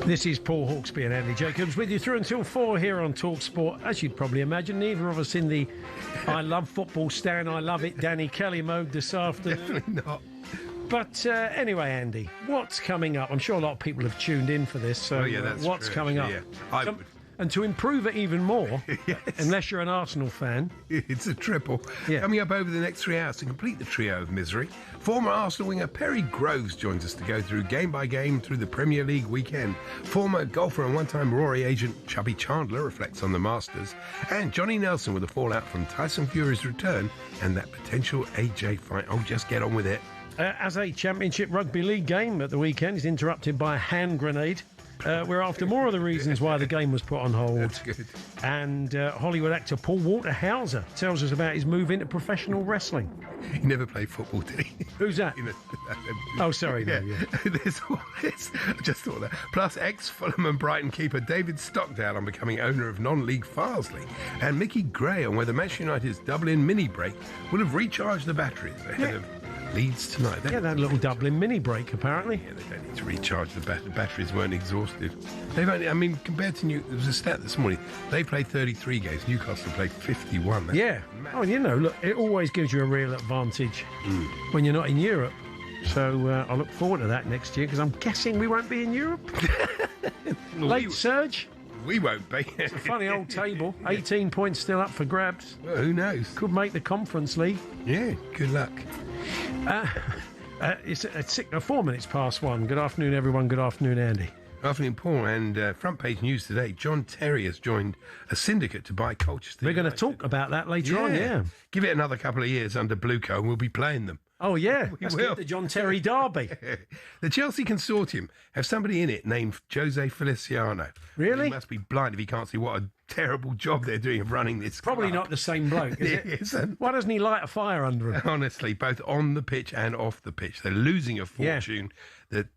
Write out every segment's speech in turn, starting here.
This is Paul Hawksbee and Andy Jacobs with you through until 4 here on talkSPORT. As you'd probably imagine, neither of us in the I love football stand, I love it Danny Kelly mode this afternoon. Definitely not. But anyway, Andy, what's coming up? I'm sure a lot of people have tuned in for this. So that's what's true, coming up? Yeah. And to improve it even more, Yes. unless you're an Arsenal fan. It's a triple. Yeah. Coming up over the next 3 hours to complete the trio of misery, former Arsenal winger Perry Groves joins us to go through game by game through the Premier League weekend. Former golfer and one-time Rory agent Chubby Chandler reflects on the Masters. And Johnny Nelson with a fallout from Tyson Fury's return and that potential AJ fight. Oh, just get on with it. As a Championship Rugby League game at the weekend is interrupted by a hand grenade, we're after more of the reasons why the game was put on hold. That's good. And Hollywood actor Paul Walter Hauser tells us about his move into professional wrestling. He never played football, did he? Who's that? Oh, sorry. No, yeah. There's all this. I just thought that. Plus, ex-Fulham and Brighton keeper David Stockdale on becoming owner of non-league Farsley. And Mickey Gray on whether Manchester United's Dublin mini break will have recharged the batteries ahead of Leeds tonight. Yeah, that little Dublin mini break, apparently. Yeah, they don't need to recharge the batteries weren't exhausted. They've only, I mean, compared to there was a stat this morning, they played 33 games, Newcastle played 51. That's yeah. massive. Oh, you know, look, it always gives you a real advantage when you're not in Europe. So I look forward to that next year, because I'm guessing we won't be in Europe. Late surge. We won't be. It's a funny old table. 18 points still up for grabs. Well, who knows? Could make the Conference League. Yeah, good luck. It's 4 minutes past 1. Good afternoon, everyone. Good afternoon, Andy. Afternoon, Paul. And front page news today, John Terry has joined a syndicate to buy Colchester. We're going to talk about that later on, yeah. Give it another couple of years under Blueco and we'll be playing them. Oh, yeah. Let's will. get the John Terry derby. The Chelsea consortium have somebody in it named Jose Feliciano. Really? He must be blind if he can't see what a terrible job they're doing of running this Probably club. not the same bloke, is it? It isn't. Why doesn't he light a fire under him? Honestly, both on the pitch and off the pitch. They're losing a fortune. The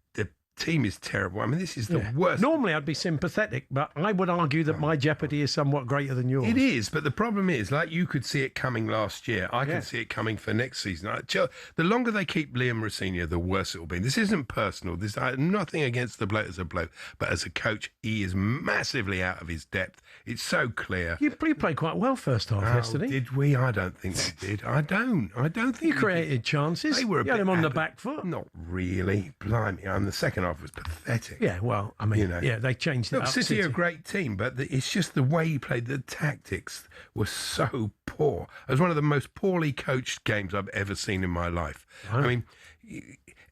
team is terrible. I mean, this is the worst. Normally, I'd be sympathetic, but I would argue that my jeopardy is somewhat greater than yours. It is, but the problem is, like you could see it coming last year, I can see it coming for next season. The longer they keep Liam Rosenior, the worse it will be. This isn't personal. This nothing against the bloke as a bloke, but as a coach, he is massively out of his depth. It's so clear. You played quite well first half yesterday. Did we? I don't think we did. I don't think You created chances. They were you had him on the back foot. Not really. Blimey. The second half was pathetic. Yeah, well, I mean, they changed it up. City are a great team, but it's just the way he played. The tactics were so poor. It was one of the most poorly coached games I've ever seen in my life. Wow. I mean,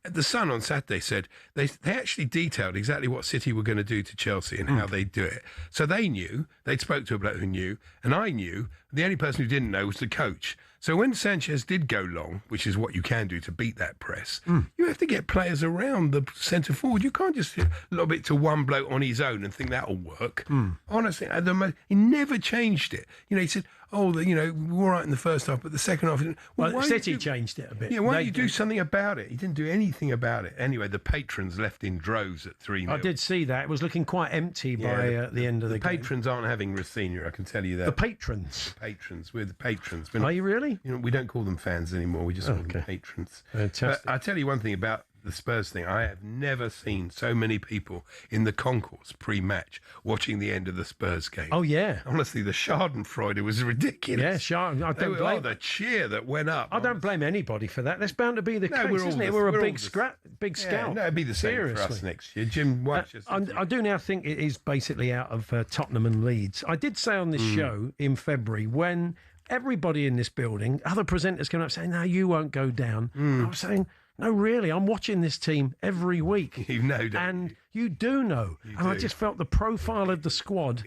the Sun on Saturday said they actually detailed exactly what City were going to do to Chelsea and how they'd do it. So they knew, they'd spoke to a bloke who knew, and I knew. The only person who didn't know was the coach. So when Sanchez did go long, which is what you can do to beat that press, you have to get players around the centre forward. You can't just lob it to one bloke on his own and think that'll work. Honestly, he never changed it. He said, we were all right in the first half, but the second half... Well, City changed it a bit. Yeah, why don't you do something about it? He didn't do anything about it. Anyway, the patrons left in droves at 3-0. I did see that. It was looking quite empty by the end of the game. The patrons aren't having Rosenior, I can tell you that. The patrons? We're the patrons. Are you really? We don't call them fans anymore. We just call them patrons. Fantastic. But I'll tell you one thing about the Spurs thing. I have never seen so many people in the concourse pre-match watching the end of the Spurs game. Oh, yeah. Honestly, the Schadenfreude was ridiculous. Yeah, I don't blame... the cheer that went up. I don't blame anybody for that. That's bound to be the case, isn't it? We're a big scout. No, it'd be the same for us next year. Jim White I do now think it is basically out of Tottenham and Leeds. I did say on this show in February when everybody in this building, other presenters came up saying, no, you won't go down. I was saying... No, really, I'm watching this team every week. You know, don't and you do know. I just felt the profile of the squad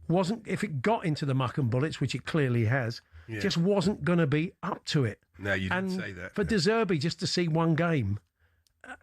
wasn't, if it got into the muck and bullets, which it clearly has, just wasn't going to be up to it. No, you didn't say that. For De Zerbi just to see one game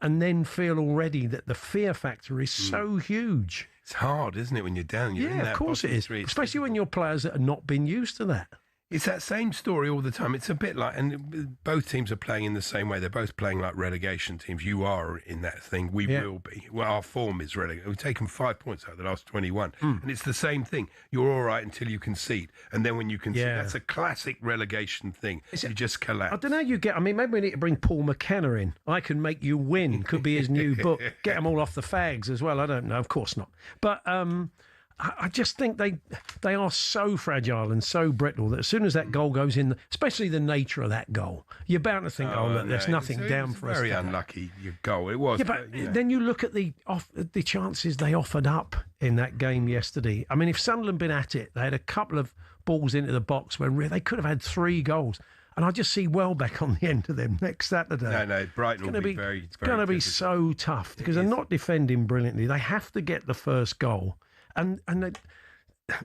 and then feel already that the fear factor is so huge. It's hard, isn't it, when you're down? You're in that of course it is. three. Especially when you're players that have not been used to that. It's that same story all the time. It's a bit like, and both teams are playing in the same way. They're both playing like relegation teams. You are in that thing. We will be. Well, our form is relegation. We've taken 5 points out of the last 21. And it's the same thing. You're all right until you concede. And then when you concede, that's a classic relegation thing. You just collapse. I don't know how you get... I mean, maybe we need to bring Paul McKenna in. I Can Make You Win could be his new book. Get them all off the fags as well. I don't know. Of course not. But... I just think they are so fragile and so brittle that as soon as that goal goes in, especially the nature of that goal, you're bound to think, look, there's nothing down for us. Very unlucky your goal. It was. Yeah, but then you look at the chances they offered up in that game yesterday. I mean, if Sunderland been at it, they had a couple of balls into the box where they could have had 3 goals. And I just see Welbeck on the end of them next Saturday. No, Brighton will be very It's going to be so tough because they're not defending brilliantly. They have to get the first goal. And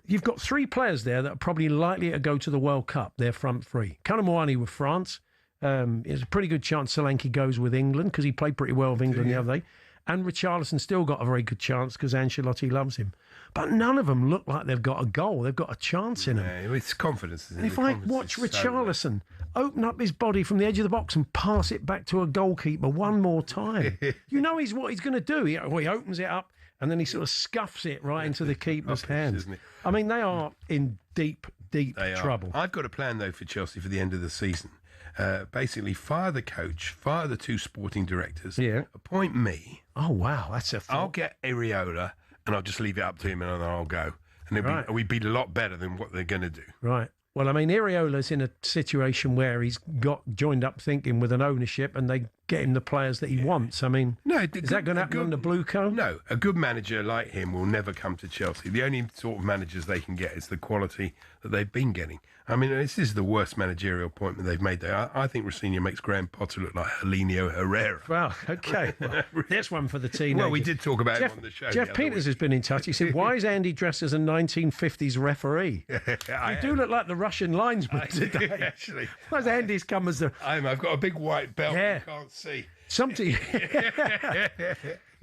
you've got 3 players there that are probably likely to go to the World Cup. They're front 3. Kanamwani with France. There's a pretty good chance Solanke goes with England because he played pretty well with England the other day. And Richarlison still got a very good chance because Ancelotti loves him. But none of them look like they've got a goal. They've got a chance in them. Yeah, it's confidence. And if I watch Richarlison open up his body from the edge of the box and pass it back to a goalkeeper one more time, you know what he's going to do. He opens it up. And then he sort of scuffs it right into the keeper's hands. I mean, they are in deep trouble. I've got a plan, though, for Chelsea for the end of the season. Basically, fire the coach, fire the 2 sporting directors, appoint me. Oh, wow, that's a thought. I'll get Areola, and I'll just leave it up to him, and then I'll go. And we'd be a lot better than what they're going to do. Right. Well, I mean, Areola's in a situation where he's got joined up thinking with an ownership and they get him the players that he wants. I mean, is that going to happen under Blueco? No, a good manager like him will never come to Chelsea. The only sort of managers they can get is the quality that they've been getting. I mean, this is the worst managerial appointment they've made there. I think Rossini makes Graham Potter look like Helenio Herrera. Well, okay. Well, there's one for the teenagers. Well, we did talk about it on the show. Jeff Peters has been in touch. He said, why is Andy dressed as a 1950s referee? You do look like the Russian linesman today. Actually. Where's Andy's come as the... I've got a big white belt you can't see. Something...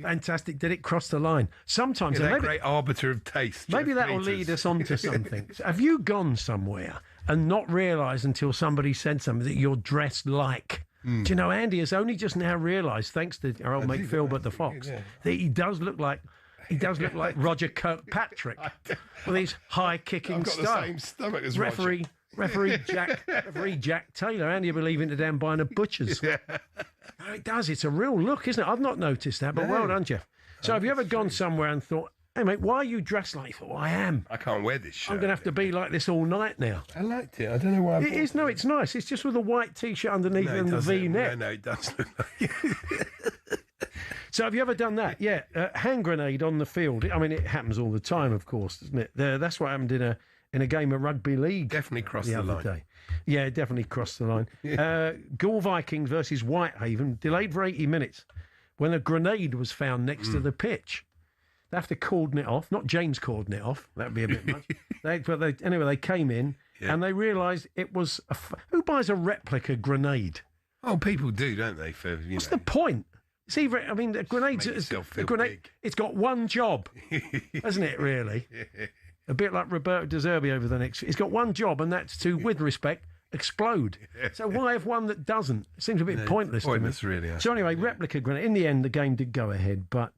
Fantastic. Did it cross the line? Sometimes... That great arbiter of taste. Maybe that will lead us on to something. Have you gone somewhere and not realised until somebody said something that you're dressed like? Do you know, Andy has only just now realised, thanks to our old mate Philbert the Fox, that he does look like Roger Kirkpatrick with his high-kicking style. I've got the same stomach as Referee Jack Taylor. Andy will be leaving it down buying a butcher's. No, it does. It's a real look, isn't it? I've not noticed that, but well done, Jeff. So have you ever gone somewhere and thought, hey, mate, why are you dressed like that? Well, I am. I can't wear this shirt. I'm going to have to be like this all night now. I liked it. I don't know why. It is. No, it's nice. It's just with a white T-shirt underneath and the V-neck. No, it does look like So have you ever done that? Yeah. Hand grenade on the field. I mean, it happens all the time, of course, doesn't it? That's what happened in a game of rugby league. Definitely crossed the line. Day. Yeah, definitely crossed the line. Gaul Vikings versus Whitehaven, delayed for 80 minutes when a grenade was found next to the pitch. They have to cordon it off. Not James cordon it off. That would be a bit much. Anyway, they came in and they realised it was... Who buys a replica grenade? Oh, people do, don't they? What's the point? It's either... I mean, a grenade... It's got one job, hasn't it, really? A bit like Roberto De Zerbi over the next... It's got one job, and that's to, with respect, explode. So why have one that doesn't? It seems a bit pointless to me. Really. So anyway, replica grenade. In the end, the game did go ahead, but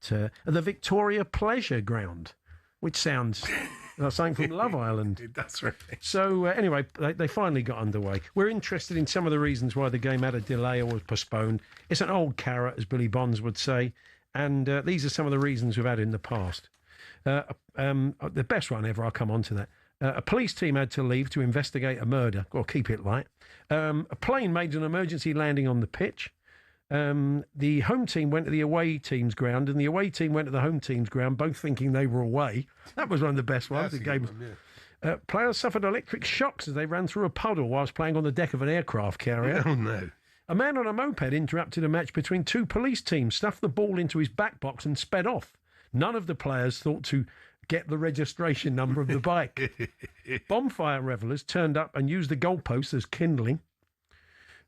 the Victoria Pleasure Ground, which sounds like something from Love Island. That's right. So anyway, they finally got underway. We're interested in some of the reasons why the game had a delay or was postponed. It's an old carrot, as Billy Bonds would say, and these are some of the reasons we've had in the past. The best one ever, I'll come on to that. A police team had to leave to investigate a murder, or keep it light. A plane made an emergency landing on the pitch. The home team went to the away team's ground, and the away team went to the home team's ground, both thinking they were away. That was one of the best ones. Players suffered electric shocks as they ran through a puddle whilst playing on the deck of an aircraft carrier. Oh, no. A man on a moped interrupted a match between 2 police teams, stuffed the ball into his back box and sped off. None of the players thought to get the registration number of the bike. Bonfire revellers turned up and used the goalpost as kindling.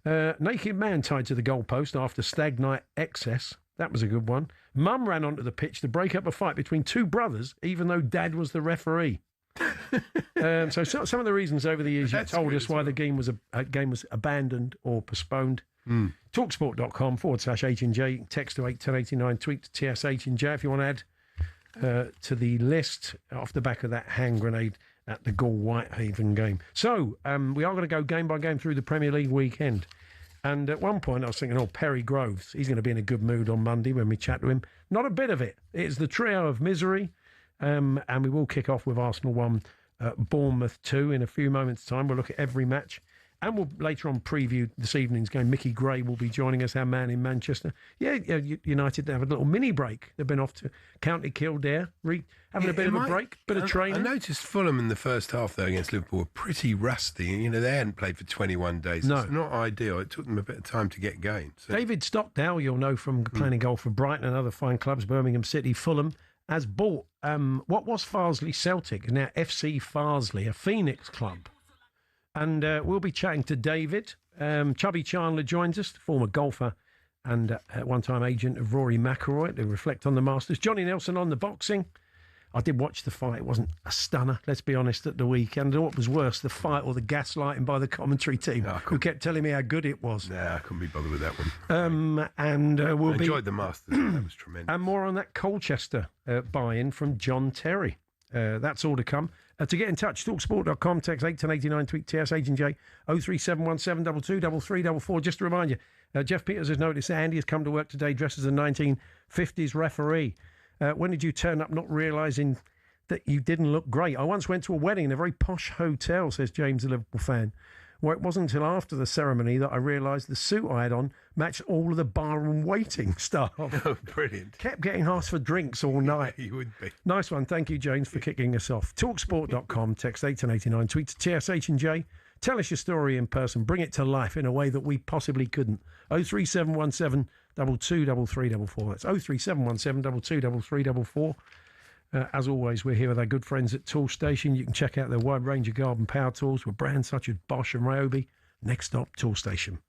Naked man tied to the goalpost after stag night excess. That was a good one. Mum ran onto the pitch to break up a fight between 2 brothers, even though Dad was the referee. So some of the reasons over the years you've That's told good us as why well. the game was abandoned or postponed. talksport.com/H&J. You can text to 81089, tweet to TSH&J if you want to add to the list off the back of that hand grenade at the Gall Whitehaven game. So we are going to go game by game through the Premier League weekend. And at one point I was thinking, Perry Groves, he's going to be in a good mood on Monday when we chat to him. Not a bit of it. It's the trio of misery. And we will kick off with Arsenal 1, Bournemouth 2 in a few moments' time. We'll look at every match. And we'll later on preview this evening's game. Mickey Gray will be joining us, our man in Manchester. Yeah, United have a little mini break. They've been off to County Kildare, having a bit of a break, bit of training. I noticed Fulham in the first half, though, against Liverpool were pretty rusty. They hadn't played for 21 days. No. It's not ideal. It took them a bit of time to get going. So. David Stockdale, you'll know from playing golf for Brighton and other fine clubs, Birmingham City, Fulham, has bought what was Farsley Celtic, now FC Farsley, a Phoenix club. And we'll be chatting to David. Chubby Chandler joins us, former golfer and at one time agent of Rory McIlroy, to reflect on the Masters. Johnny Nelson on the boxing. I did watch the fight. It wasn't a stunner, let's be honest, at the weekend. What was worse, the fight or the gaslighting by the commentary team, who kept telling me how good it was. Nah, I couldn't be bothered with that one. We'll enjoyed the Masters. That was tremendous. And more on that Colchester buy-in from John Terry. That's all to come. To get in touch, talksport.com, text 81089, tweet TSH&J 03717 223344. Just to remind you, Jeff Peters has noticed that Andy has come to work today dressed as a 1950s referee. When did you turn up not realising that you didn't look great? I once went to a wedding in a very posh hotel, says James, a Liverpool fan, where it wasn't until after the ceremony that I realised the suit I had on matched all of the barroom waiting staff. Oh, brilliant. Kept getting asked for drinks all night. You would be. Nice one. Thank you, James, for kicking us off. Talksport.com, text 81089, tweet to TSH&J. Tell us your story in person. Bring it to life in a way that we possibly couldn't. 03717 223344. That's 03717 223344. As always, we're here with our good friends at Tool Station. You can check out their wide range of garden power tools with brands such as Bosch and Ryobi. Next stop, Tool Station.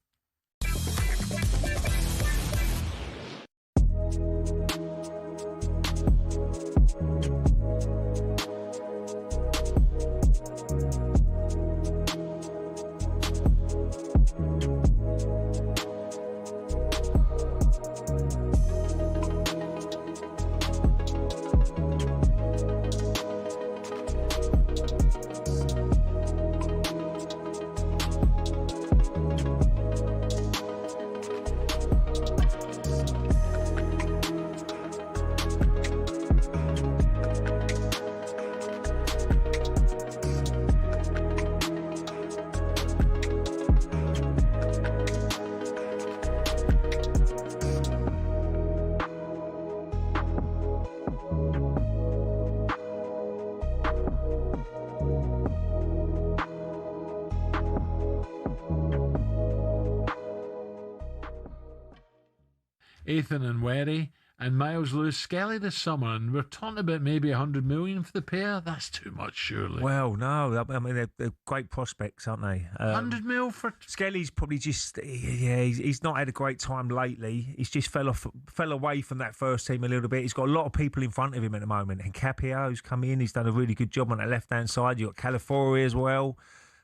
Ethan and Werry and Miles Lewis Skelly this summer, and we're talking about maybe 100 million for the pair. That's too much, surely. Well, no, I mean they're great prospects, aren't they? 100 mil for Skelly's probably just he's not had a great time lately. He's just fell away from that first team a little bit. He's got a lot of people in front of him at the moment, and Capio, who's come in, he's done a really good job on that left hand side. You got Calafiori as well.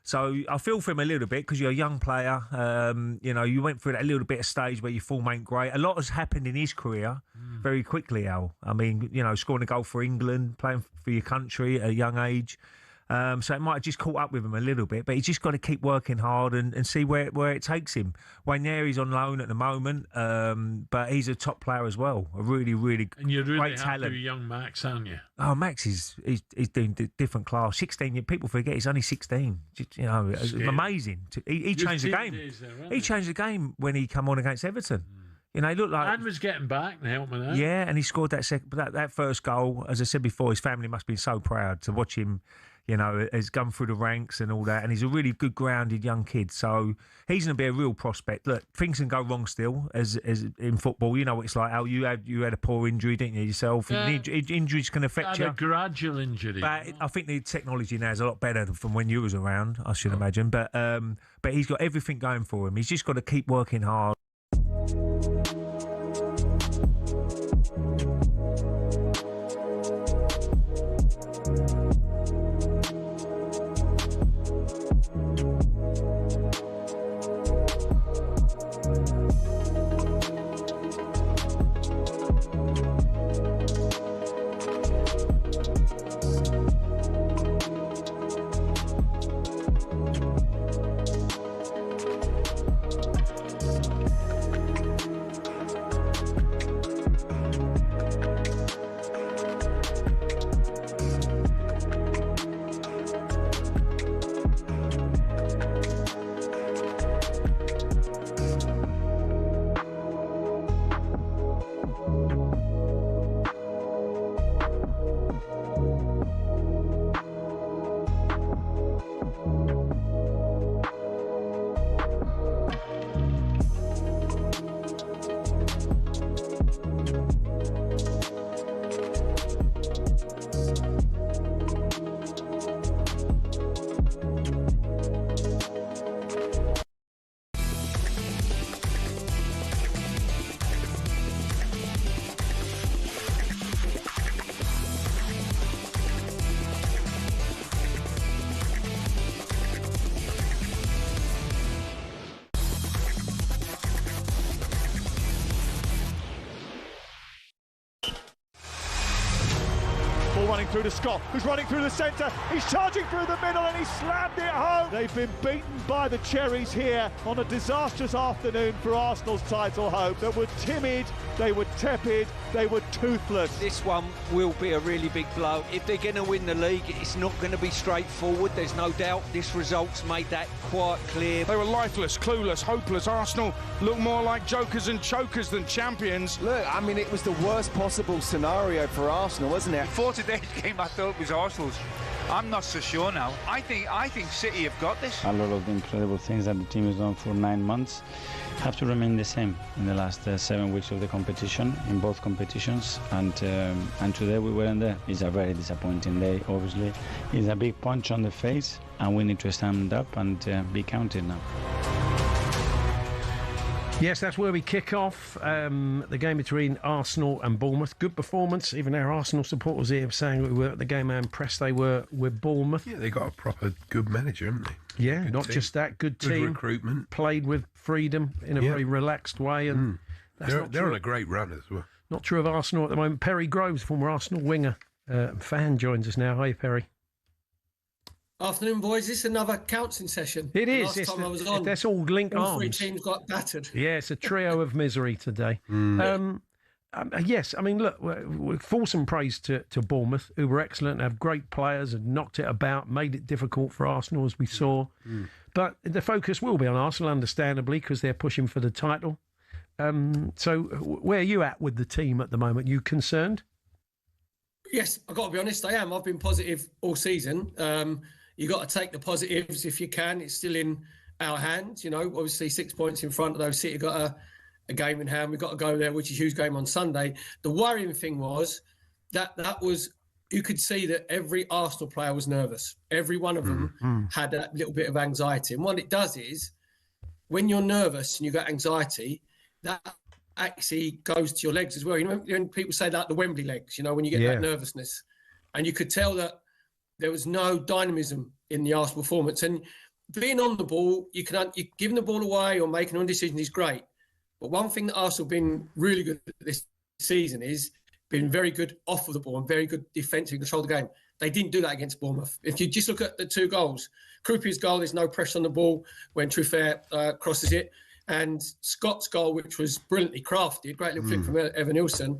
So I feel for him a little bit because you're a young player. You went through that little bit of stage where your form ain't great. A lot has happened in his career very quickly, Al. I mean, scoring a goal for England, playing for your country at a young age. So it might have just caught up with him a little bit, but he's just got to keep working hard and see where it takes him. Waineri's on loan at the moment, but he's a top player as well. A really, really and you're really great happy talent. with young Max, aren't you? Oh, Max he's doing different class. 16. People forget he's only 16. It's amazing. He changed the game. He changed the game when he came on against Everton. He looked like and was getting back and helping out. Yeah, and he scored that first goal. As I said before, his family must be so proud to watch him. Has gone through the ranks and all that, and he's a really good grounded young kid. So he's going to be a real prospect. Look, things can go wrong still, as in football. You know what it's like. Al, you had a poor injury, didn't you yourself? Yeah. Injuries can affect you. A gradual injury. But I think the technology now is a lot better from when you was around. I should imagine. But he's got everything going for him. He's just got to keep working hard. Running through to Scott, who's running through the centre. He's charging through the middle and he slammed it home. They've been beaten by the Cherries here on a disastrous afternoon for Arsenal's title hope. They were timid, they were tepid, they were toothless. This one will be a really big blow. If they're going to win the league, it's not going to be straightforward. There's no doubt. This result's made that quite clear. They were lifeless, clueless, hopeless. Arsenal look more like jokers and chokers than champions. Look, I mean, it was the worst possible scenario for Arsenal, wasn't it? Before today's game, I thought it was Arsenal's. I'm not so sure now. I think City have got this. A lot of the incredible things that the team has done for 9 months have to remain the same in the last 7 weeks of the competition, in both competitions, and today we weren't there. It's a very disappointing day, obviously. It's a big punch on the face, and we need to stand up and be counted now. Yes, that's where we kick off the game between Arsenal and Bournemouth. Good performance. Even our Arsenal supporters here were saying we were at the game how impressed they were with Bournemouth. Yeah, they got a proper good manager, haven't they? Yeah, good not team. just that, good team. Good recruitment. Played with freedom in a very relaxed way. And they're on a great run as well. Not true of Arsenal at the moment. Perry Groves, former Arsenal winger, fan, joins us now. Hi, Perry. Afternoon, boys. This is another counselling session. It is. Last time I was on, that's all linked all arms. 3 teams got battered. Yeah, it's a trio of misery today. Yes, I mean, look, we full some praise to Bournemouth, who were excellent, have great players and knocked it about, made it difficult for Arsenal, as we saw. But the focus will be on Arsenal, understandably, because they're pushing for the title. So where are you at with the team at the moment? You concerned? Yes, I've got to be honest, I am. I've been positive all season. You've got to take the positives if you can. It's still in our hands. You know, obviously 6 points in front of those. City got a game in hand. We've got to go there, which is a huge game on Sunday. The worrying thing was that was, you could see that every Arsenal player was nervous. Every one of them had a little bit of anxiety. And what it does is, when you're nervous and you've got anxiety, that actually goes to your legs as well. You know, when people say that, the Wembley legs, you know, when you get that nervousness. And you could tell that there was no dynamism in the Arsenal performance. And being on the ball, you giving the ball away or making an decision is great. But one thing that Arsenal have been really good at this season is been very good off of the ball and very good defensively control the game. They didn't do that against Bournemouth. If you just look at the 2 goals, Kroupier's goal, there's no pressure on the ball when Truffert crosses it. And Scott's goal, which was brilliantly crafted, great little flick from Evan Nilsson,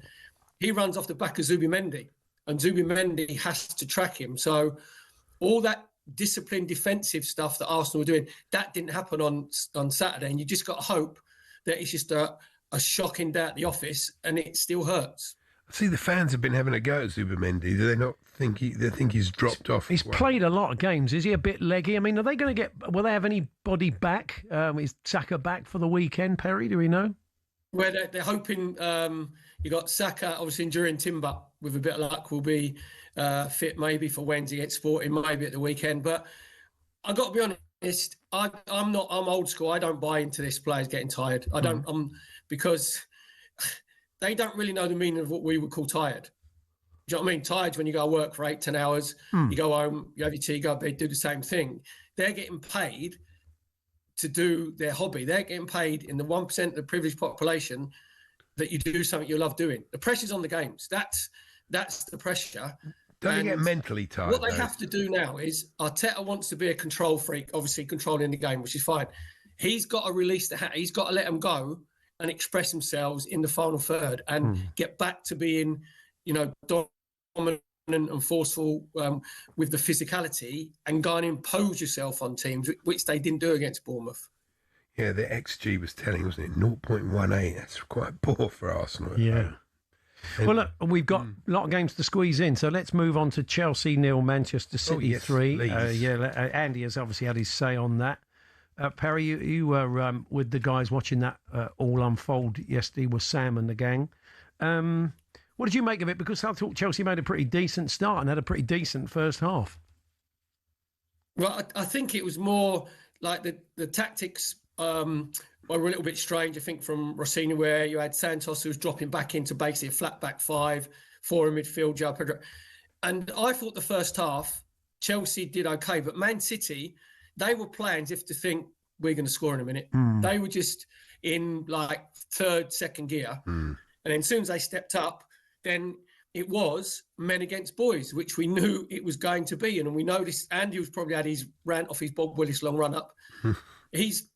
he runs off the back of Zubimendi. And Zubimendi has to track him. So all that disciplined defensive stuff that Arsenal were doing, that didn't happen on Saturday. And you just got to hope that it's just a shocking day at the office and it still hurts. See, the fans have been having a go at Zubimendi. Do they not think they think he's dropped off? He's played a lot of games. Is he a bit leggy? I mean, are they going to will they have anybody back? Is Saka back for the weekend, Perry? Do we know? Well, they're hoping you got Saka, obviously enduring Timber, with a bit of luck, will be fit maybe for Wednesday against Sporting, maybe at the weekend. But I've got to be honest, I'm old school. I don't buy into this players getting tired. I don't, because they don't really know the meaning of what we would call tired. Do you know what I mean? Tired's when you go to work for 8-10 hours, you go home, you have your tea, go to bed, do the same thing. They're getting paid to do their hobby. They're getting paid in the 1% of the privileged population that you do something you love doing. The pressure's on the games. That's the pressure. Don't you get mentally tired? What they have to do now is Arteta wants to be a control freak, obviously controlling the game, which is fine. He's got to release the hat. He's got to let them go and express themselves in the final third and get back to being, you know, dominant and forceful with the physicality and go and impose yourself on teams, which they didn't do against Bournemouth. Yeah, the XG was telling, wasn't it? 0.18. That's quite poor for Arsenal. Yeah. Well, look, we've got a lot of games to squeeze in, so let's move on to Chelsea 0, Manchester City 3. Andy has obviously had his say on that. Perry, you were with the guys watching that all unfold yesterday with Sam and the gang. What did you make of it? Because I thought Chelsea made a pretty decent start and had a pretty decent first half. Well, I think it was more like the tactics were a little bit strange, I think, from Rossini, where you had Santos, who was dropping back into basically a flat back 5, 4 in midfield, Joe Pedro. And I thought the first half, Chelsea did okay, but Man City, they were playing as if to think, we're going to score in a minute. They were just in like third, second gear. And then as soon as they stepped up, then it was men against boys, which we knew it was going to be. And we noticed Andy was probably had his rant off his Bob Willis long run up. He's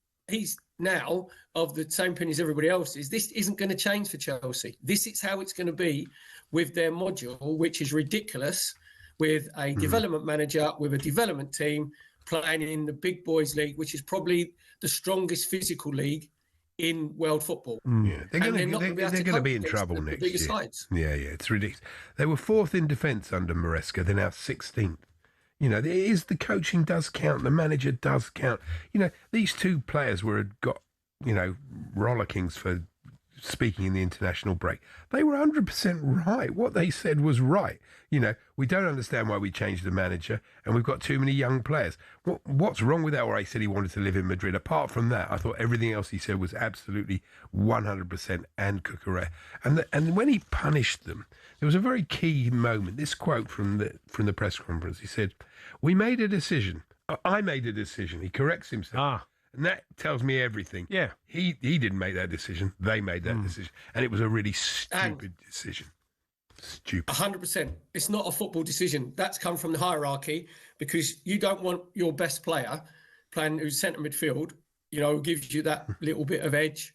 now of the same opinion as everybody else is. This isn't going to change for Chelsea. This is how it's going to be with their module, which is ridiculous, with a development manager, with a development team playing in the big boys league, which is probably the strongest physical league in world football. Yeah, they're going to be in trouble next year. Sides. Yeah, it's ridiculous. They were 4th in defence under Maresca. They're now 16th. You know, the coaching does count. The manager does count. You know, these two players got, rollickings for speaking in the international break. They were 100% right. What they said was right. You know, we don't understand why we changed the manager and we've got too many young players. What's wrong with that? Or he said he wanted to live in Madrid. Apart from that, I thought everything else he said was absolutely 100% and cuckoo. And when he punished them, there was a very key moment. This quote from the press conference. He said, "We made a decision. I made a decision." He corrects himself. And that tells me everything. Yeah. He didn't make that decision. They made that decision. And it was a really stupid decision. Stupid. 100%. It's not a football decision. That's come from the hierarchy, because you don't want your best player playing who's centre midfield, who gives you that little bit of edge.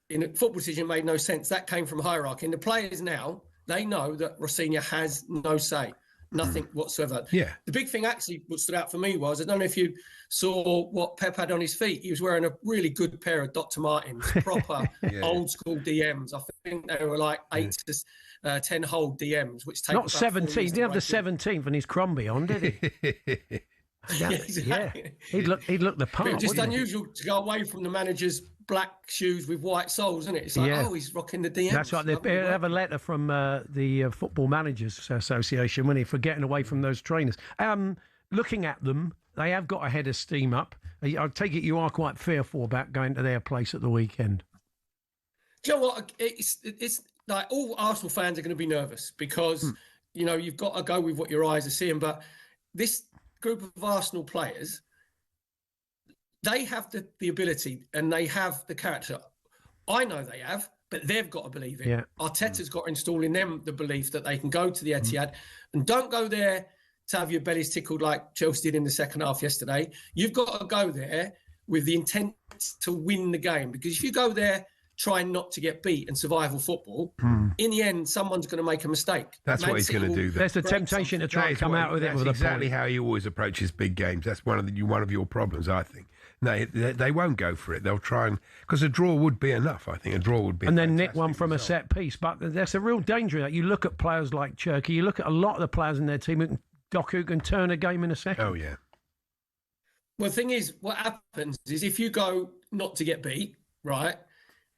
In a football decision, it made no sense. That came from hierarchy. And the players now, they know that Rossini has no say. Nothing whatsoever. Yeah. The big thing actually what stood out for me was, I don't know if you saw what Pep had on his feet. He was wearing a really good pair of Dr. Martens, proper old school DMs. I think they were like 8 to 10 hole DMs, which take not 17. He didn't have the 17th and his Crombie on, did he? Yeah, exactly. He'd look the part. But just unusual to go away from the manager's black shoes with white soles, isn't it? It's like, he's rocking the DMs. That's right. They have a letter from the Football Managers Association when for getting away from those trainers. Looking at them, they have got a head of steam up. I take it you are quite fearful about going to their place at the weekend. Do you know what? It's like all Arsenal fans are going to be nervous because, you've got to go with what your eyes are seeing. But this group of Arsenal players, they have the ability and they have the character. I know they have, but they've got to believe it. Yeah. Arteta's got to install in them the belief that they can go to the Etihad and don't go there to have your bellies tickled like Chelsea did in the second half yesterday. You've got to go there with the intent to win the game, because if you go there trying not to get beat and survival football, in the end, someone's going to make a mistake. That's what he's going to do. There's the temptation to try and come out with it. That's exactly how he always approaches big games. That's one of your problems, I think. No, they won't go for it. They'll try and... Because a draw would be enough, I think. A draw would be and then nick one from a set piece. But there's a real danger that you look at players like Cherky, you look at a lot of the players in their team who can turn a game in a second. Oh, yeah. Well, the thing is, what happens is if you go not to get beat, right,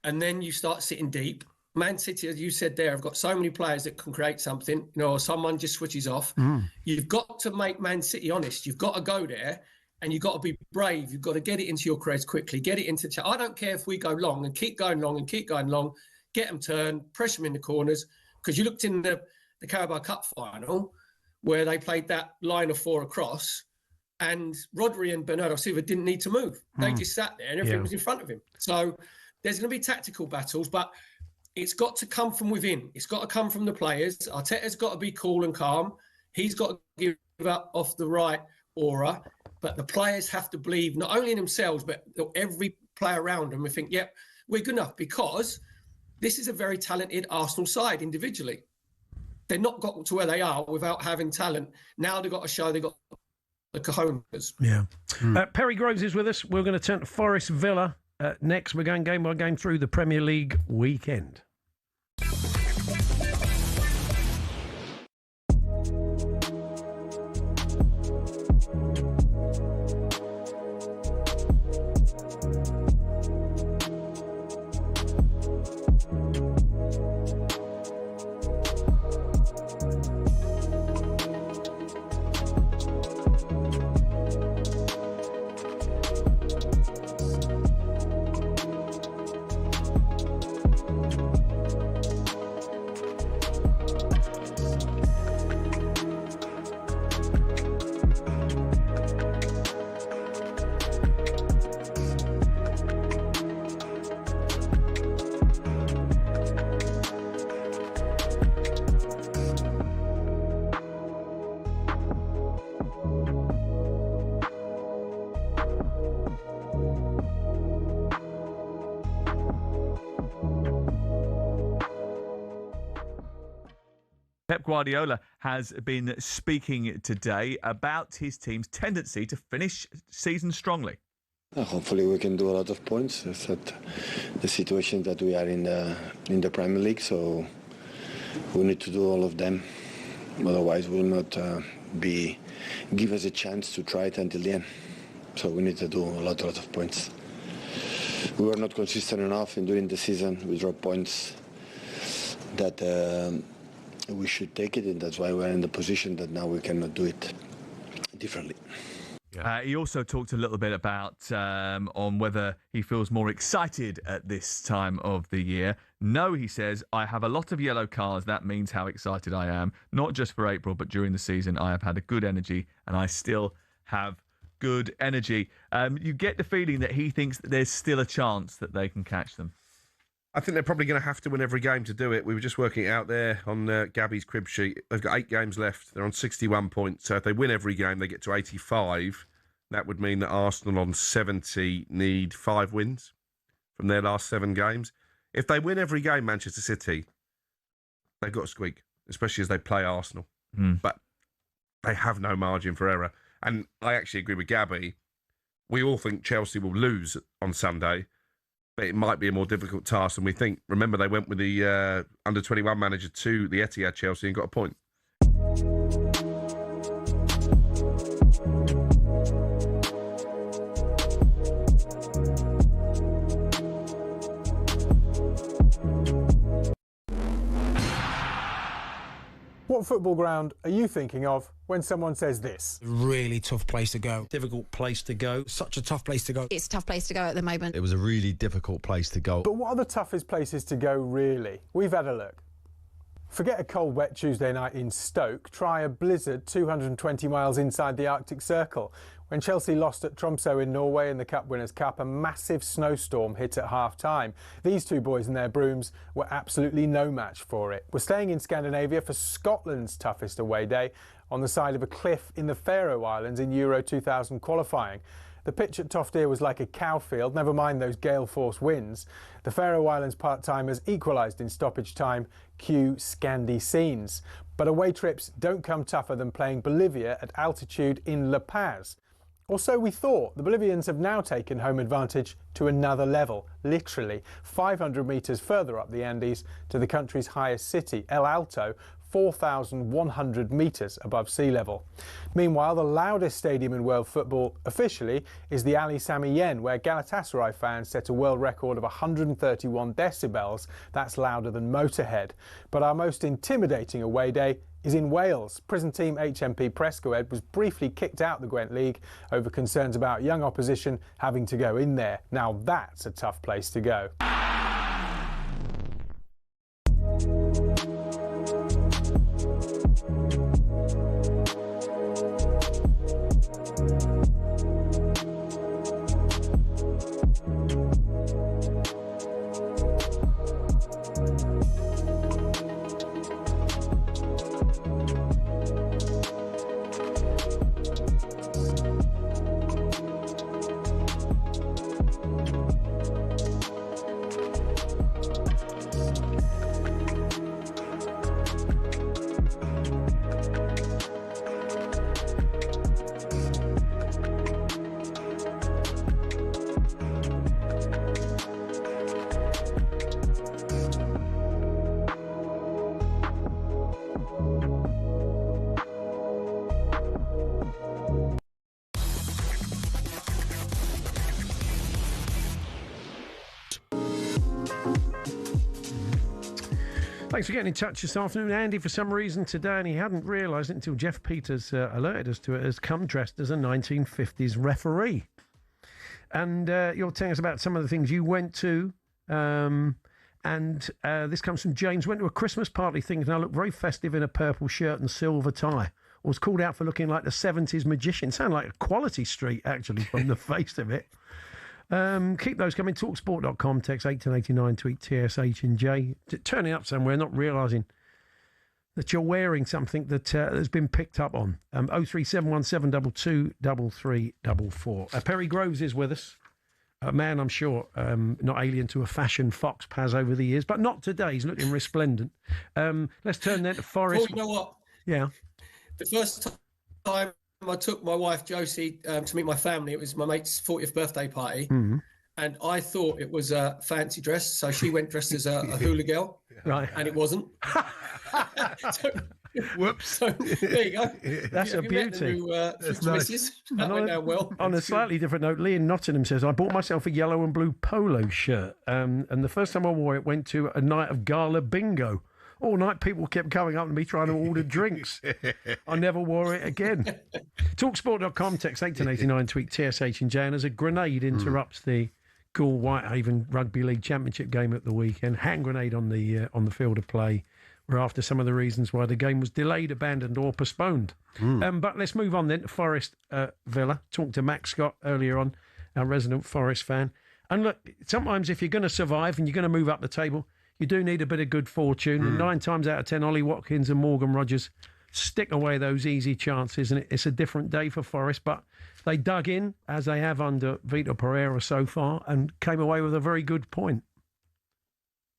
and then you start sitting deep, Man City, as you said there, have got so many players that can create something, or someone just switches off. You've got to make Man City honest. You've got to go there and you've got to be brave. You've got to get it into your crease quickly, get it into... I don't care if we go long and keep going long and keep going long, get them turned, press them in the corners, because you looked in the Carabao Cup final where they played that line of 4 across and Rodri and Bernardo Silva didn't need to move. They just sat there and everything was in front of him. So there's going to be tactical battles, but it's got to come from within. It's got to come from the players. Arteta's got to be cool and calm. He's got to give up off the right aura, but the players have to believe not only in themselves, but every player around them. We think, yep, we're good enough, because this is a very talented Arsenal side individually. They've not got to where they are without having talent. Now they've got to show they've got the cojones. Yeah. Perry Groves is with us. We're going to turn to Forest Villa next. We're going game by game through the Premier League weekend. Guardiola has been speaking today about his team's tendency to finish season strongly. Hopefully we can do a lot of points. It's at the situation that we are in the Premier League, so we need to do all of them. Otherwise, we will not give us a chance to try it until the end. So we need to do a lot of points. We were not consistent enough during the season. We dropped points that we should take it, and that's why we're in the position that now we cannot do it differently. He also talked a little bit about on whether he feels more excited at this time of the year. No, he says, I have a lot of yellow cards. That means how excited I am. Not just for April, but during the season, I have had a good energy, and I still have good energy. You get the feeling that he thinks that there's still a chance that they can catch them. I think they're probably going to have to win every game to do it. We were just working it out there on Gabby's crib sheet. They've got 8 games left. They're on 61 points. So if they win every game, they get to 85. That would mean that Arsenal on 70 need 5 wins from their last 7 games. If they win every game, Manchester City, they've got to squeak, especially as they play Arsenal. But they have no margin for error. And I actually agree with Gabby. We all think Chelsea will lose on Sunday, but it might be a more difficult task than we think. Remember, they went with the under-21 manager to the Etihad Chelsea and got a point. What football ground are you thinking of when someone says this? Really tough place to go. Difficult place to go. Such a tough place to go. It's a tough place to go at the moment. It was a really difficult place to go. But what are the toughest places to go, really? We've had a look. Forget a cold, wet Tuesday night in Stoke. Try a blizzard 220 miles inside the Arctic Circle. When Chelsea lost at Tromsø in Norway in the Cup Winners' Cup, a massive snowstorm hit at half-time. These two boys and their brooms were absolutely no match for it. We're staying in Scandinavia for Scotland's toughest away day on the side of a cliff in the Faroe Islands in Euro 2000 qualifying. The pitch at Toftir was like a cowfield, never mind those gale force winds. The Faroe Islands part-timers equalised in stoppage time. Cue Scandi scenes. But away trips don't come tougher than playing Bolivia at altitude in La Paz. Or so we thought. The Bolivians have now taken home advantage to another level, literally 500 metres further up the Andes to the country's highest city, El Alto, 4,100 metres above sea level. Meanwhile, the loudest stadium in world football officially is the Ali Sami Yen, where Galatasaray fans set a world record of 131 decibels. That's louder than Motorhead. But our most intimidating away day is in Wales. Prison team HMP Prescoed was briefly kicked out the Gwent League over concerns about young opposition having to go in there. Now that's a tough place to go. Thanks for getting in touch this afternoon, Andy. For some reason today, and he hadn't realised it until Jeff Peters alerted us to it, has come dressed as a 1950s referee. And you're telling us about some of the things you went to. This comes from James. Went to a Christmas party thinking I looked very festive in a purple shirt and silver tie. I was called out for looking like the 70s magician. Sound like a Quality Street, actually, from the face of it. Keep those coming. talksport.com, text 81089, tweet TSH and J. Turning up somewhere, not realising that you're wearing something that has been picked up on. 03717223344. Perry Groves is with us. A man, I'm sure, not alien to a fashion fox pas over the years, but not today. He's looking resplendent. Let's turn then to Forest. Oh, you know what? Yeah. The first time I took my wife Josie to meet my family, it was my mate's 40th birthday party. Mm-hmm. And I thought it was a fancy dress. So she went dressed as a hula girl. Right. And it wasn't. Whoops. So there you go. That's a beauty. That's nice. That went down well. On a slightly different note, Lee in Nottingham says, I bought myself a yellow and blue polo shirt. And the first time I wore it, went to a night of gala bingo. All night, people kept coming up to me trying to order drinks. I never wore it again. Talksport.com, text 1889, tweet TSH and J. And as a grenade interrupts the Gaul Whitehaven Rugby League Championship game at the weekend, hand grenade on the field of play, were after some of the reasons why the game was delayed, abandoned or postponed. But let's move on then to Forest Villa. Talked to Max Scott earlier on, our resident Forest fan. And look, sometimes if you're going to survive and you're going to move up the table, you do need a bit of good fortune. And 9 times out of 10, Ollie Watkins and Morgan Rogers stick away those easy chances. And it's a different day for Forest. But they dug in, as they have under Vitor Pereira so far, and came away with a very good point.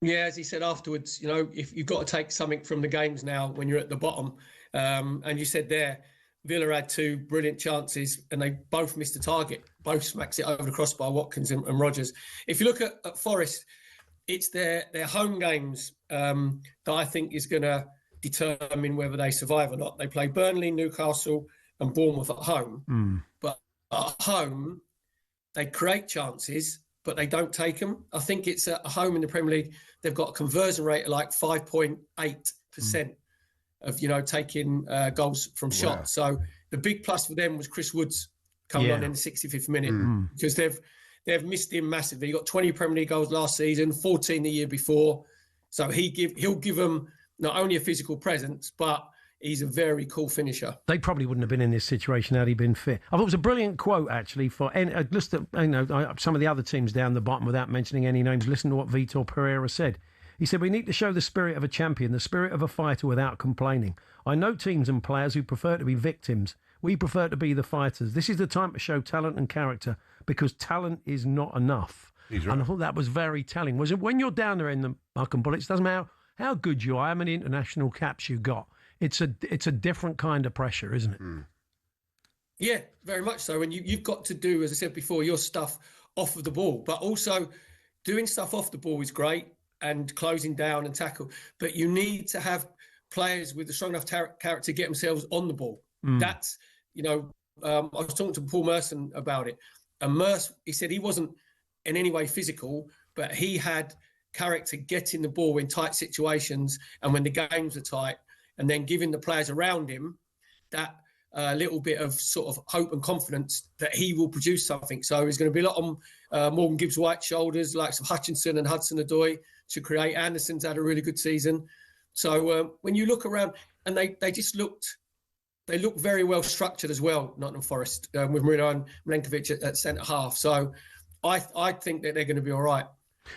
Yeah, as he said afterwards, if you've got to take something from the games now when you're at the bottom. And you said there, Villa had 2 brilliant chances and they both missed the target. Both smacks it over the crossbar, Watkins and Rogers. If you look at Forest, it's their home games that I think is going to determine whether they survive or not. They play Burnley, Newcastle and Bournemouth at home. But at home, they create chances, but they don't take them. I think it's at home in the Premier League, they've got a conversion rate of like 5.8% of, taking goals from shots. So the big plus for them was Chris Woods coming on in the 65th minute because they've missed him massively. He got 20 Premier League goals last season, 14 the year before. So he'll give them not only a physical presence, but he's a very cool finisher. They probably wouldn't have been in this situation had he been fit. I thought it was a brilliant quote, actually, for just some of the other teams down the bottom without mentioning any names. Listen to what Vitor Pereira said. He said, we need to show the spirit of a champion, the spirit of a fighter without complaining. I know teams and players who prefer to be victims. We prefer to be the fighters. This is the time to show talent and character because talent is not enough. He's right. And I thought that was very telling. Was it when you're down there in the muck and bullets, doesn't matter how good you are, how many international caps you got. It's a different kind of pressure, isn't it? Yeah, very much so. And you've got to do, as I said before, your stuff off of the ball. But also doing stuff off the ball is great and closing down and tackle. But you need to have players with a strong enough character to get themselves on the ball. That's, I was talking to Paul Merson about it. And Merce, he said he wasn't in any way physical, but he had character getting the ball in tight situations and when the games are tight, and then giving the players around him that little bit of sort of hope and confidence that he will produce something. So there's going to be a lot on Morgan Gibbs-White's shoulders, like some Hutchinson and Hudson-Odoi to create. Anderson's had a really good season. So when you look around, and they look very well structured as well, Nottingham Forest, with Marino and Milenkovic at centre-half. So I think that they're going to be all right.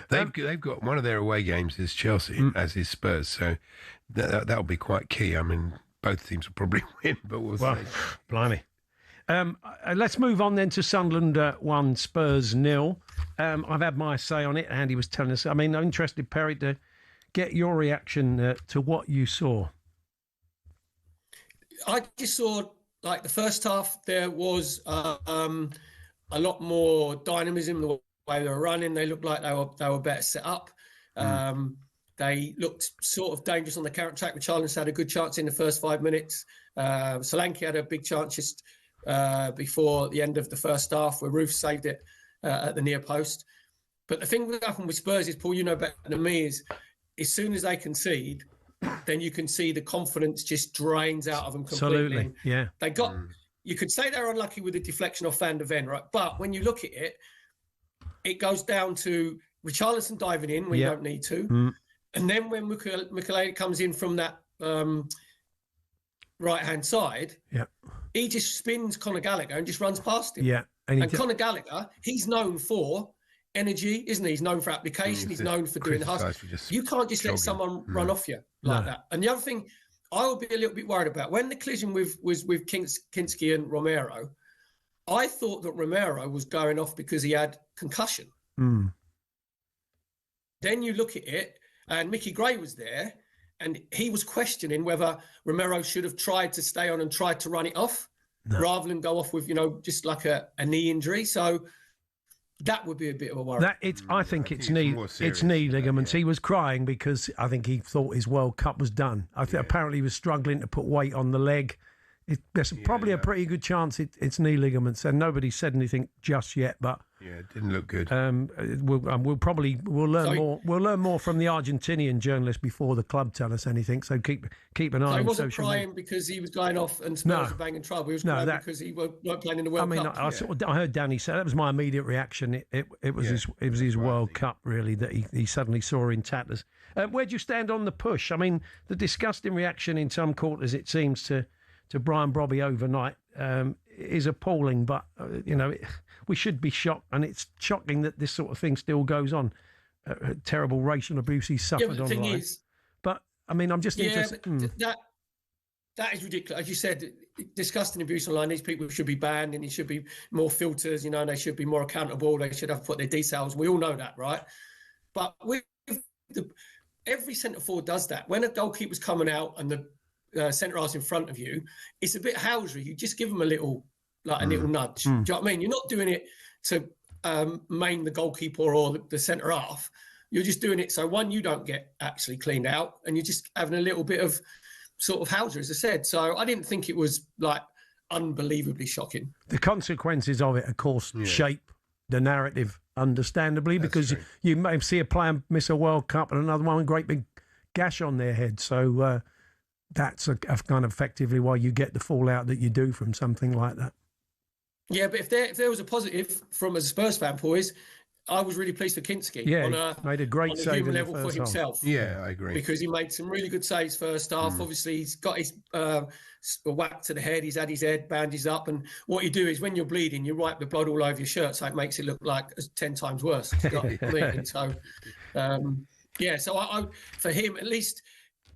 They've got one of their away games is Chelsea, as is Spurs. So that'll be quite key. I mean, both teams will probably win, but we'll see. Blimey. Let's move on then to Sunderland 1, Spurs 0. I've had my say on it. Andy was telling us. I mean, I'm interested, Perry, to get your reaction to what you saw. I just saw, like, the first half, there was a lot more dynamism, the way they were running. They looked like they were better set up. They looked sort of dangerous on the counter-attack. Richarlison had a good chance in the first 5 minutes. Solanke had a big chance just before the end of the first half where Ruth saved it at the near post. But the thing that happened with Spurs is, Paul, you know better than me, is as soon as they concede, then you can see the confidence just drains out of them completely. Absolutely, yeah. They got, you could say they're unlucky with the deflection off Van der Ven, right? But when you look at it, it goes down to Richarlison diving in when you don't need to. And then when Mukiele comes in from that right-hand side, he just spins Conor Gallagher and just runs past him. Yeah. And Conor Gallagher, he's known for energy, isn't he? He's known for application. He's known for doing the hustle. You can't just let someone run off you like that. And the other thing I would be a little bit worried about, when the collision was with Kinski and Romero, I thought that Romero was going off because he had concussion. Then you look at it, and Mickey Gray was there, and he was questioning whether Romero should have tried to stay on and tried to run it off rather than go off with, just like a knee injury. So that would be a bit of a worry. I think it's knee ligaments. Yeah. He was crying because I think he thought his World Cup was done. I think apparently he was struggling to put weight on the leg. There's probably a pretty good chance it's knee ligaments, and nobody said anything just yet. But it didn't look good. We'll learn more. We'll learn more from the Argentinian journalist before the club tell us anything. So keep an eye on social media. He wasn't crying because he was going off and Spurs were banging trouble. He was crying because he weren't playing in the World Cup. I heard Danny say that was my immediate reaction. It was his World Cup really that he suddenly saw in tatters. Where do you stand on the push? I mean, the disgusting reaction in some quarters, it seems, to Brian Brobby overnight is appalling, but we should be shocked, and it's shocking that this sort of thing still goes on. Terrible racial abuse he suffered online. But I mean, I'm just interested. That is ridiculous. As you said, disgusting abuse online. These people should be banned, and there should be more filters. And they should be more accountable. They should have to put their details. We all know that, right? But every centre forward does that. When a goalkeeper's coming out and the centre half's in front of you, it's a bit housery. You just give them a little nudge. Do you know what I mean? You're not doing it to maim the goalkeeper or the centre half. You're just doing it so, one, you don't get actually cleaned out, and you're just having a little bit of sort of housery, as I said. So I didn't think it was unbelievably shocking. The consequences of it, of course, shape the narrative understandably, because you may see a player miss a World Cup and another one with a great big gash on their head. So that's a kind of effectively why you get the fallout that you do from something like that. Yeah, but if there was a positive from as a Spurs fan, boys, I was really pleased for Kinski. Yeah, made a great save human level for himself. Yeah, I agree. Because he made some really good saves first half. Obviously, he's got his whack to the head. He's had his head bandaged up. And what you do is when you're bleeding, you wipe the blood all over your shirt, so it makes it look like 10 times worse. You got bleeding. So, so I for him, at least,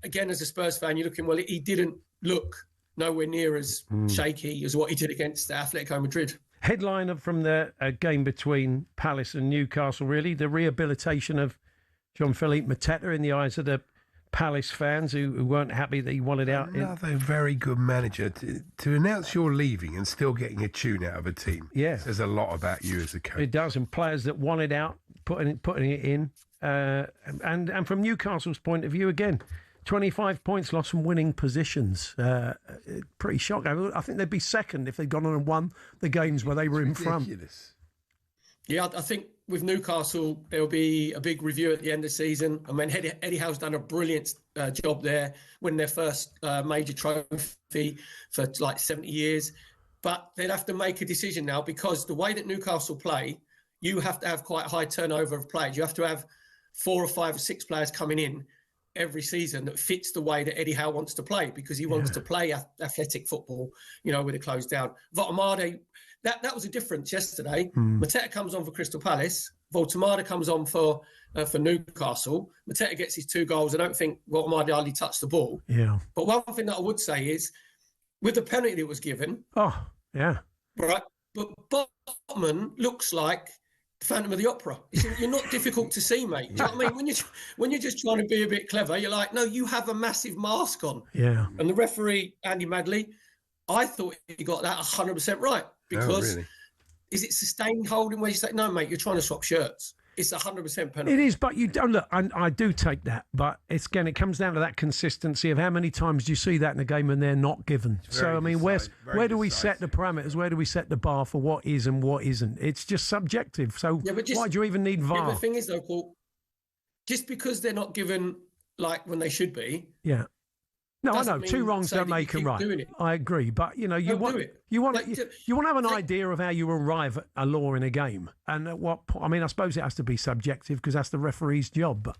again, as a Spurs fan, you're looking, well, he didn't look nowhere near as shaky as what he did against Atletico Madrid. Headline from the game between Palace and Newcastle, really, the rehabilitation of Jean-Philippe Mateta in the eyes of the Palace fans who weren't happy that he wanted out. Another very good manager. To announce you're leaving and still getting a tune out of a team says a lot about you as a coach. It does, and players that wanted out, putting it in. And from Newcastle's point of view, again, 25 points lost from winning positions. Pretty shocking. I think they'd be second if they'd gone on and won the games where they were in front. Yeah, I think with Newcastle, there'll be a big review at the end of the season. I mean, Eddie Howe's done a brilliant job there, winning their first major trophy for 70 years. But they'd have to make a decision now, because the way that Newcastle play, you have to have quite a high turnover of players. You have to have 4 or 5 or 6 players coming in every season that fits the way that Eddie Howe wants to play, because he wants to play athletic football, with it closed down. Votamade, that was a difference yesterday. Mateta comes on for Crystal Palace. Votamade comes on for Newcastle. Mateta gets his 2 goals. I don't think Votamade hardly touched the ball. Yeah. But one thing that I would say is, with the penalty that was given. Oh, yeah. Right. But Botman looks like Phantom of the Opera. You're not difficult to see, mate. Do you know what I mean? When you're just trying to be a bit clever, you're like, no, you have a massive mask on. Yeah. And the referee, Andy Madley, I thought he got that 100% right, because is it sustained holding where you say, no, mate, you're trying to swap shirts? It's 100% penalty. It is, but you don't look. I do take that, but it comes down to that consistency of how many times do you see that in a game and they're not given. So I mean, where do we set the parameters? Where do we set the bar for what is and what isn't? It's just subjective. So why do you even need VAR? Yeah, the thing is, though, Paul, just because they're not given when they should be. Yeah. No, I know. 2 wrongs don't make a right. I agree, but you want to have an idea of how you arrive at a law in a game, and at what point. I mean, I suppose it has to be subjective because that's the referee's job.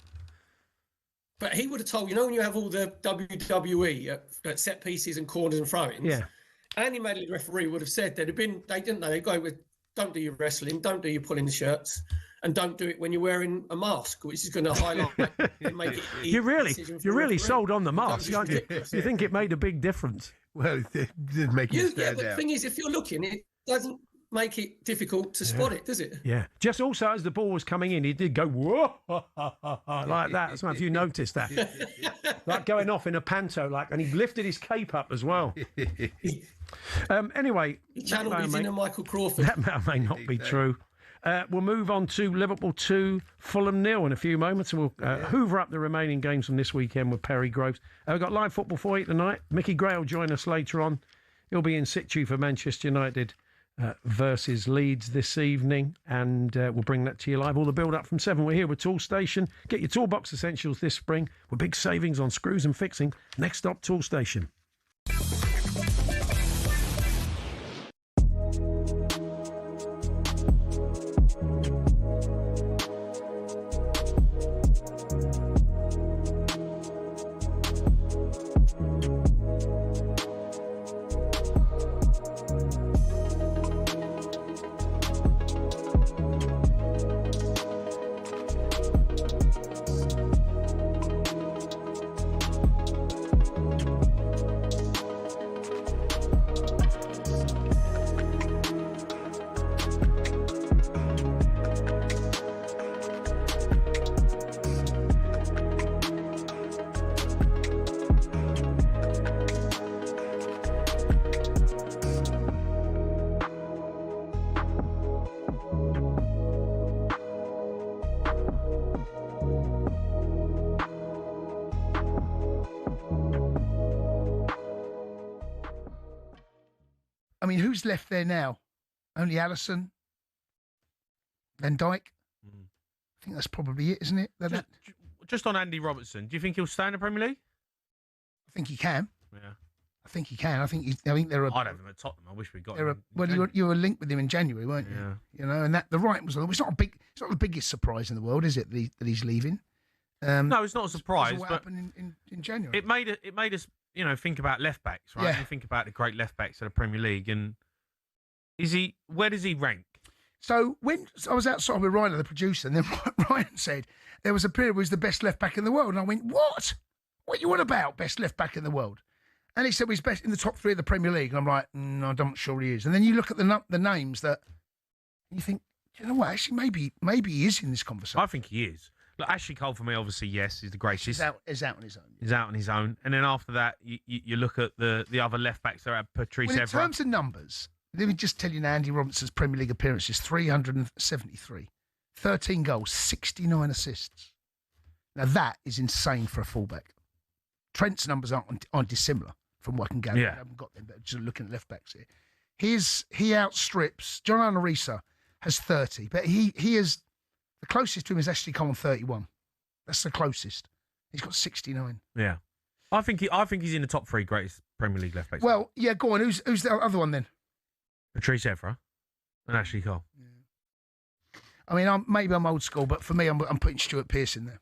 But he would have told when you have all the WWE at set pieces and corners and throw-ins. Yeah. Andy Madley, the referee, would have said they didn't they go with, don't do your wrestling, don't do your pulling the shirts, and don't do it when you're wearing a mask, which is going to highlight and make it easy. You're really sold on the mask, aren't you? You think it made a big difference? Well, it did make you stand out. But the thing is, if you're looking, it doesn't. make it difficult to spot it, does it? Yeah. Just also as the ball was coming in, he did go whoa like that. I don't know if you noticed that. Like going off in a panto, and he lifted his cape up as well. Anyway, He channeled his inner Michael Crawford. that may not be true. We'll move on to Liverpool 2, Fulham 0 in a few moments, and we'll hoover up the remaining games from this weekend with Perry Groves. We've got live football for you tonight. Mickey Gray will join us later on. He'll be in situ for Manchester United versus Leeds this evening, and we'll bring that to you live. All the build-up from 7. We're here with Tool Station. Get your toolbox essentials this spring with big savings on screws and fixing. Next stop, Tool Station. I mean, who's left there now? Only Alisson, Van Dijk. I think that's probably it, isn't it? Just on Andy Robertson, do you think he'll stay in the Premier League? I think he can. Yeah. I think he can. I think there are. I'd have him at Tottenham. I wish we got him. Well, you were linked with him in January, weren't you? Yeah. You know, and that the right was. It's not the biggest surprise in the world, is it? That he's leaving. No, it's not a surprise. What but happened in January? It made us, think about left backs, right? Yeah. You think about the great left backs of the Premier League, and where does he rank? So when I was outside with Ryan, the producer, and then Ryan said there was a period where he was the best left back in the world, and I went, "What? What are you on about? Best left back in the world?" And he said he's best in the top 3 of the Premier League, and I'm like, "No, I'm not sure he is." And then you look at the names that you think, you know what? Actually, maybe he is in this conversation. I think he is. Look, Ashley Cole for me, obviously, yes, he's the greatest. He's out on his own. He's out on his own, and then after that, you look at the other left backs. There are Patrice Well, in Evra. terms of numbers, let me just tell you now, Andy Robertson's Premier League appearances, 373. 13 goals, 69 assists. Now, that is insane for a fullback. Trent's numbers aren't dissimilar from what I can gather. Yeah. I haven't got them, but just looking at left backs here. He outstrips, John Arisa has 30, but he is, the closest to him is Ashley Cole on 31. That's the closest. He's got 69. Yeah. I think he's in the top 3 greatest Premier League left backs. Well, yeah, go on. Who's the other one then? Patrice Evra and Ashley Cole. I mean, maybe I'm old school, but for me, I'm putting Stuart Pearce in there.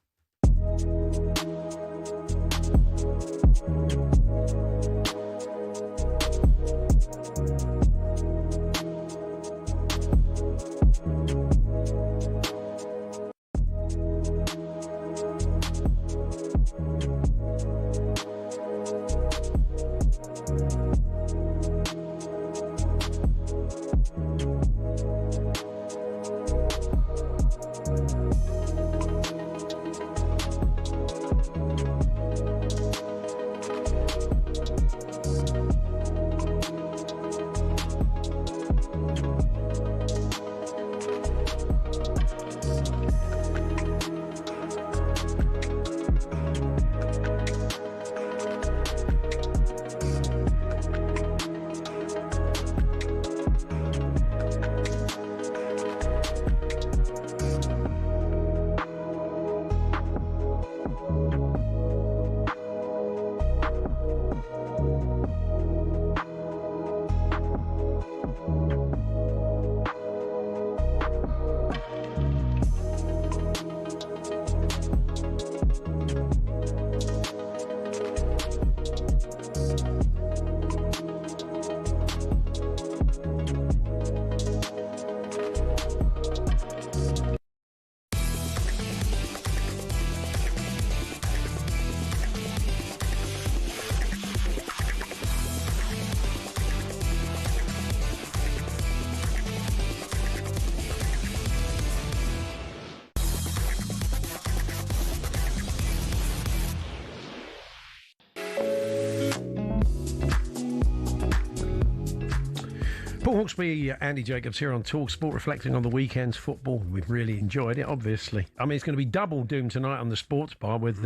Hawksbee, Andy Jacobs here on talkSPORT, reflecting on the weekend's football. We've really enjoyed it, obviously. I mean, it's going to be double doom tonight on the Sports Bar with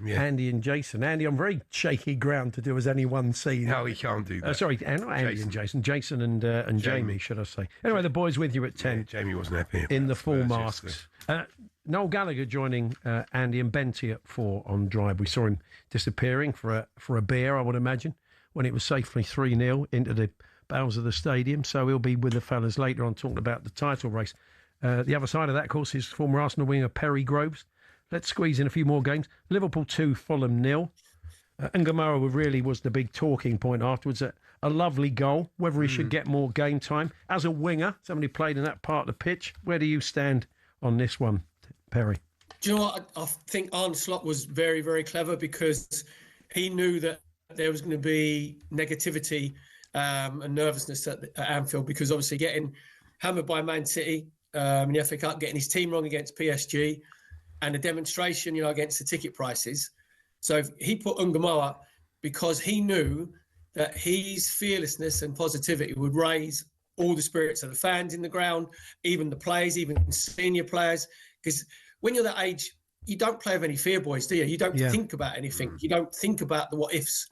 Andy and Jason. Andy, on very shaky ground to do as any one scene. No, he can't do that. Sorry, not Andy and Jason. Jason and Jamie, should I say. Anyway, the boys with you at 10. Yeah, Jamie wasn't happy. In the full masks. Noel Gallagher joining Andy and Banter at 4 on Drive. We saw him disappearing for a beer, I would imagine, when it was safely 3-0 into the bowels of the stadium. So he'll be with the fellas later on talking about the title race. The other side of that, of course, is former Arsenal winger Perry Groves. Let's squeeze in a few more games. Liverpool 2, Fulham 0. Ngomara really was the big talking point afterwards. A lovely goal. Whether he should get more game time. As a winger, somebody played in that part of the pitch. Where do you stand on this one, Perry? Do you know what? I think Arne Slot was very, very clever because he knew that there was going to be negativity and nervousness at Anfield, because obviously getting hammered by Man City in the FA Cup, getting his team wrong against PSG, and a demonstration, against the ticket prices. So he put Ngomara because he knew that his fearlessness and positivity would raise all the spirits of the fans in the ground, even the players, even senior players. Because when you're that age, you don't play with any fear, boys, do you? You don't think about anything. You don't think about the what ifs.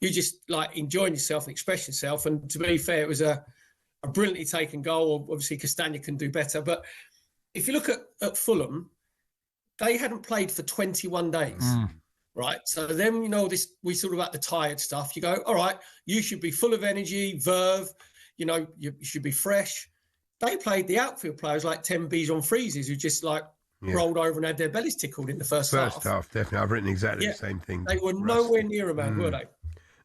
You just like enjoying yourself and express yourself. And to be fair, it was a brilliantly taken goal. Obviously, Castagna can do better. But if you look at Fulham, they hadn't played for 21 days, right? So then, we sort of at the tired stuff. You go, all right, you should be full of energy, verve. You should be fresh. They played the outfield players like 10 Bijan freezes who just rolled over and had their bellies tickled in the first half. First half, definitely. I've written exactly the same thing. They were nowhere near a man, were they?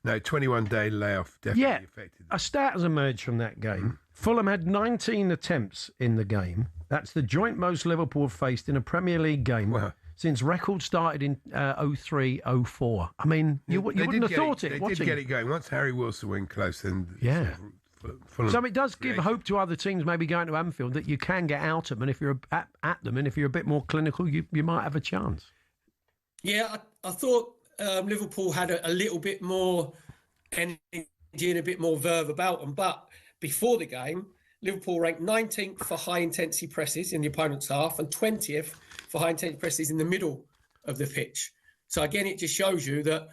No, 21-day layoff definitely affected them. A stat has emerged from that game. Fulham had 19 attempts in the game. That's the joint most Liverpool have faced in a Premier League game since record started in 03-04. I mean, you wouldn't have thought it. They did get it going. Once Harry Wilson went close, then... Fulham, so it does give hope to other teams maybe going to Anfield that you can get out of them, and if you're at them, and if you're a bit more clinical, you might have a chance. Yeah, I thought Liverpool had a little bit more energy and a bit more verve about them. But before the game, Liverpool ranked 19th for high-intensity presses in the opponent's half and 20th for high-intensity presses in the middle of the pitch. So, again, it just shows you that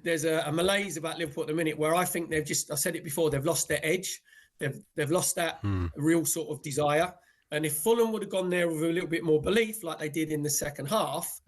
there's a malaise about Liverpool at the minute where I think I said it before, they've lost their edge. They've lost that real sort of desire. And if Fulham would have gone there with a little bit more belief like they did in the second half,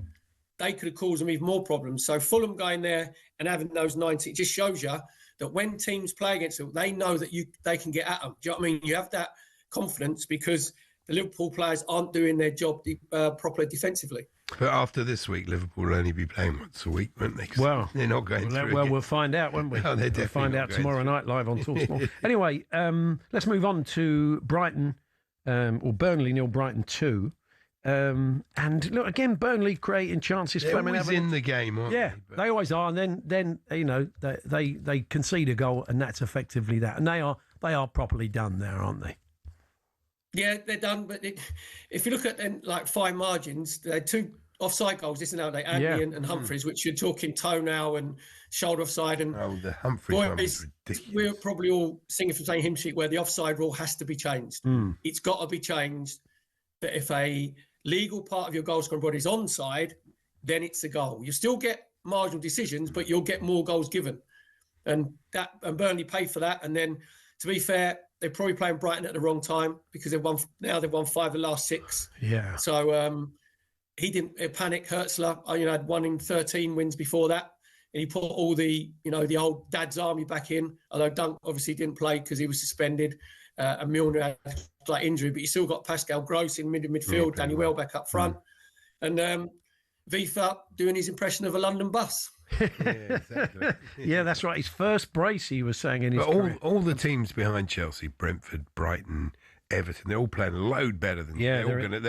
they could have caused them even more problems. So Fulham going there and having those 90, it just shows you that when teams play against them, they know that they can get at them. Do you know what I mean? You have that confidence because the Liverpool players aren't doing their job properly defensively. But after this week, Liverpool will only be playing once a week, won't they? Well, they're not going through we'll find out, won't we? No, we'll find out tomorrow night live on talkSPORT. Anyway, let's move on to Brighton, or Burnley 0, Brighton 2. And look, again, Burnley creating chances. They're always in the game, aren't they? They always are. And then they concede a goal, and that's effectively that. And they are properly done there, aren't they? Yeah, they're done. But if you look at fine margins, they're two offside goals, isn't it? Andy and Humphreys, which you're talking toenail and shoulder offside. And the Humphreys one was ridiculous. We're probably all singing from the same hymn sheet where the offside rule has to be changed. It's got to be changed. That if a legal part of your goal scoring body is onside, then it's a goal. You still get marginal decisions, but you'll get more goals given. And Burnley paid for that. And then, to be fair, they're probably playing Brighton at the wrong time because they've won 5 of the last 6. Yeah. So he didn't panic. Hertzler, had 1 in 13 wins before that. And he put all the old dad's army back in, although Dunk obviously didn't play because he was suspended. And Milner had a slight injury, but you still got Pascal Gross in midfield, Danny Welbeck up front. And Vifa doing his impression of a London bus. Yeah, exactly. Yeah, that's right. His first brace, he was saying in his career. All the teams behind Chelsea, Brentford, Brighton, Everton, they're all playing a load better than they're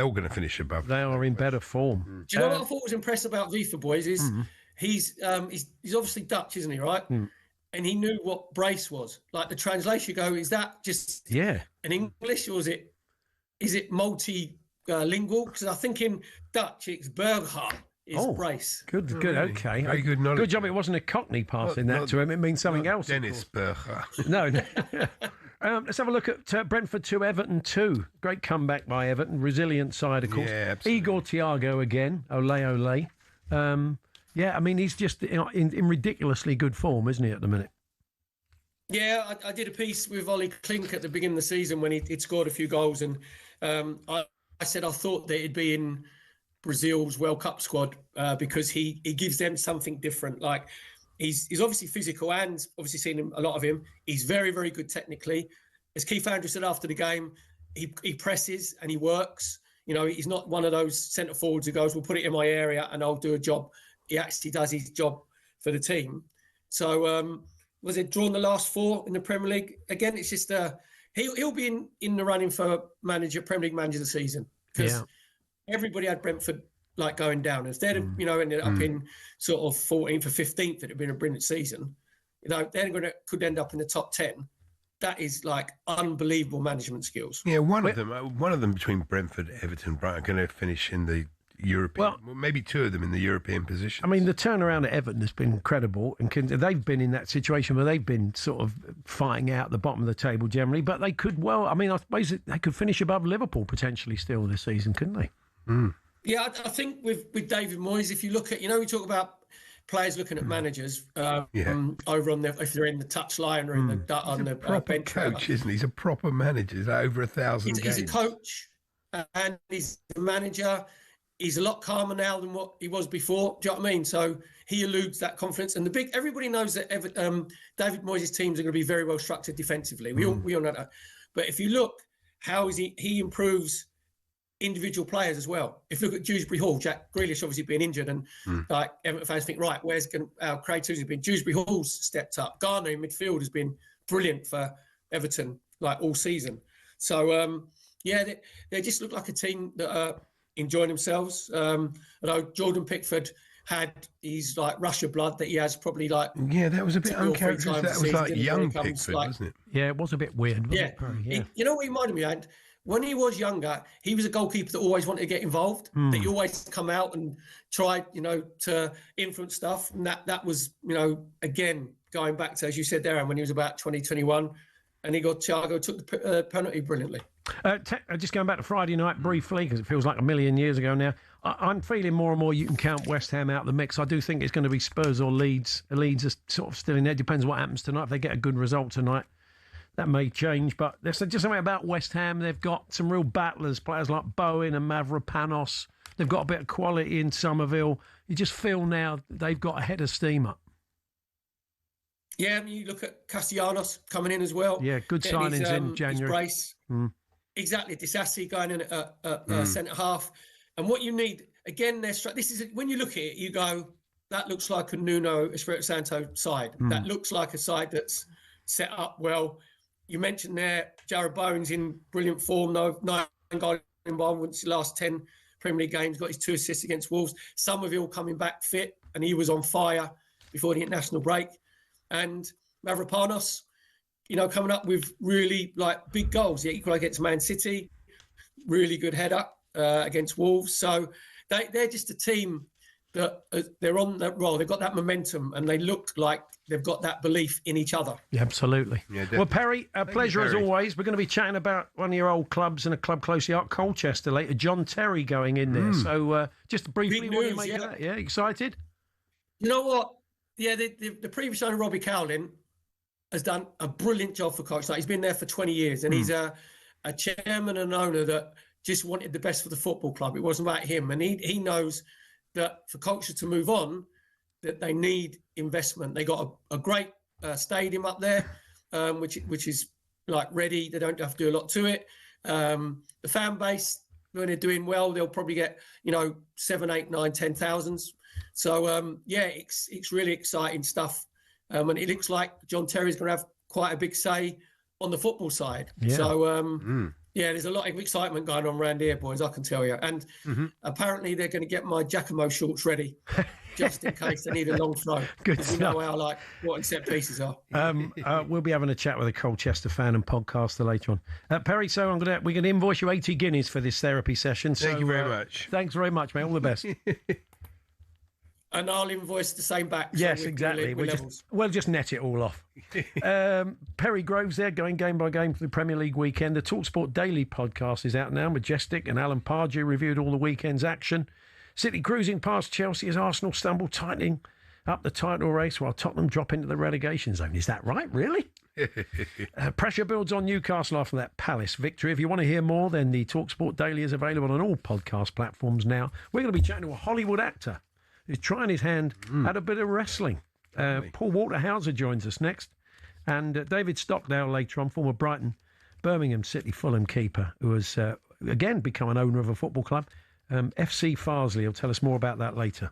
all going to finish above. They are in better form. Do you know what I thought was impressive about Vifa, boys? Is he's obviously Dutch, isn't he? Right. And he knew what brace was. Like the translation, you go, is that just in English or is it multi-lingual? Because I think in Dutch it's Burger is brace. Good, okay. Very good knowledge. Good job it wasn't a Cockney passing that to him. It means something else. Dennis Burger. No. Let's have a look at Brentford 2, Everton 2. Great comeback by Everton. Resilient side, of course. Yeah, absolutely. Igor Thiago again. Ole. I mean, he's just in ridiculously good form, isn't he, at the minute? Yeah, I did a piece with Ollie Klink at the beginning of the season when he'd scored a few goals. And I said I thought that he'd be in Brazil's World Cup squad because he gives them something different. Like, he's obviously physical, and obviously seen a lot of him. He's very, very good technically. As Keith Andrews said after the game, he presses and he works. You know, he's not one of those centre forwards who goes, "We'll put it in my area and I'll do a job." He actually does his job for the team. So, was it drawn the last 4 in the Premier League? Again, it's just he'll be in the running for Premier League manager of the season, because everybody had Brentford like going down. If they'd ended up in sort of 14th or 15th, it'd have been a brilliant season. You know, could end up in the top 10. That is like unbelievable management skills. Yeah, one of them between Brentford, Everton, Brighton are going to finish in the European. Well, maybe 2 of them in the European position. I mean, the turnaround at Everton has been incredible, and they've been in that situation where they've been sort of fighting out the bottom of the table generally. But they could, I suppose they could finish above Liverpool potentially still this season, couldn't they? Mm. Yeah, I think with David Moyes, if you look at, we talk about players looking at managers over on if they're in the touchline or on the proper bench. Coach, isn't he? He's a proper manager. He's over 1,000 games. He's a coach and he's a manager. He's a lot calmer now than what he was before. Do you know what I mean? So he eludes that confidence. And everybody knows that David Moyes' teams are going to be very well structured defensively. We all know that. But if you look, how is he improves individual players as well. If you look at Dewsbury Hall, Jack Grealish obviously being injured, and like Everton fans think, right, where's our creativity been? Dewsbury Hall's stepped up. Garner in midfield has been brilliant for Everton, like all season. So they just look like a team that are enjoying themselves. Although Jordan Pickford had his like Russia blood that he has probably like that was a bit uncharacteristic. That was like young Pickford, wasn't it? Yeah, it was a bit weird. Wasn't it? You know what he reminded me of? When he was younger, he was a goalkeeper that always wanted to get involved. That he always come out and tried, to influence stuff. And that was, again, going back to, as you said there, when he was about 2021, and Thiago took the penalty brilliantly. Just going back to Friday night briefly, because it feels like a million years ago now. I'm feeling more and more you can count West Ham out of the mix. I do think it's going to be Spurs or Leeds. Leeds are sort of still in there. Depends what happens tonight. If they get a good result tonight, that may change, but there's just something about West Ham. They've got some real battlers, players like Bowen and Mavropanos. They've got a bit of quality in Somerville. You just feel now they've got a head of steam up. Yeah, I mean, you look at Castellanos coming in as well. Yeah, good signings in January. His brace. Exactly, Disassi going in at centre half. And what you need, again, this is when you look at it, you go, that looks like a Nuno Espirito Santo side. That looks like a side that's set up well. You mentioned there, Jared Bowen's in brilliant form, though. 9 goal involvements in the last 10 Premier League games, got his 2 assists against Wolves. Somerville coming back fit, and he was on fire before the international break. And Mavropanos, coming up with really like big goals. He equalised against Man City, really good header against Wolves. So they're just a team that they're on that roll. They've got that momentum, and they look like they've got that belief in each other. Yeah, absolutely. Yeah, well, Perry, a pleasure as always. We're going to be chatting about one of your old clubs and a club close to you, Colchester later. John Terry going in there. So just briefly, what do you make of that? Yeah, excited? You know what? Yeah, the previous owner, Robbie Cowlin, has done a brilliant job for Colchester. He's been there for 20 years, and he's a chairman and owner that just wanted the best for the football club. It wasn't about him, and he knows that for Colchester to move on, that they need investment. They got a great stadium up there, which is like ready. They don't have to do a lot to it. The fan base, when they're doing well, they'll probably get 7, 8, 9, 10,000. So it's really exciting stuff. And it looks like John Terry's going to have quite a big say on the football side. Yeah. So there's a lot of excitement going on around here, boys, I can tell you. And apparently they're going to get my Giacomo shorts ready just in case they need a long throw. Good stuff. You know how what set pieces are. We'll be having a chat with a Colchester fan and podcaster later on. Perry, so we're going to invoice you 80 guineas for this therapy session. So, thank you very much. Thanks very much, mate. All the best. and I'll invoice the same back. Yes, so exactly. We'll just net it all off. Perry Groves there, going game by game for the Premier League weekend. The talkSPORT Daily podcast is out now. Majestic and Alan Pardew reviewed all the weekend's action. City cruising past Chelsea as Arsenal stumble, tightening up the title race while Tottenham drop into the relegation zone. Is that right, really? Pressure builds on Newcastle after that Palace victory. If you want to hear more, then the talkSPORT Daily is available on all podcast platforms now. We're going to be chatting to a Hollywood actor who's trying his hand at a bit of wrestling. Paul Waterhauser joins us next. And David Stockdale later on, former Brighton, Birmingham City, Fulham keeper, who has, again, become an owner of a football club. FC Farsley will tell us more about that later.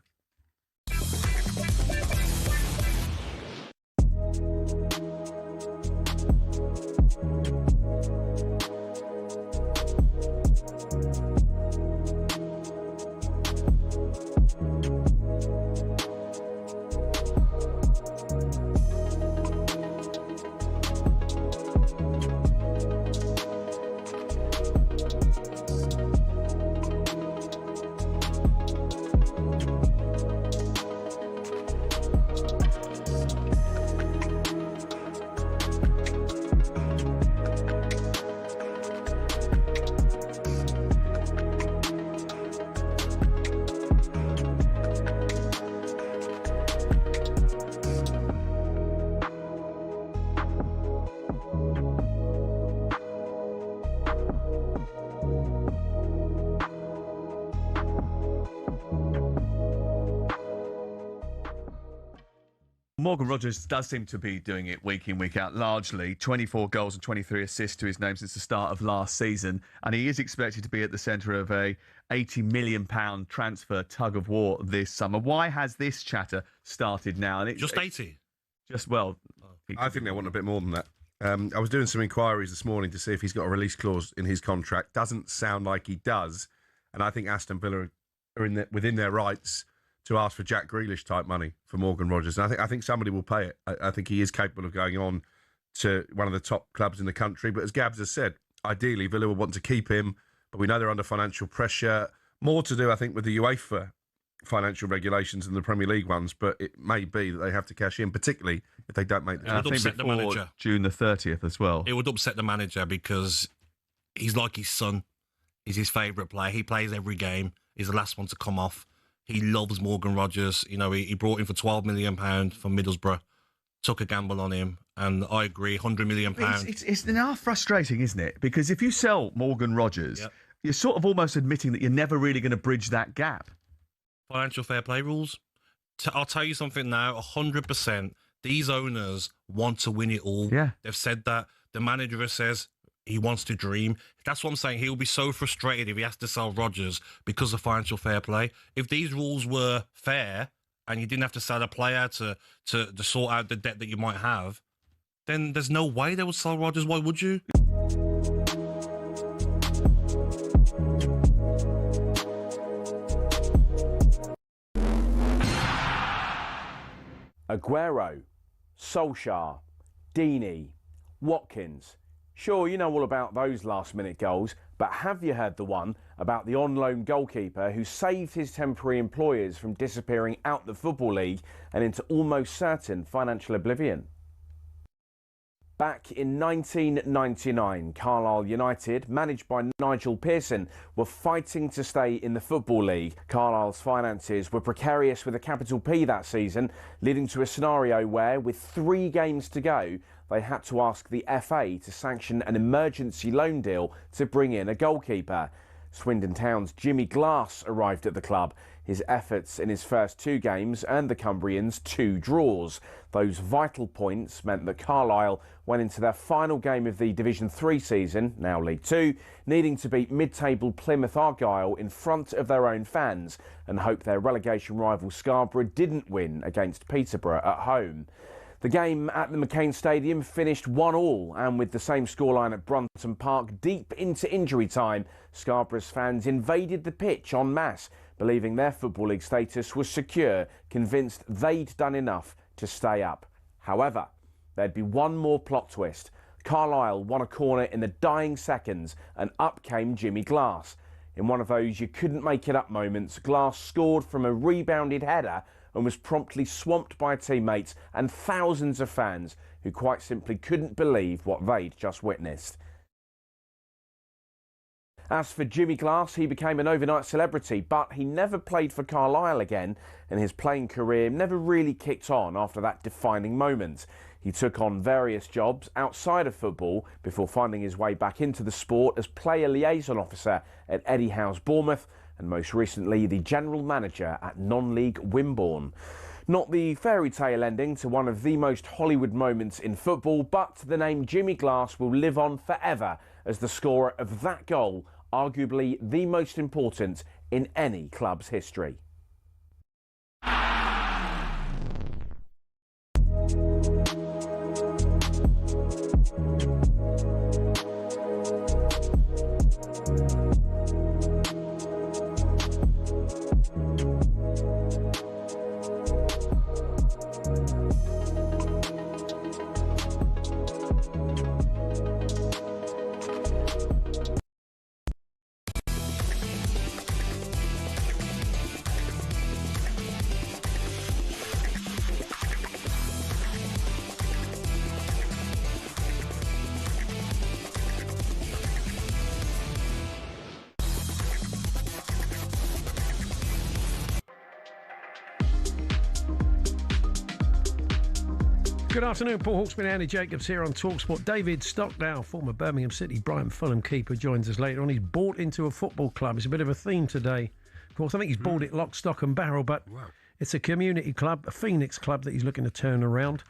Morgan Rogers does seem to be doing it week in, week out, largely. 24 goals and 23 assists to his name since the start of last season. And he is expected to be at the centre of a £80 million transfer tug-of-war this summer. Why has this chatter started now? And just 80? I think they want a bit more than that. I was doing some inquiries this morning to see if he's got a release clause in his contract. Doesn't sound like he does. And I think Aston Villa are within their rights to ask for Jack Grealish type money for Morgan Rogers. And I think somebody will pay it. I think he is capable of going on to one of the top clubs in the country. But as Gabs has said, ideally Villa will want to keep him, but we know they're under financial pressure. More to do, I think, with the UEFA financial regulations than the Premier League ones, but it may be that they have to cash in, particularly if they don't make the It would upset the manager. June the 30th as well. It would upset the manager because he's like his son. He's his favourite player. He plays every game. He's the last one to come off. He loves Morgan Rogers. You know, he brought him for £12 million from Middlesbrough, took a gamble on him, and I agree, £100 million. It's now frustrating, isn't it? Because if you sell Morgan Rogers, you're sort of almost admitting that you're never really going to bridge that gap. Financial fair play rules. I'll tell you something now, 100%. These owners want to win it all. Yeah. They've said that. The manager says he wants to dream. That's what I'm saying. He'll be so frustrated if he has to sell Rodgers because of financial fair play. If these rules were fair and you didn't have to sell a player to sort out the debt that you might have, then there's no way they would sell Rodgers. Why would you? Aguero, Solskjaer, Deeney, Watkins. Sure, you know all about those last-minute goals, but have you heard the one about the on-loan goalkeeper who saved his temporary employers from disappearing out the Football League and into almost certain financial oblivion? Back in 1999, Carlisle United, managed by Nigel Pearson, were fighting to stay in the Football League. Carlisle's finances were precarious with a capital P that season, leading to a scenario where, with 3 games to go, they had to ask the FA to sanction an emergency loan deal to bring in a goalkeeper. Swindon Town's Jimmy Glass arrived at the club. His efforts in his first 2 games earned the Cumbrians 2 draws. Those vital points meant that Carlisle went into their final game of the Division 3 season, now League 2, needing to beat mid-table Plymouth Argyle in front of their own fans and hope their relegation rival Scarborough didn't win against Peterborough at home. The game at the McCain Stadium finished 1-1, and with the same scoreline at Brunton Park deep into injury time, Scarborough's fans invaded the pitch en masse, believing their Football League status was secure, convinced they'd done enough to stay up. However, there'd be one more plot twist. Carlisle won a corner in the dying seconds, and up came Jimmy Glass. In one of those you couldn't make it up moments, Glass scored from a rebounded header and was promptly swamped by teammates and thousands of fans who quite simply couldn't believe what they'd just witnessed. As for Jimmy Glass, he became an overnight celebrity, but he never played for Carlisle again, and his playing career never really kicked on after that defining moment. He took on various jobs outside of football before finding his way back into the sport as player liaison officer at Eddie Howe's Bournemouth, and most recently the general manager at non-league Wimborne. Not the fairy tale ending to one of the most Hollywood moments in football, but the name Jimmy Glass will live on forever as the scorer of that goal, arguably the most important in any club's history. Good afternoon, Paul Hawksbee and Andy Jacobs here on talkSPORT. David Stockdale, former Birmingham City, Brighton, Fulham keeper, joins us later on. He's bought into a football club. It's a bit of a theme today. Of course, I think he's bought it lock, stock and barrel, but it's a community club, a Phoenix club that he's looking to turn around.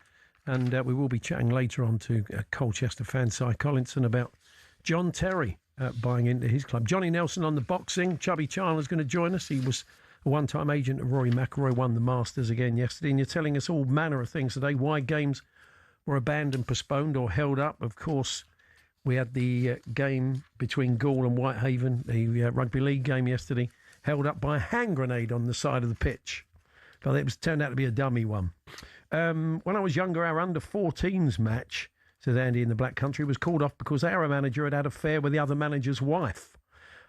And we will be chatting later on to Colchester fan Si Collinson about John Terry buying into his club. Johnny Nelson on the boxing. Chubby Chandler's going to join us. He was a one-time agent of Rory McIlroy, won the Masters again yesterday, and you're telling us all manner of things today, why games were abandoned, postponed or held up. Of course, we had the game between Gaul and Whitehaven, the rugby league game yesterday, held up by a hand grenade on the side of the pitch. But it turned out to be a dummy one. When I was younger, our under-14s match, says Andy in the Black Country, was called off because our manager had an affair with the other manager's wife.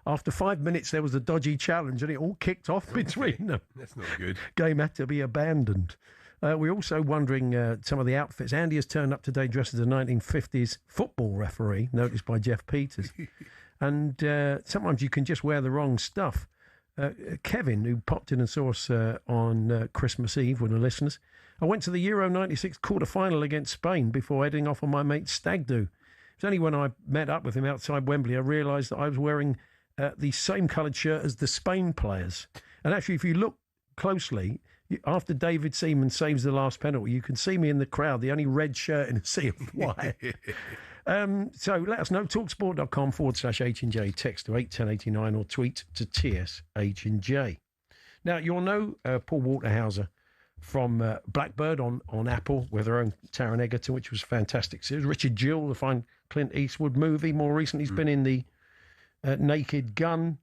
After 5 minutes, there was a dodgy challenge and it all kicked off between them. That's not good. Game had to be abandoned. We're also wondering some of the outfits. Andy has turned up today dressed as a 1950s football referee, noticed by Jeff Peters. And sometimes you can just wear the wrong stuff. Kevin, who popped in and saw us on Christmas Eve with the listeners, I went to the Euro 96 quarter-final against Spain before heading off on my mate's stag do. It's only when I met up with him outside Wembley I realised that I was wearing the same coloured shirt as the Spain players. And actually, if you look closely, after David Seaman saves the last penalty, you can see me in the crowd, the only red shirt in a sea of white. So let us know, talksport.com/H&J, text to 81089 or tweet to TSH&J. Now, you'll know Paul Waterhauser from Blackbird on Apple with their own Taron Egerton, which was a fantastic series. Richard Jewell, the fine Clint Eastwood movie. More recently, he's been in the Naked Gun,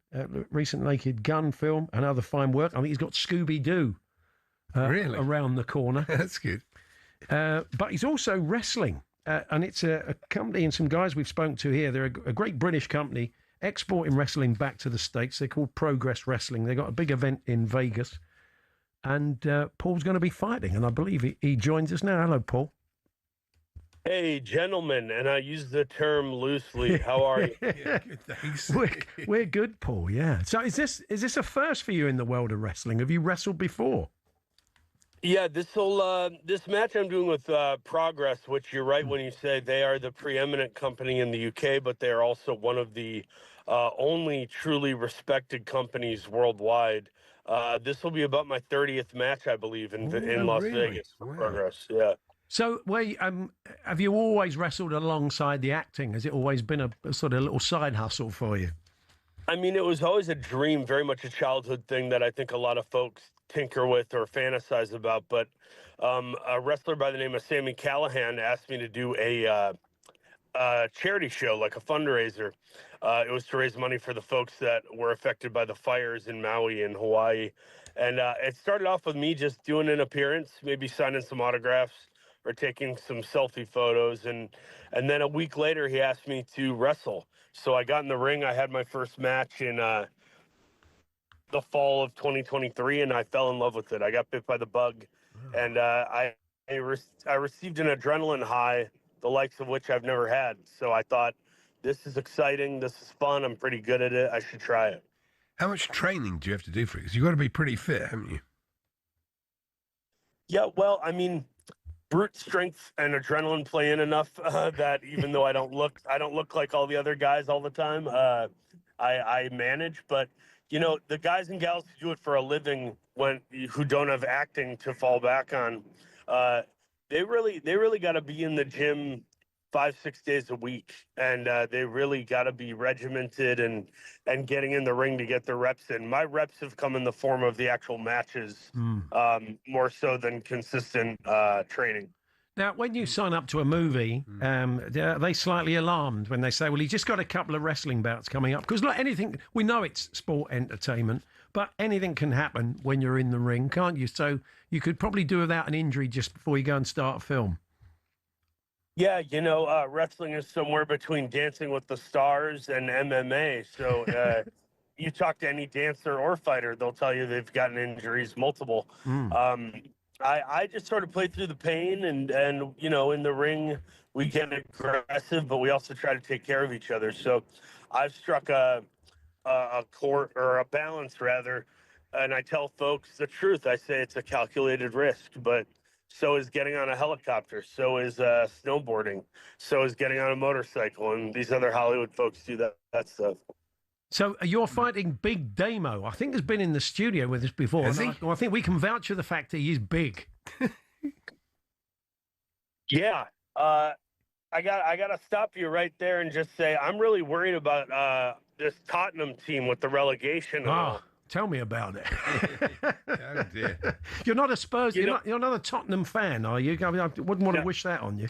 recent Naked Gun film, and other fine work. I think he's got Scooby-Doo around the corner. That's good. But he's also wrestling, and it's a company and some guys we've spoken to here. They're a great British company exporting wrestling back to the States. They're called Progress Wrestling. They've got a big event in Vegas, and Paul's going to be fighting, and I believe he joins us now. Hello, Paul. Hey, gentlemen, and I use the term loosely. How are you? Yeah, good, thanks. We're good, Paul. Yeah. So is this a first for you in the world of wrestling? Have you wrestled before? Yeah, this match I'm doing with Progress, which you're right when you say they are the preeminent company in the UK, but they are also one of the only truly respected companies worldwide. This will be about my 30th match, I believe, in Las Vegas for Progress. Yeah. So, have you always wrestled alongside the acting? Has it always been a sort of little side hustle for you? I mean, it was always a dream, very much a childhood thing that I think a lot of folks tinker with or fantasize about. But a wrestler by the name of Sami Callihan asked me to do a charity show, like a fundraiser. It was to raise money for the folks that were affected by the fires in Maui and Hawaii. And it started off with me just doing an appearance, maybe signing some autographs or taking some selfie photos. And then a week later, he asked me to wrestle. So I got in the ring. I had my first match in the fall of 2023, and I fell in love with it. I got bit by the bug, and I received an adrenaline high, the likes of which I've never had. So I thought, this is exciting, this is fun, I'm pretty good at it, I should try it. How much training do you have to do for it? Because you've got to be pretty fit, haven't you? Yeah, well, I mean, brute strength and adrenaline play in enough that even though I don't look like all the other guys all the time, I manage. But you know, the guys and gals who do it for a living, who don't have acting to fall back on, they really got to be in the gym 5-6 days a week, and they really got to be regimented and getting in the ring to get their reps in. My reps have come in the form of the actual matches, more so than consistent training. Now, when you sign up to a movie, are they slightly alarmed when they say, well, he's just got a couple of wrestling bouts coming up? Because like anything, we know it's sport entertainment, but anything can happen when you're in the ring, can't you? So you could probably do without an injury just before you go and start a film. Yeah, you know, wrestling is somewhere between Dancing with the Stars and MMA. So you talk to any dancer or fighter, they'll tell you they've gotten injuries, multiple. I just sort of play through the pain, and you know, in the ring we get aggressive, but we also try to take care of each other. So I've struck a court, or a balance rather, and I tell folks the truth. I say it's a calculated risk, but so is getting on a helicopter, so is snowboarding, so is getting on a motorcycle, and these other Hollywood folks do that stuff. So you're fighting Big Damo. I think has been in the studio with us before. Has he? I think we can vouch for the fact that he's big. Yeah. I got to stop you right there and just say I'm really worried about this Tottenham team with the relegation. Tell me about it. Oh dear. You're not a Spurs. You're not a Tottenham fan, are you? I mean, I wouldn't want to wish that on you.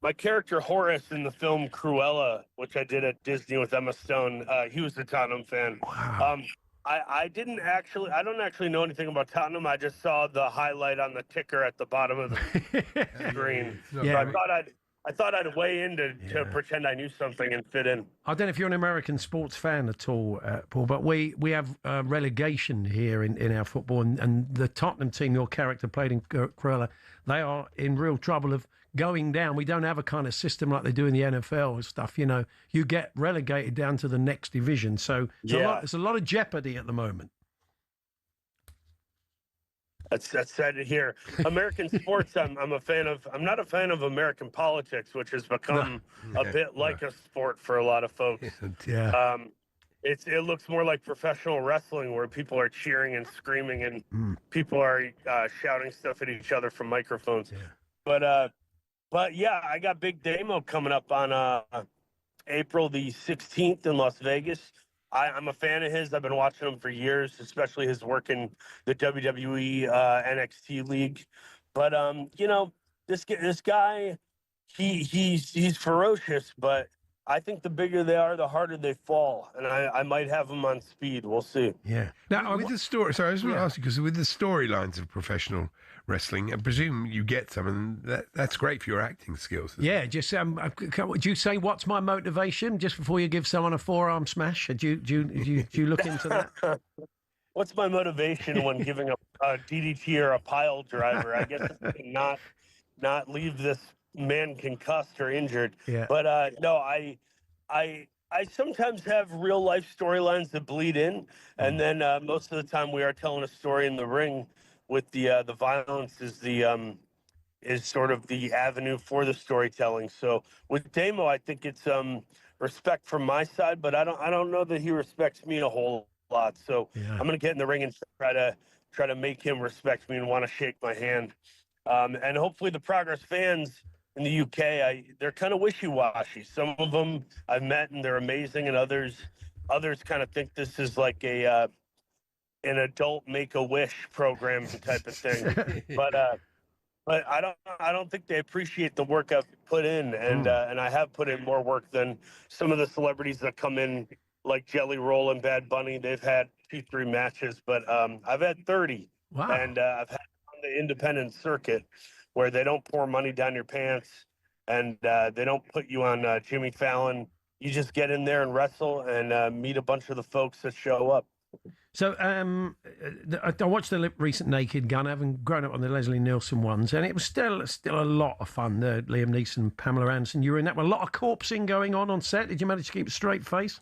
My character Horace in the film Cruella, which I did at Disney with Emma Stone, he was a Tottenham fan. Wow. I don't actually know anything about Tottenham. I just saw the highlight on the ticker at the bottom of the screen. Yeah. So I thought I'd weigh in to pretend I knew something and fit in. I don't know if you're an American sports fan at all, Paul, but we have relegation here in our football, and the Tottenham team your character played in Cruella, they are in real trouble of going down. We don't have a kind of system like they do in the NFL and stuff. You know, you get relegated down to the next division. So there's a lot of jeopardy at the moment. That's sad to hear. American sports, I'm a fan of. I'm not a fan of American politics, which has become a bit like a sport for a lot of folks. Yeah. It looks more like professional wrestling, where people are cheering and screaming, and people are shouting stuff at each other from microphones. Yeah. But yeah, I got Big Damo coming up on April the 16th in Las Vegas. I'm a fan of his. I've been watching him for years, especially his work in the WWE NXT league. But you know, this guy, he's ferocious, but I think the bigger they are, the harder they fall, and I might have him on speed. We'll see. Yeah. Now, with the story, sorry, I just want to ask you, because with the storylines of professional wrestling, I presume you get some, and that's great for your acting skills. Yeah, just would you say what's my motivation just before you give someone a forearm smash? Do you look into that? What's my motivation when giving a DDT or a pile driver? I guess not leave this man concussed or injured. Yeah. But no, I sometimes have real life storylines that bleed in, and then most of the time we are telling a story in the ring. With the violence is sort of the avenue for the storytelling. So with Damo, I think it's respect from my side, but I don't know that he respects me a whole lot. So I'm gonna get in the ring and try to make him respect me and want to shake my hand. And hopefully the Progress fans in the UK, they're kind of wishy-washy. Some of them I've met and they're amazing, and others kind of think this is like an adult Make-A-Wish program type of thing. But I don't think they appreciate the work I've put in, and I have put in more work than some of the celebrities that come in, like Jelly Roll and Bad Bunny. They've had 2-3 matches, but I've had 30. Wow. And I've had on the independent circuit where they don't pour money down your pants, and they don't put you on Jimmy Fallon. You just get in there and wrestle and meet a bunch of the folks that show up. So I watched the recent Naked Gun, having grown up on the Leslie Nielsen ones, and it was still a lot of fun. Liam Neeson, Pamela Anderson, you were in that one. A lot of corpsing going on set. Did you manage to keep a straight face?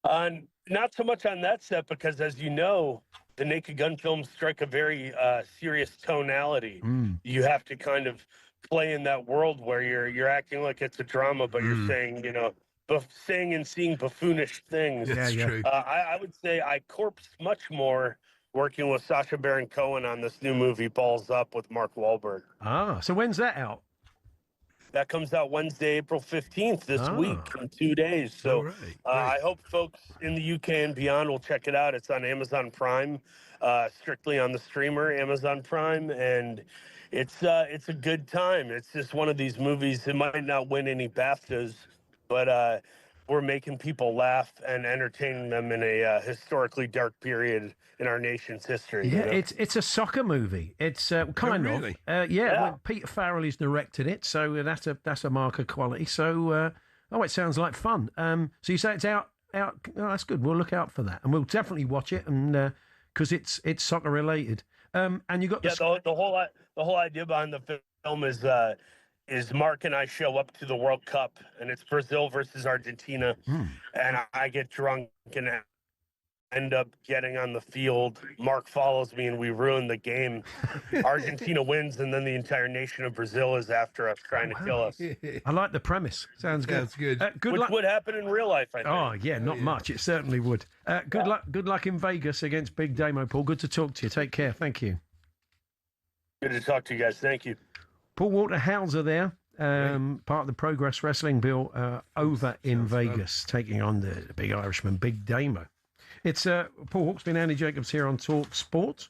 Not so much on that set because, as you know, the Naked Gun films strike a very serious tonality. You have to kind of play in that world where you're acting like it's a drama, but you're saying, saying and seeing buffoonish things. That's true. I would say I corpsed much more working with Sacha Baron Cohen on this new movie, Balls Up, with Mark Wahlberg. So when's that out? That comes out Wednesday, April 15th this week in 2 days. So I hope folks in the UK and beyond will check it out. It's on Amazon Prime, strictly on the streamer, Amazon Prime. And it's a good time. It's just one of these movies. It might not win any BAFTAs, but we're making people laugh and entertaining them in a historically dark period in our nation's history. Yeah, it's a soccer movie. It's kind of. Well, Peter Farrelly's directed it, so that's a mark of quality. So, it sounds like fun. So you say it's out. Oh, that's good. We'll look out for that, and we'll definitely watch it, and because it's soccer related. And you got the whole idea behind the film is Mark and I show up to the World Cup, and it's Brazil versus Argentina, and I get drunk and end up getting on the field. Mark follows me, and we ruin the game. Argentina wins, and then the entire nation of Brazil is after us, trying to kill us. I like the premise. Sounds good. That's good. Which would happen in real life, I think. Oh, yeah, not much. It certainly would. Good luck in Vegas against Big Damo, Paul. Good to talk to you. Take care. Thank you. Good to talk to you guys. Thank you. Paul Waterhauser there, part of the Progress Wrestling Bill over in Vegas, taking on the big Irishman, Big Damo. It's Paul Hawksbee and Andy Jacobs here on Talk Sport.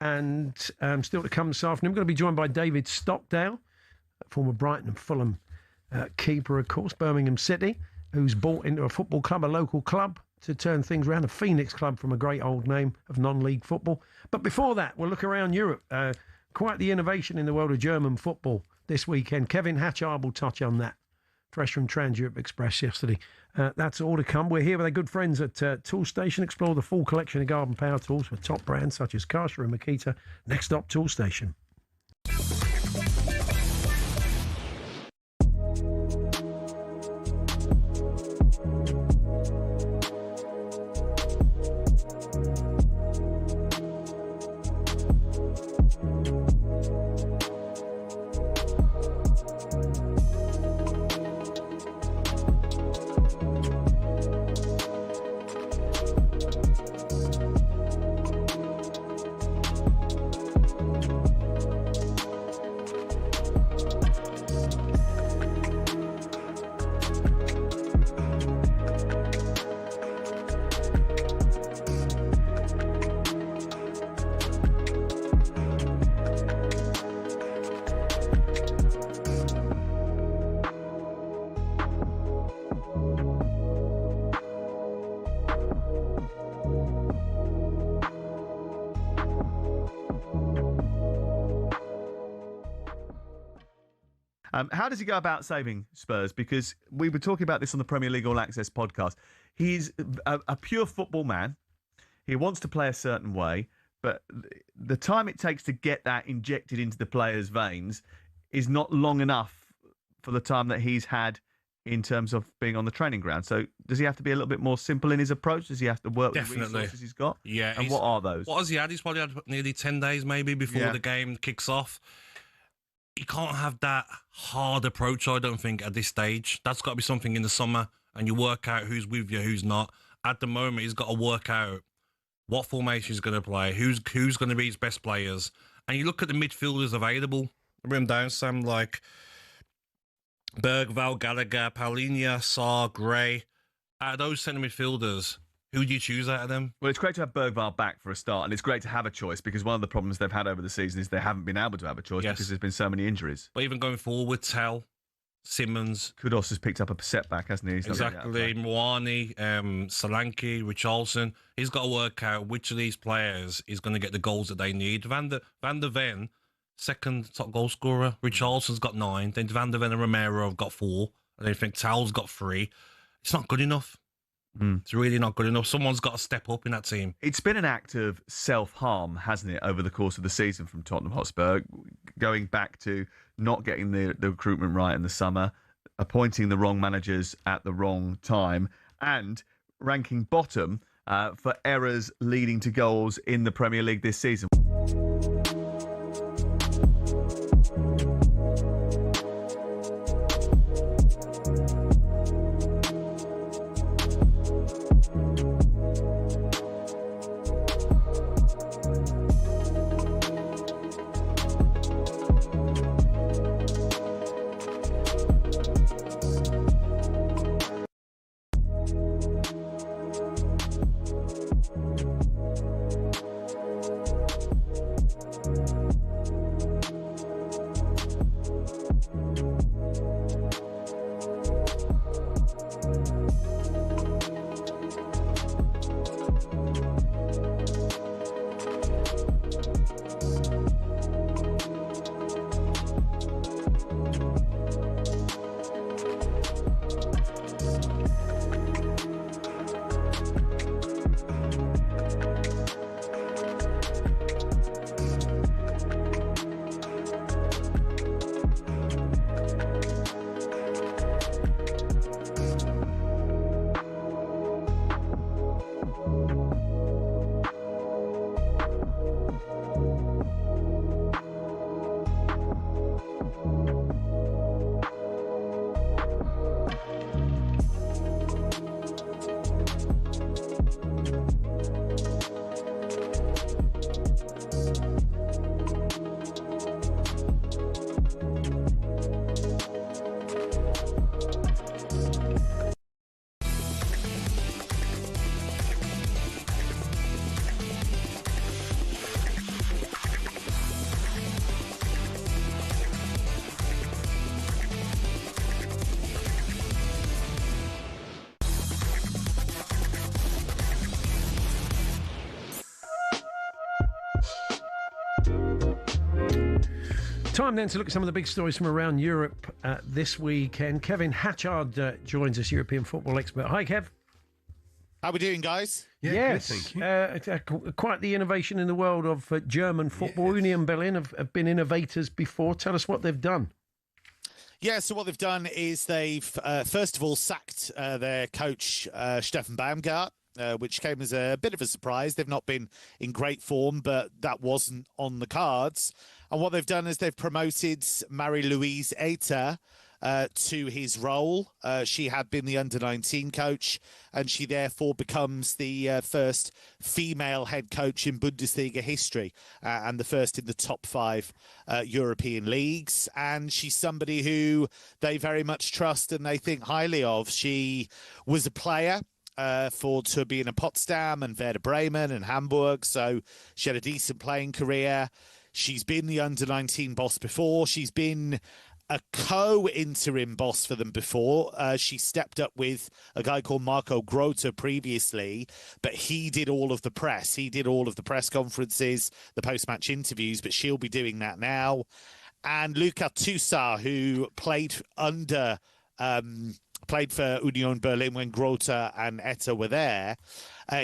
And still to come this afternoon, I'm going to be joined by David Stockdale, former Brighton and Fulham keeper, of course, Birmingham City, who's bought into a football club, a local club, to turn things around, a Phoenix club from a great old name of non-league football. But before that, we'll look around Europe. Quite the innovation in the world of German football this weekend. Kevin Hatchard will touch on that. Fresh from Trans-Europe Express yesterday. That's all to come. We're here with our good friends at Tool Station. Explore the full collection of garden power tools for top brands such as Karcher and Makita. Next stop, Tool Station. How does he go about saving Spurs? Because we were talking about this on the Premier League All Access podcast. He's a pure football man. He wants to play a certain way, but the time it takes to get that injected into the player's veins is not long enough for the time that he's had in terms of being on the training ground. So does he have to be a little bit more simple in his approach? Does he have to work with the resources he's got? Yeah. And what are those? What has he had? He's probably had nearly 10 days maybe before the game kicks off. He can't have that hard approach, I don't think, at this stage. That's got to be something in the summer, and you work out who's with you, who's not. At the moment, he's got to work out what formation he's going to play, who's going to be his best players. And you look at the midfielders available, rim down, Sam, like Bergvall, Gallagher, Paulinho, Sarr, Gray. Out of those centre midfielders, who do you choose out of them? Well, it's great to have Bergvall back for a start, and it's great to have a choice, because one of the problems they've had over the season is they haven't been able to have a choice because there's been so many injuries. But even going forward, Tell, Simmons. Kudos has picked up a setback, hasn't he? Exactly. Mwani, Solanke, Richarlison. He's got to work out which of these players is going to get the goals that they need. Van der Ven, second top goal scorer. Richarlison's got 9. Then Van der Ven and Romero have got 4. And then I think Tell's got 3. It's not good enough. It's really not good enough. Someone's got to step up in that team. It's been an act of self-harm, hasn't it, over the course of the season from Tottenham Hotspur, going back to not getting the recruitment right in the summer, appointing the wrong managers at the wrong time, and ranking bottom for errors leading to goals in the Premier League this season. Time then to look at some of the big stories from around Europe this weekend. Kevin Hatchard joins us, European football expert. Hi, Kev. How are we doing, guys? Yeah, yes, thank you. Quite the innovation in the world of German football. Yes. Union Berlin have been innovators before. Tell us what they've done. Yeah, so what they've done is they've, first of all, sacked their coach, Steffen Baumgart, which came as a bit of a surprise. They've not been in great form, but that wasn't on the cards. And what they've done is they've promoted Marie-Louise Eiter to his role. She had been the under-19 coach, and she therefore becomes the first female head coach in Bundesliga history and the first in the top 5 European leagues. And she's somebody who they very much trust and they think highly of. She was a player for Turbine Potsdam and Werder Bremen and Hamburg, so she had a decent playing career. She's been the under-19 boss before. She's been a co-interim boss for them before. She stepped up with a guy called Marco Grote previously, but he did all of the press. He did all of the press conferences, the post-match interviews, but she'll be doing that now. And Luca Toussaint, who played for Union Berlin when Grote and Eiter were there.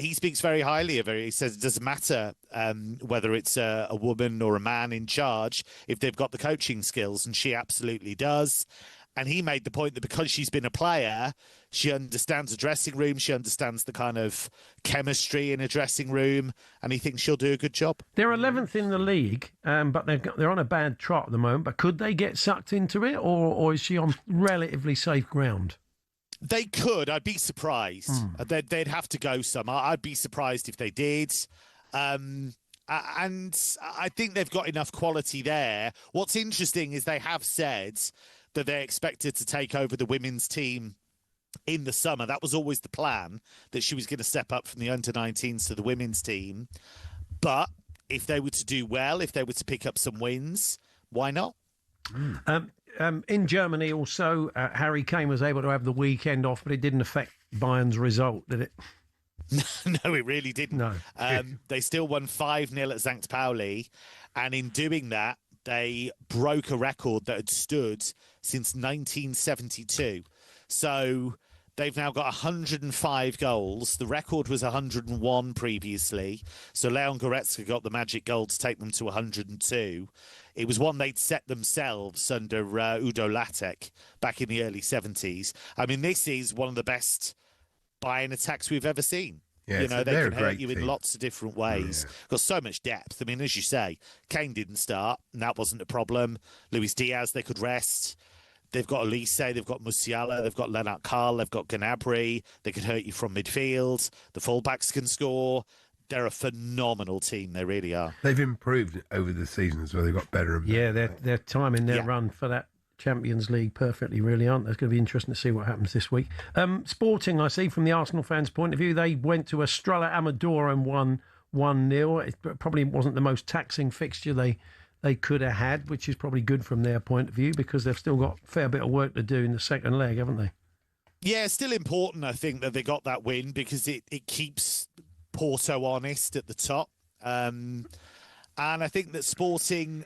He speaks very highly of her. He says it doesn't matter whether it's a woman or a man in charge if they've got the coaching skills, and she absolutely does. And he made the point that because she's been a player, she understands the dressing room, she understands the kind of chemistry in a dressing room, and he thinks she'll do a good job. They're 11th in the league, but they're on a bad trot at the moment. But could they get sucked into it, or is she on relatively safe ground? They could. I'd be surprised. They'd have to go some. I'd be surprised if they did. And I think they've got enough quality there. What's interesting is they have said that they're expected to take over the women's team in the summer. That was always the plan, that she was going to step up from the under-19s to the women's team. But if they were to do well, if they were to pick up some wins, why not? In Germany also, Harry Kane was able to have the weekend off, but it didn't affect Bayern's result, did it? No, it really didn't. No. They still won 5-0 at St. Pauli, and in doing that, they broke a record that had stood since 1972. So They've now got 105 goals. The record was 101 previously. So Leon Goretzka got the magic goal to take them to 102. It was one they'd set themselves under Udo Lattek back in the early 70s. I mean, this is one of the best Bayern attacks we've ever seen. Yeah, they can hurt you team. in lots of different ways. Got so much depth. I mean, as you say, Kane didn't start, and that wasn't a problem. Luis Diaz, they could rest. They've got Elise, they've got Musiala, they've got Lennart Carl, they've got Gnabry. They can hurt you from midfield. The fullbacks can score. They're a phenomenal team. They really are. They've improved over the season as well. They've got better and better. Yeah, they're timing their run for that Champions League perfectly, really, aren't they? It's going to be interesting to see what happens this week. Sporting, I see, from the Arsenal fans' point of view, they went to Estrella Amadora and won 1-0. It probably wasn't the most taxing fixture they could have had, which is probably good from their point of view because they've still got a fair bit of work to do in the second leg, haven't they? Yeah, it's still important, I think, that they got that win because it keeps Porto honest at the top. And I think that Sporting,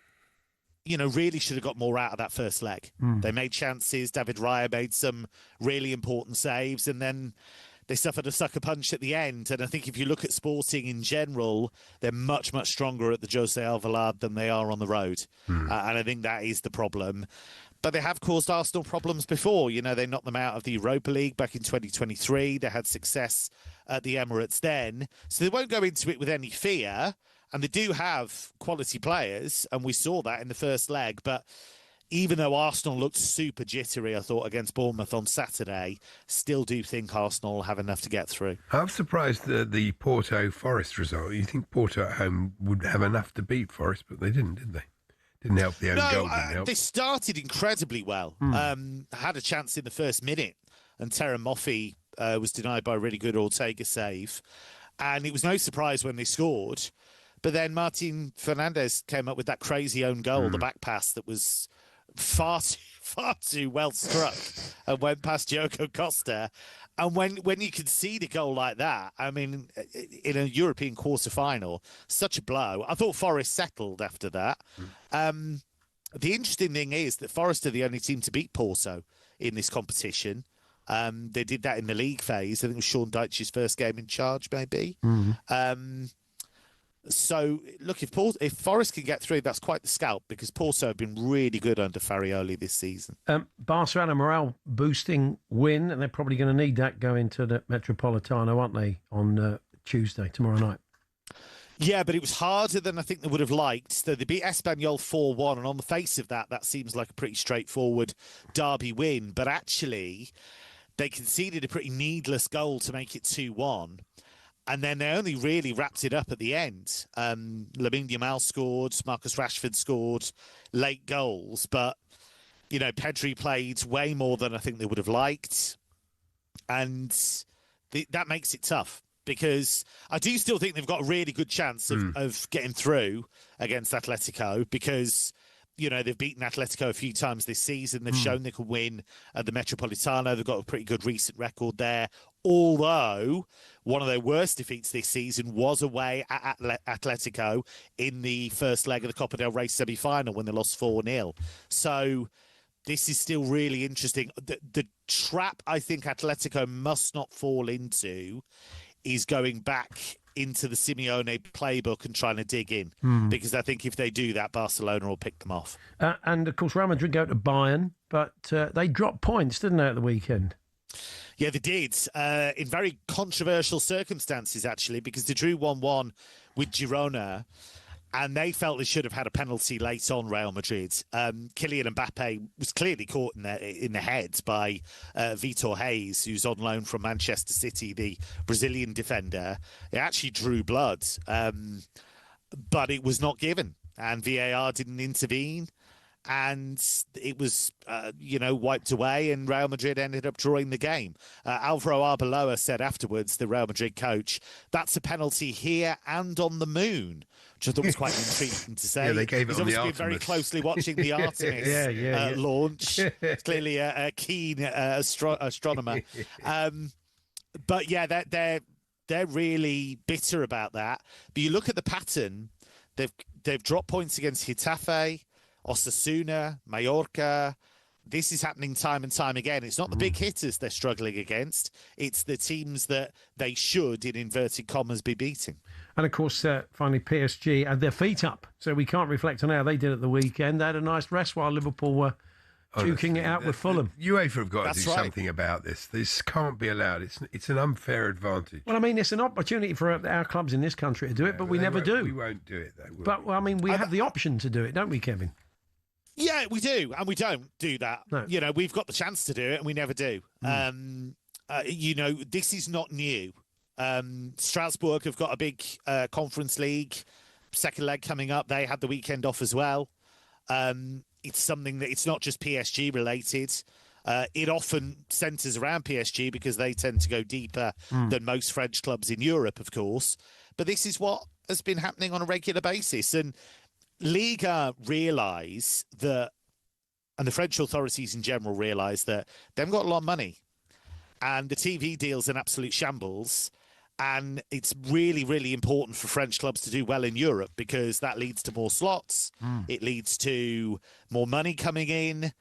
really should have got more out of that first leg. They made chances. David Raya made some really important saves, and then they suffered a sucker punch at the end. And I think if you look at Sporting in general, they're much, much stronger at the Jose Alvalade than they are on the road. And I think that is the problem. But they have caused Arsenal problems before. They knocked them out of the Europa League back in 2023. They had success at the Emirates then. So they won't go into it with any fear. And they do have quality players, and we saw that in the first leg. But even though Arsenal looked super jittery, I thought, against Bournemouth on Saturday, still do think Arsenal will have enough to get through. I'm surprised the Porto Forest result. You think Porto at home would have enough to beat Forest, but they didn't, did they? Didn't help. The own goal didn't help. They started incredibly well. Had a chance in the first minute, and Terem Moffi was denied by a really good Ortega save. And it was no surprise when they scored. But then Martin Fernandes came up with that crazy own goal, the back pass that was far too well struck and went past Diogo Costa. And when you concede a goal like that, I mean, in a European quarter-final, such a blow. I thought Forest settled after that. The interesting thing is that Forest are the only team to beat Porto in this competition. They did that in the league phase. I think it was Sean Dyche's first game in charge, maybe. So, look, if Forest can get through, that's quite the scalp because Porto have been really good under Farioli this season. Barcelona morale boosting win, and they're probably going to need that going to the Metropolitano, aren't they, on Tuesday, tomorrow night? Yeah, but it was harder than I think they would have liked. So they beat Espanyol 4-1, and on the face of that seems like a pretty straightforward derby win. But actually, they conceded a pretty needless goal to make it 2-1. And then they only really wrapped it up at the end. Lamine Yamal scored, Marcus Rashford scored late goals. But, Pedri played way more than I think they would have liked. And that makes it tough because I do still think they've got a really good chance of getting through against Atletico because, they've beaten Atletico a few times this season. They've shown they can win at the Metropolitano. They've got a pretty good recent record there. Although one of their worst defeats this season was away at Atletico in the first leg of the Copa del Rey semi-final when they lost 4-0. So this is still really interesting. The trap I think Atletico must not fall into is going back into the Simeone playbook and trying to dig in. Because I think if they do that, Barcelona will pick them off. And, of course, Real Madrid go to Bayern, but they dropped points, didn't they, at the weekend? Yeah, they did. In very controversial circumstances, actually, because they drew 1-1 with Girona, and they felt they should have had a penalty late on, Real Madrid. Kylian Mbappe was clearly caught in the head by Vitor Hayes, who's on loan from Manchester City, the Brazilian defender. It actually drew blood, but it was not given, and VAR didn't intervene. And it was, wiped away, and Real Madrid ended up drawing the game. Alvaro Arbeloa said afterwards, the Real Madrid coach, that's a penalty here and on the moon, which I thought was quite intriguing to say. Yeah, they gave it He's on the obviously been very closely watching the Artemis launch. Clearly a keen astronomer. But yeah, they're really bitter about that. But you look at the pattern; they've dropped points against Getafe, Osasuna, Mallorca, this is happening time and time again. It's not the big hitters they're struggling against. It's the teams that they should, in inverted commas, be beating. And, of course, finally, PSG had their feet up. So we can't reflect on how they did at the weekend. They had a nice rest while Liverpool were duking it out with Fulham. UEFA have got to do something about this. This can't be allowed. It's an unfair advantage. Well, I mean, it's an opportunity for our clubs in this country to do it, but we never do. We won't do it, though. But, I mean, we have the option to do it, don't we, Kevin? Yeah, we do, and we don't do that. No. You know, we've got the chance to do it, and we never do. You know, this is not new. Strasbourg have got a big Conference League second leg coming up. They had the weekend off as well. It's something that it's not just PSG related. It often centres around PSG because they tend to go deeper than most French clubs in Europe, of course. But this is what has been happening on a regular basis. And Liga realise that, and the French authorities in general realise that they've got a lot of money and the TV deal's an absolute shambles. And it's really, really important for French clubs to do well in Europe because that leads to more slots. It leads to more money coming in.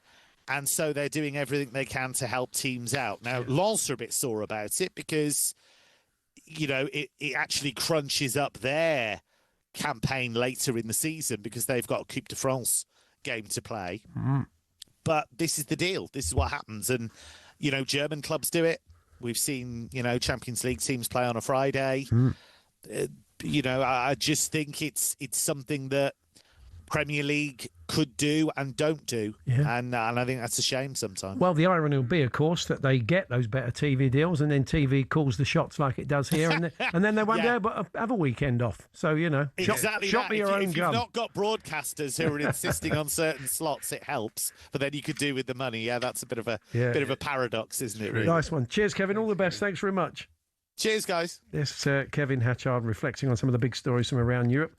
And so they're doing everything they can to help teams out. Now, Lens are a bit sore about it because, you know, it actually crunches up their campaign later in the season because they've got a Coupe de France game to play. But this is the deal. This is what happens. And, you know, German clubs do it. We've seen, you know, Champions League teams play on a Friday. You know, I just think it's something that Premier League could do and don't do. And I think that's a shame sometimes. Well, the irony will be, of course, that they get those better TV deals and then TV calls the shots like it does here. And then they won't be able to have a weekend off. So, you know, shot me your own if gun. You've not got broadcasters who are insisting on certain slots, it helps. But then you could do with the money. Yeah, that's a bit of a paradox, isn't it? Really? Nice one. Cheers, Kevin. All the best. Thanks very much. Cheers, guys. This Kevin Hatchard reflecting on some of the big stories from around Europe.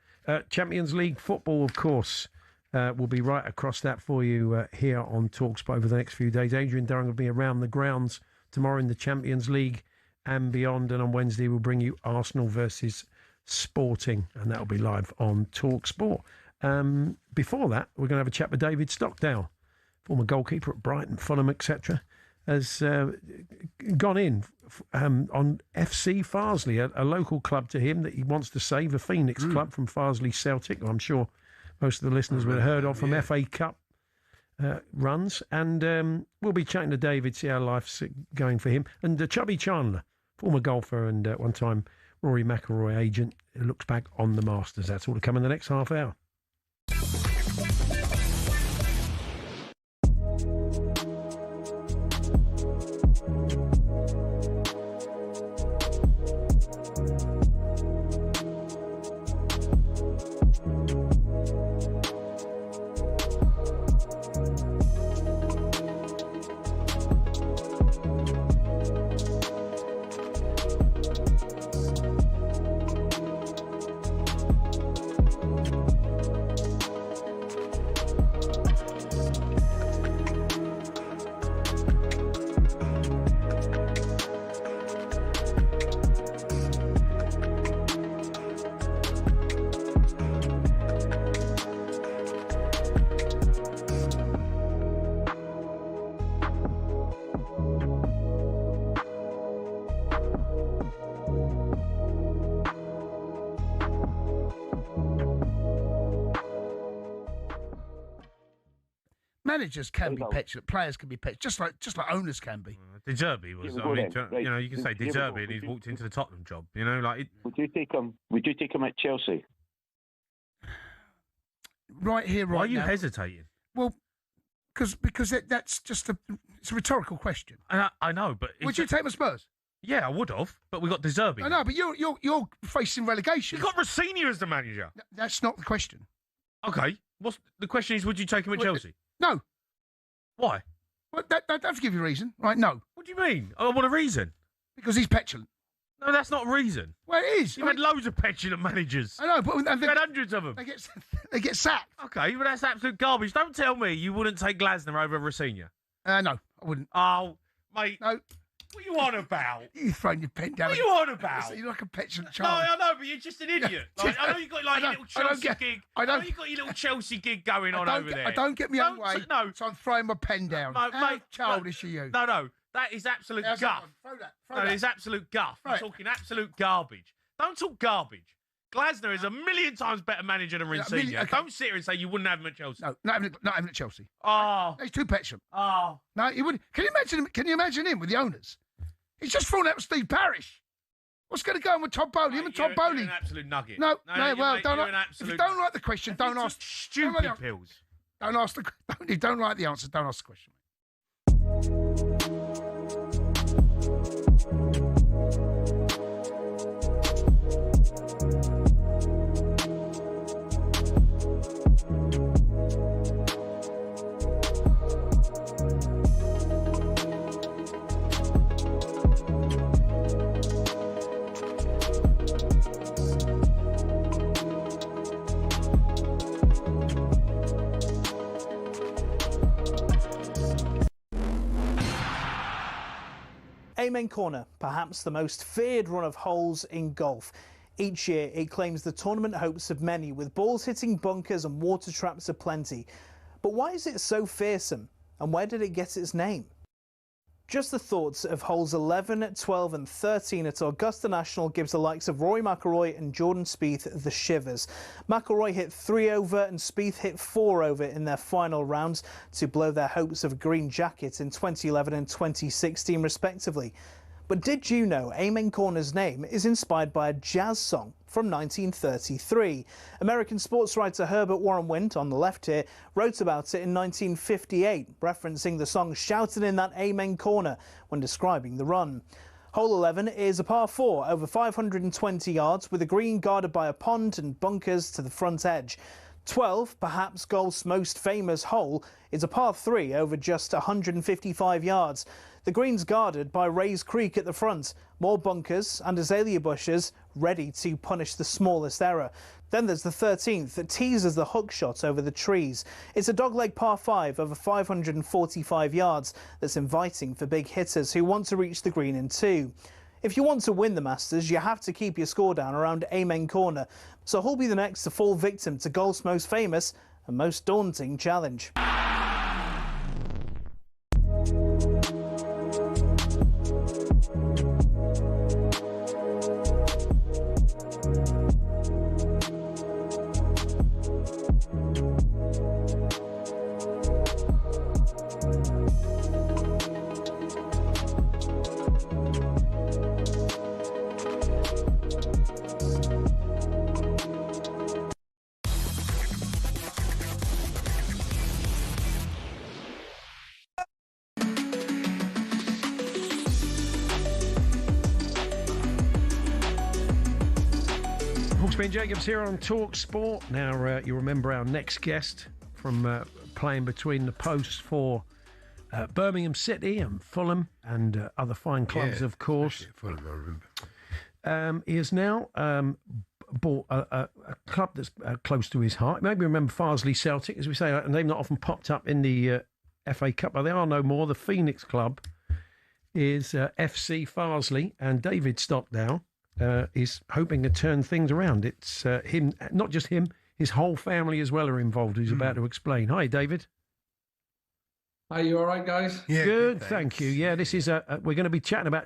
Champions League football, of course. We'll be right across that for you here on talkSPORT over the next few days. Adrian Durham will be around the grounds tomorrow in the Champions League and beyond. And on Wednesday, we'll bring you Arsenal versus Sporting, and that'll be live on talkSPORT. Before that, we're going to have a chat with David Stockdale, former goalkeeper at Brighton, Fulham, etc., has gone in on FC Farsley, a local club to him that he wants to save, a Phoenix club from Farsley Celtic, who I'm sure most of the listeners would have heard of from FA Cup runs. And we'll be chatting to David, see how life's going for him. And Chubby Chandler, former golfer and one-time Rory McIlroy agent, who looks back on the Masters. That's all to come in the next half hour. Managers can be petulant, players can be petulant, just like owners can be. De Zerbi was. I mean, you know, you can say De Zerbi, and he's walked into the Tottenham job. You know, like. Would you take him at Chelsea? Right here, right now. Why are you hesitating? Well, because that's just it's a rhetorical question. I know, but would you take him at Spurs? Yeah, I would have, but we got De Zerbi. I know, but you're facing relegation. You got Rossini as the manager. That's not the question. Okay, what's the question? Is would you take him at Chelsea? No. Why? Well, that doesn't give you a reason, right? No. What do you mean? I want a reason. Because he's petulant. No, that's not a reason. Well, it is. You've had loads of petulant managers. I know, but you've had hundreds of them. They get sacked. Okay, but that's absolute garbage. Don't tell me you wouldn't take Glasner over Rossini. No, I wouldn't. Oh, mate. No. What are you on about? You're throwing your pen down. What are you on about? You're like a petulant No, child. I know, but you're just an idiot. Like, I know you've got like a little Chelsea gig. I know you've got your little Chelsea gig going on over there. I don't get me own way. No, so I'm throwing my pen down. How childish are you? No, that is absolute guff. Throw that. That is absolute guff. You're talking absolute garbage. Don't talk garbage. Glasner is a million times better manager than Rinsini. Okay. Don't sit here and say you wouldn't have him at Chelsea. No, not having at Chelsea. Oh, he's too petulant. Oh, no, he wouldn't. Can you imagine him? Can you imagine him with the owners? He's just fallen out with Steve Parish. What's going to go on with Todd Bowley? Him and Todd Bowley. You're an absolute nugget. No, well, if you don't like the question, don't ask. Stupid pills. Don't ask the. If you don't like the answer, don't ask the question. Amen Corner, perhaps the most feared run of holes in golf. Each year it claims the tournament hopes of many, with balls hitting bunkers and water traps aplenty. But why is it so fearsome, and where did it get its name? Just the thoughts of holes 11, 12 and 13 at Augusta National gives the likes of Rory McIlroy and Jordan Spieth the shivers. McIlroy hit 3 over and Spieth hit 4 over in their final rounds to blow their hopes of a green jacket in 2011 and 2016 respectively. But did you know Amen Corner's name is inspired by a jazz song from 1933? American sports writer Herbert Warren Wint, on the left here, wrote about it in 1958, referencing the song shouted in that Amen Corner when describing the run. Hole 11 is a par 4 over 520 yards with a green guarded by a pond and bunkers to the front edge. 12, perhaps golf's most famous hole, is a par 3 over just 155 yards. The green's guarded by Rays Creek at the front, more bunkers and azalea bushes ready to punish the smallest error. Then there's the 13th that teases the hook shot over the trees. It's a dogleg par 5 over 545 yards that's inviting for big hitters who want to reach the green in 2. If you want to win the Masters, you have to keep your score down around Amen Corner. So who'll be the next to fall victim to golf's most famous and most daunting challenge? Hawksbee Jacobs here on talkSPORT. Now, you remember our next guest from playing between the posts for Birmingham City and Fulham and other fine clubs, of course. Fulham, I remember. He has now bought a club that's close to his heart. Maybe remember Farsley Celtic, as we say, a name not often popped up in the FA Cup, but they are no more. The Phoenix Club is FC Farsley, and David Stockdale is hoping to turn things around. It's him, not just him, his whole family as well are involved, who's about to explain. Hi, David. Are you all right, guys? Yeah, good, thank you. Yeah, this is we're going to be chatting about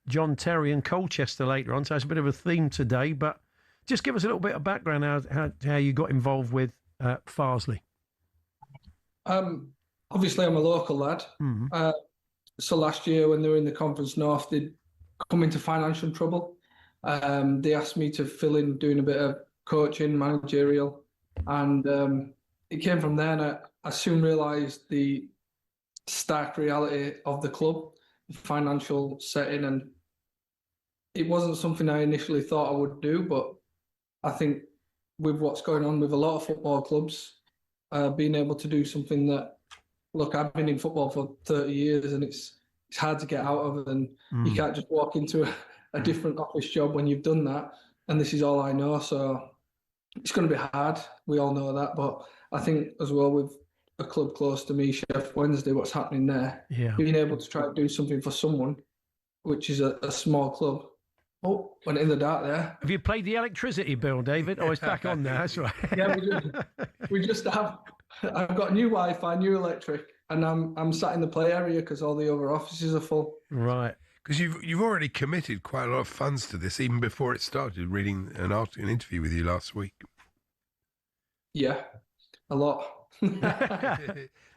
John Terry and Colchester later on, so it's a bit of a theme today, but just give us a little bit of background how you got involved with Farsley. Obviously, I'm a local lad. Mm-hmm. So last year when they were in the Conference North, they'd come into financial trouble. They asked me to fill in doing a bit of coaching, managerial, and it came from there. And I soon realised the stark reality of the club, the financial setting, and it wasn't something I initially thought I would do. But I think with what's going on with a lot of football clubs, being able to do something that, look, I've been in football for 30 years, and it's hard to get out of, and you can't just walk into a different office job when you've done that, and this is all I know. So it's going to be hard. We all know that, but I think as well with a club close to me, Chef Wednesday, what's happening there, being able to try to do something for someone which is a small club. Oh, went in the dark there. Have you played the electricity bill, David? Oh, it's back on there. That's right. Yeah, we just have. I've got new Wi-Fi, new electric, and I'm sat in the play area because all the other offices are full. Right. Because you've already committed quite a lot of funds to this, even before it started. Reading an interview with you last week. Yeah, a lot.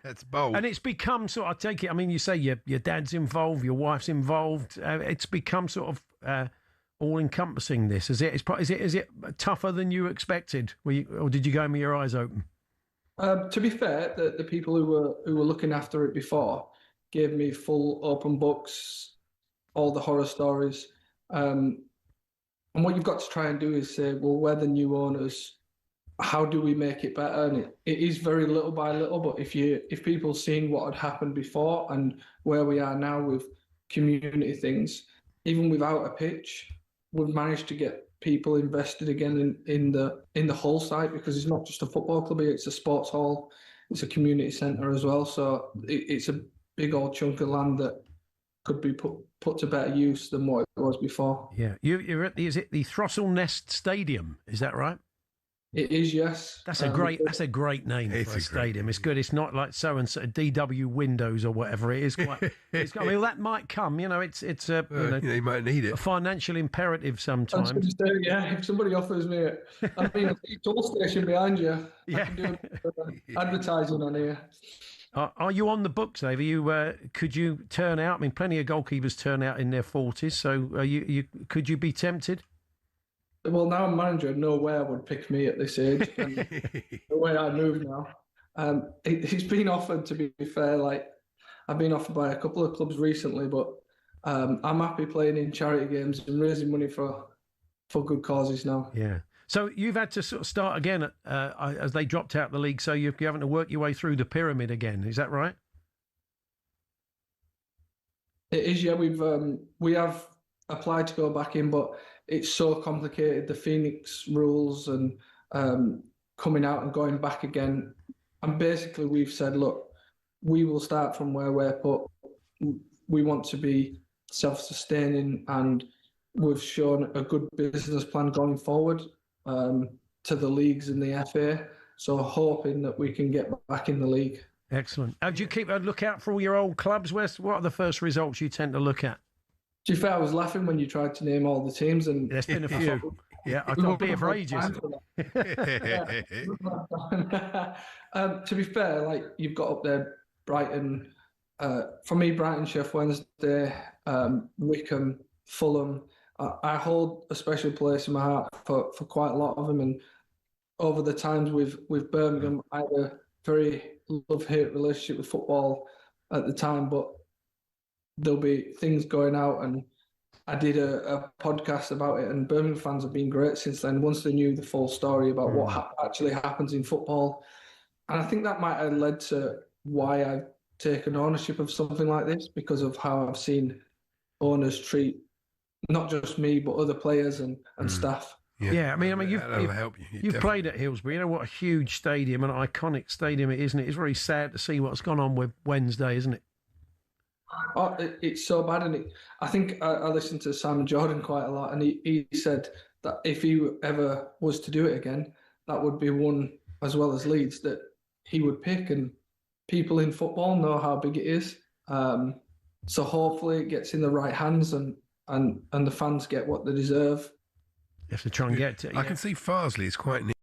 That's bold. And it's become sort of, I take it, I mean, you say your dad's involved, your wife's involved. It's become sort of all-encompassing, this. Is it tougher than you expected? Or did you go in with your eyes open? To be fair, the people who were looking after it before gave me full open books, all the horror stories. And what you've got to try and do is say, well, we're the new owners. How do we make it better? And it is very little by little, but if people seen what had happened before and where we are now with community things, even without a pitch, we've managed to get people invested again in the whole site, because it's not just a football club here, it's a sports hall, it's a community centre as well. So it's a big old chunk of land that could be put to better use than what it was before. Yeah, you're at is it the Throstle Nest Stadium? Is that right? It is, yes. That's a great name for a stadium. It's good. It's not like so and so DW Windows or whatever. It is quite. I mean, that might come. It's you might need it. A financial imperative sometimes. I was gonna say, yeah, if somebody offers me it, I mean, a toll station behind you. I can do advertising on here. Are you on the books, Dave? Could you turn out? I mean, plenty of goalkeepers turn out in their 40s. So, could you be tempted? Well, now I'm manager, nowhere would pick me at this age. And the way I move now, it's been offered. To be fair, like I've been offered by a couple of clubs recently, but I'm happy playing in charity games and raising money for good causes now. Yeah. So you've had to sort of start again as they dropped out the league. So you're having to work your way through the pyramid again. Is that right? It is. Yeah, we have applied to go back in, but it's so complicated, the Phoenix rules and coming out and going back again. And basically we've said, look, we will start from where we're put. We want to be self-sustaining, and we've shown a good business plan going forward to the leagues and the FA. So hoping that we can get back in the league. Excellent. Do you keep a lookout for all your old clubs? What are the first results you tend to look at? To be fair, I was laughing when you tried to name all the teams, and there's been a few. Yeah, I can't be here for ages. To be fair, like you've got up there, Brighton. For me, Brighton, Sheff Wednesday, Wickham, Fulham. I hold a special place in my heart for quite a lot of them. And over the times with Birmingham, I had a very love-hate relationship with football at the time, but there'll be things going out, and I did a podcast about it, and Birmingham fans have been great since then, once they knew the full story about what actually happens in football. And I think that might have led to why I've taken ownership of something like this, because of how I've seen owners treat not just me, but other players and staff. Yeah, I mean, you've played at Hillsborough. You know what a huge stadium, an iconic stadium it is, isn't it? It's very sad to see what's gone on with Wednesday, isn't it? Oh, it's so bad, and I think I listened to Simon Jordan quite a lot, and he said that if he ever was to do it again, that would be one, as well as Leeds, that he would pick, and people in football know how big it is. So hopefully it gets in the right hands, and the fans get what they deserve. You have to try and get to it. I can see Farsley is quite near.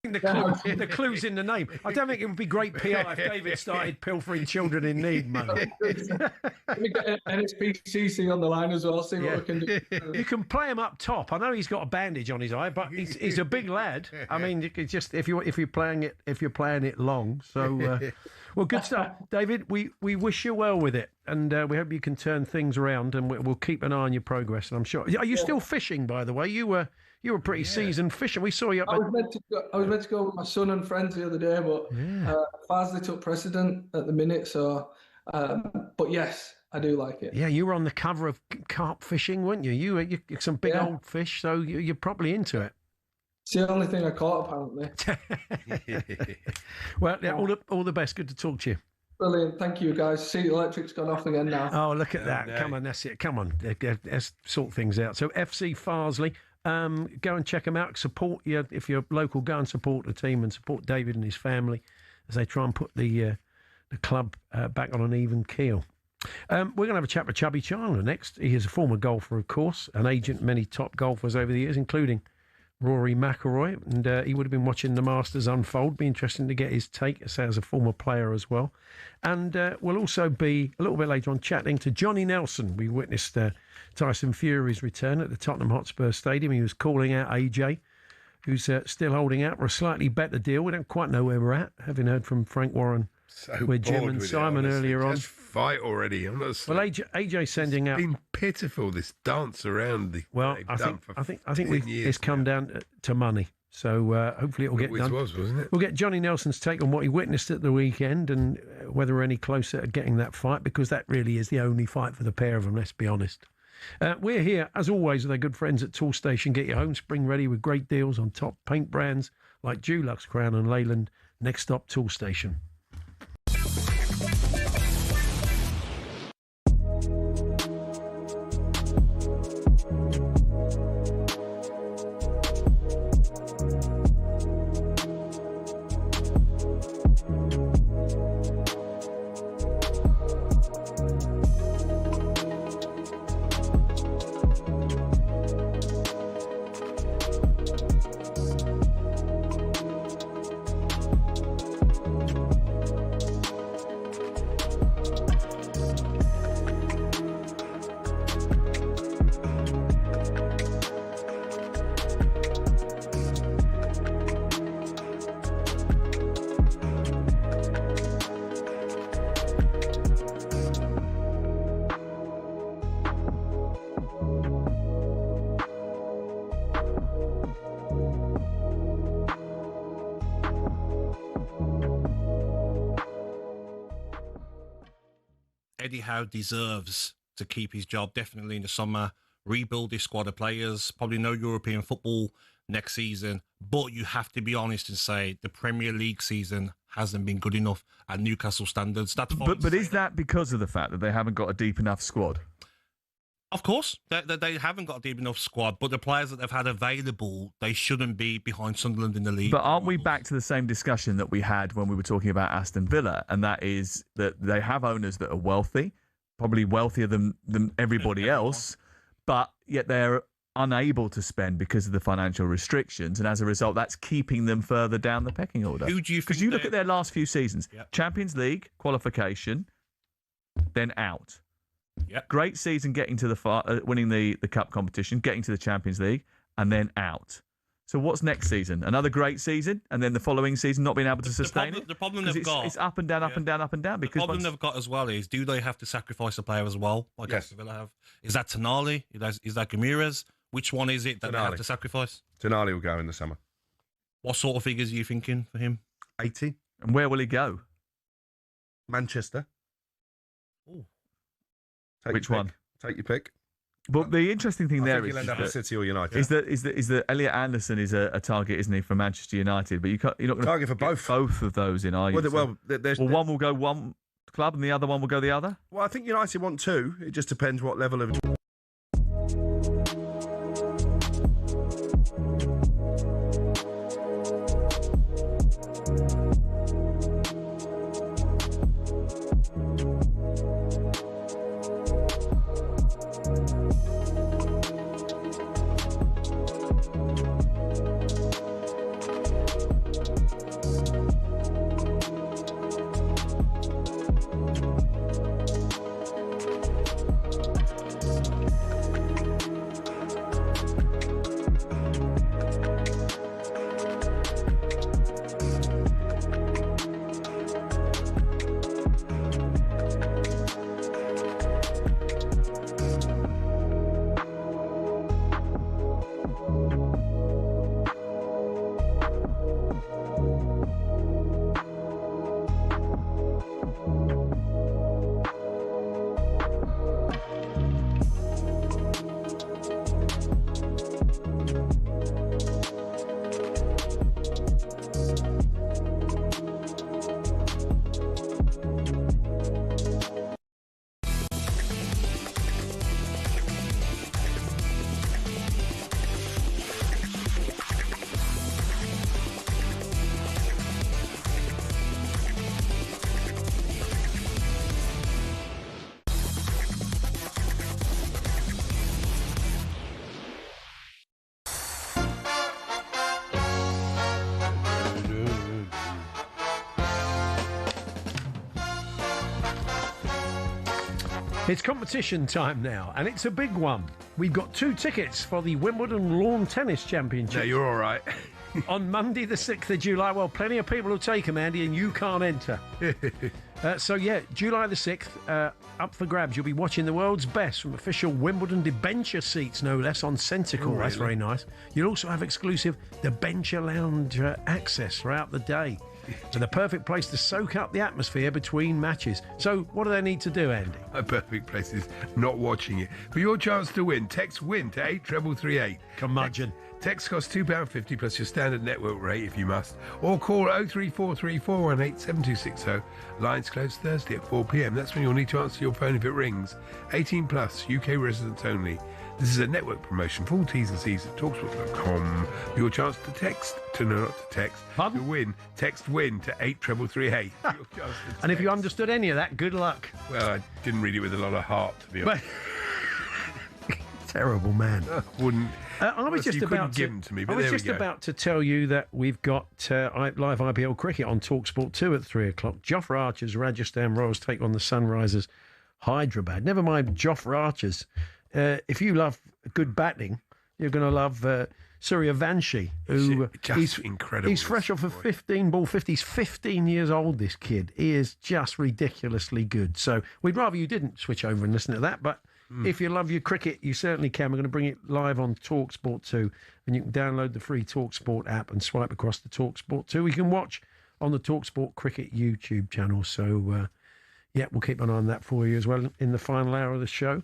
The clue's in the name. I don't think it would be great PR if David started pilfering children in need money. Let me get NSPCC on the line as well, see what we can do. You can play him up top. I know he's got a bandage on his eye, but he's a big lad. I mean, you could just if you're playing it long. So, well, good stuff, David. We wish you well with it, and we hope you can turn things around, and we'll keep an eye on your progress. And I'm sure. Are you still fishing, by the way? You were pretty seasoned fisher. We saw you up. I was meant to go with my son and friends the other day, but Farsley took precedent at the minute. So, but yes, I do like it. Yeah, you were on the cover of Carp Fishing, weren't you? You some big old fish, so you're probably into it. It's the only thing I caught, apparently. Well, yeah, all the best. Good to talk to you. Brilliant. Thank you, guys. See, the electric's gone off again now. Oh, look at that. Come on, that's it. Come on. Let's sort things out. So, FC Farsley, go and check them out. Support you. If you're local, go and support the team and support David and his family as they try and put the club back on an even keel. We're going to have a chat with Chubby Chandler next. He is a former golfer, of course, an agent, many top golfers over the years, including Rory McIlroy, and he would have been watching the Masters unfold. Be interesting to get his take as a former player as well. And we'll also be a little bit later on chatting to Johnny Nelson. We witnessed Tyson Fury's return at the Tottenham Hotspur Stadium. He was calling out AJ, who's still holding out for a slightly better deal. We don't quite know where we're at, having heard from Frank Warren with Jim and Simon earlier on. Just fight already. I'm not. Well, AJ sending out. It's been pitiful, this dance around the. Well, I think it's come down to money. So hopefully it will get done. Wasn't it? We'll get Johnny Nelson's take on what he witnessed at the weekend and whether we're any closer to getting that fight, because that really is the only fight for the pair of them, let's be honest. We're here, as always, with our good friends at Toolstation. Get your home spring ready with great deals on top paint brands like Dulux, Crown and Leyland. Next stop, Toolstation. Eddie Howe deserves to keep his job definitely in the summer, rebuild his squad of players, probably no European football next season, but you have to be honest and say the Premier League season hasn't been good enough at Newcastle standards. That's fine. But is that because of the fact that they haven't got a deep enough squad? Of course, they haven't got a deep enough squad, but the players that they've had available, they shouldn't be behind Sunderland in the league. But aren't we back to the same discussion that we had when we were talking about Aston Villa? And that is that they have owners that are wealthy, probably wealthier than everybody else, but yet they're unable to spend because of the financial restrictions. And as a result, that's keeping them further down the pecking order. Who do you think? Because you look at their last few seasons, Champions League, qualification, then out. Yep. Great season getting to the winning the cup competition, getting to the Champions League, and then out. So what's next season? Another great season, and then the following season not being able to sustain it? The problem they've got... It's up and down, up and down, up and down. Because the problem they've got as well is, do they have to sacrifice a player as well, like Aston Villa have? Is that Tonali? Is that Ramirez? Which one is it that they have to sacrifice? Tonali will go in the summer. What sort of figures are you thinking for him? 80. And where will he go? Manchester. Ooh. Which one? Take your pick. But the interesting thing there he'll end up at City or United. is that Elliot Anderson is a target, isn't he, for Manchester United? But you're not going to target for both of those in, are you? Well, one will go one club and the other one will go the other. Well, I think United want two. It just depends what level of. It's competition time now, and it's a big one. We've got 2 tickets for the Wimbledon Lawn Tennis Championship. No, you're all right. On Monday, the 6th of July. Well, plenty of people will take them, Andy, and you can't enter. July the 6th, up for grabs. You'll be watching the world's best from official Wimbledon debenture seats, no less, on Centre Court. That's very nice. You'll also have exclusive debenture lounge access throughout the day. So the perfect place to soak up the atmosphere between matches. So what do they need to do, Andy? A perfect place is not watching it. For your chance to win, text WIN to 83338. Curmudgeon. Text costs £2.50 plus your standard network rate if you must. Or call 03434187260. Lines close Thursday at 4 p.m. That's when you'll need to answer your phone if it rings. 18 plus, UK residents only. This is a network promotion. Full T's and C's at talkSPORT.com. For your chance to text, to win, text WIN to 83338. And if you understood any of that, good luck. Well, I didn't read it with a lot of heart, to be honest. Terrible man. Wouldn't. I was just about to give them to me, but I was just about to tell you that we've got live IPL cricket on talkSPORT 2 at 3 o'clock. Jofra Archer's Rajasthan Royals take on the Sunrisers Hyderabad. Never mind Jofra Archer's. If you love good batting, you're going to love Suryavanshi, who he's incredible. He's fresh off a 15-ball 50. He's 15 years old, this kid. He is just ridiculously good. So we'd rather you didn't switch over and listen to that, but if you love your cricket, you certainly can. We're going to bring it live on talkSPORT 2, and you can download the free talkSPORT app and swipe across to talkSPORT 2. We can watch on the talkSPORT Cricket YouTube channel. So, we'll keep an eye on that for you as well in the final hour of the show.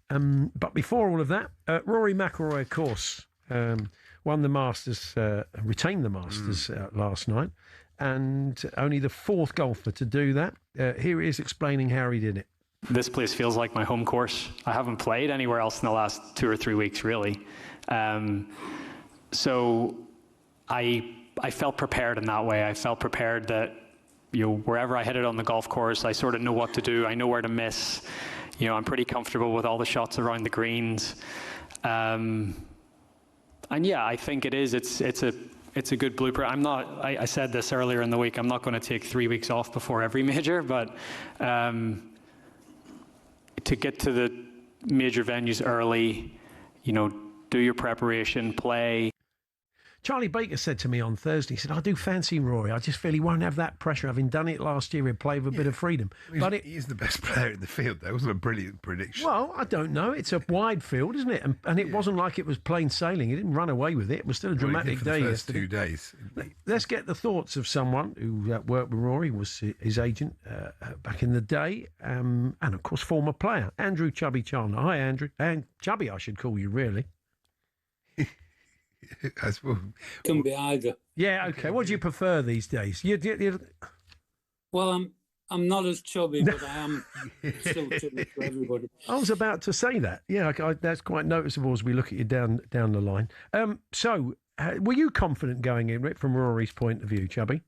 But before all of that, Rory McIlroy, of course, won the Masters, retained the Masters last night, and only the 4th golfer to do that. Here he is explaining how he did it. This place feels like my home course. I haven't played anywhere else in the last 2 or 3 weeks, really. So I felt prepared in that way. I felt prepared that, wherever I hit it on the golf course, I sort of know what to do. I know where to miss. I'm pretty comfortable with all the shots around the greens. I think it is. It's a good blueprint. I said this earlier in the week, I'm not going to take 3 weeks off before every major, but to get to the major venues early, do your preparation, play. Charlie Baker said to me on Thursday, he said, I do fancy Rory. I just feel he won't have that pressure. Having done it last year, he'd play with a bit of freedom. He's the best player in the field, though. It wasn't a brilliant prediction. Well, I don't know. It's a wide field, isn't it? And it wasn't like it was plain sailing. He didn't run away with it. It was still a dramatic day. The first 2 days. Let's get the thoughts of someone who worked with Rory, was his agent back in the day, and, of course, former player, Andrew Chubby Chandler. Hi, Andrew. And Chubby, I should call you, really. Can be either. Yeah, okay. What do you prefer these days? Well, I'm not as chubby, but I am still chubby for everybody. I was about to say that. Yeah, that's quite noticeable as we look at you down the line. Were you confident going in, Rick, from Rory's point of view, Chubby?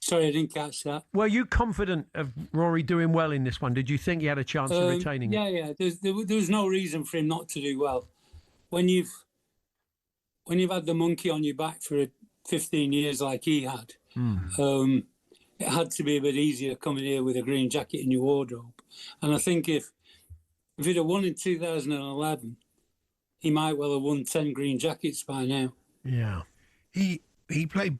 Sorry, I didn't catch that. Were you confident of Rory doing well in this one? Did you think he had a chance of retaining it? Yeah. There was no reason for him not to do well. When you've had the monkey on your back for 15 years like he had, it had to be a bit easier coming here with a green jacket in your wardrobe. And I think if he'd have won in 2011, he might well have won 10 green jackets by now. Yeah. He played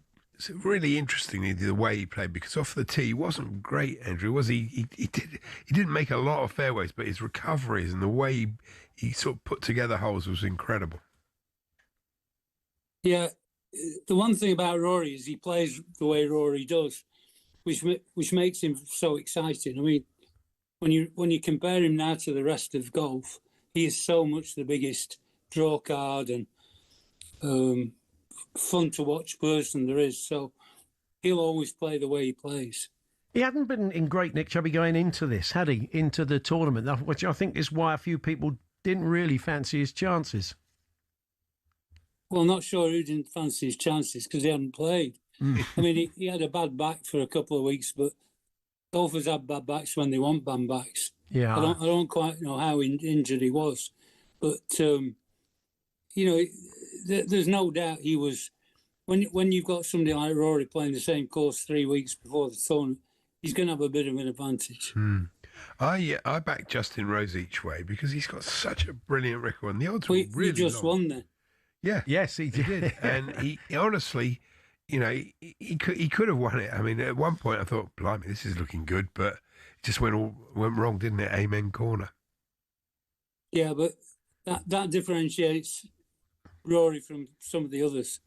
really interestingly, the way he played, because off the tee he wasn't great, Andrew, was he? He didn't make a lot of fairways, but his recoveries and the way he sort of put together holes was incredible. Yeah, the one thing about Rory is he plays the way Rory does, which makes him so exciting. I mean, when you compare him now to the rest of golf, he is so much the biggest draw card and fun to watch person there is. So he'll always play the way he plays. He hadn't been in great nick, Chubby, going into this, had he? Into the tournament, which I think is why a few people didn't really fancy his chances. Well, not sure who didn't fancy his chances because he hadn't played. I mean, he had a bad back for a couple of weeks, but golfers have bad backs when they want bad backs. Yeah, I don't quite know how injured he was, but there's no doubt he was. When you've got somebody like Rory playing the same course 3 weeks before the tournament, he's going to have a bit of an advantage. I backed Justin Rose each way because he's got such a brilliant record, and the odds were really you just long. won then. Yeah. Yes, he did. And he honestly, he could have won it. I mean, at one point I thought, blimey, this is looking good, but it just went wrong, didn't it? Amen corner. Yeah, but that differentiates Rory from some of the others.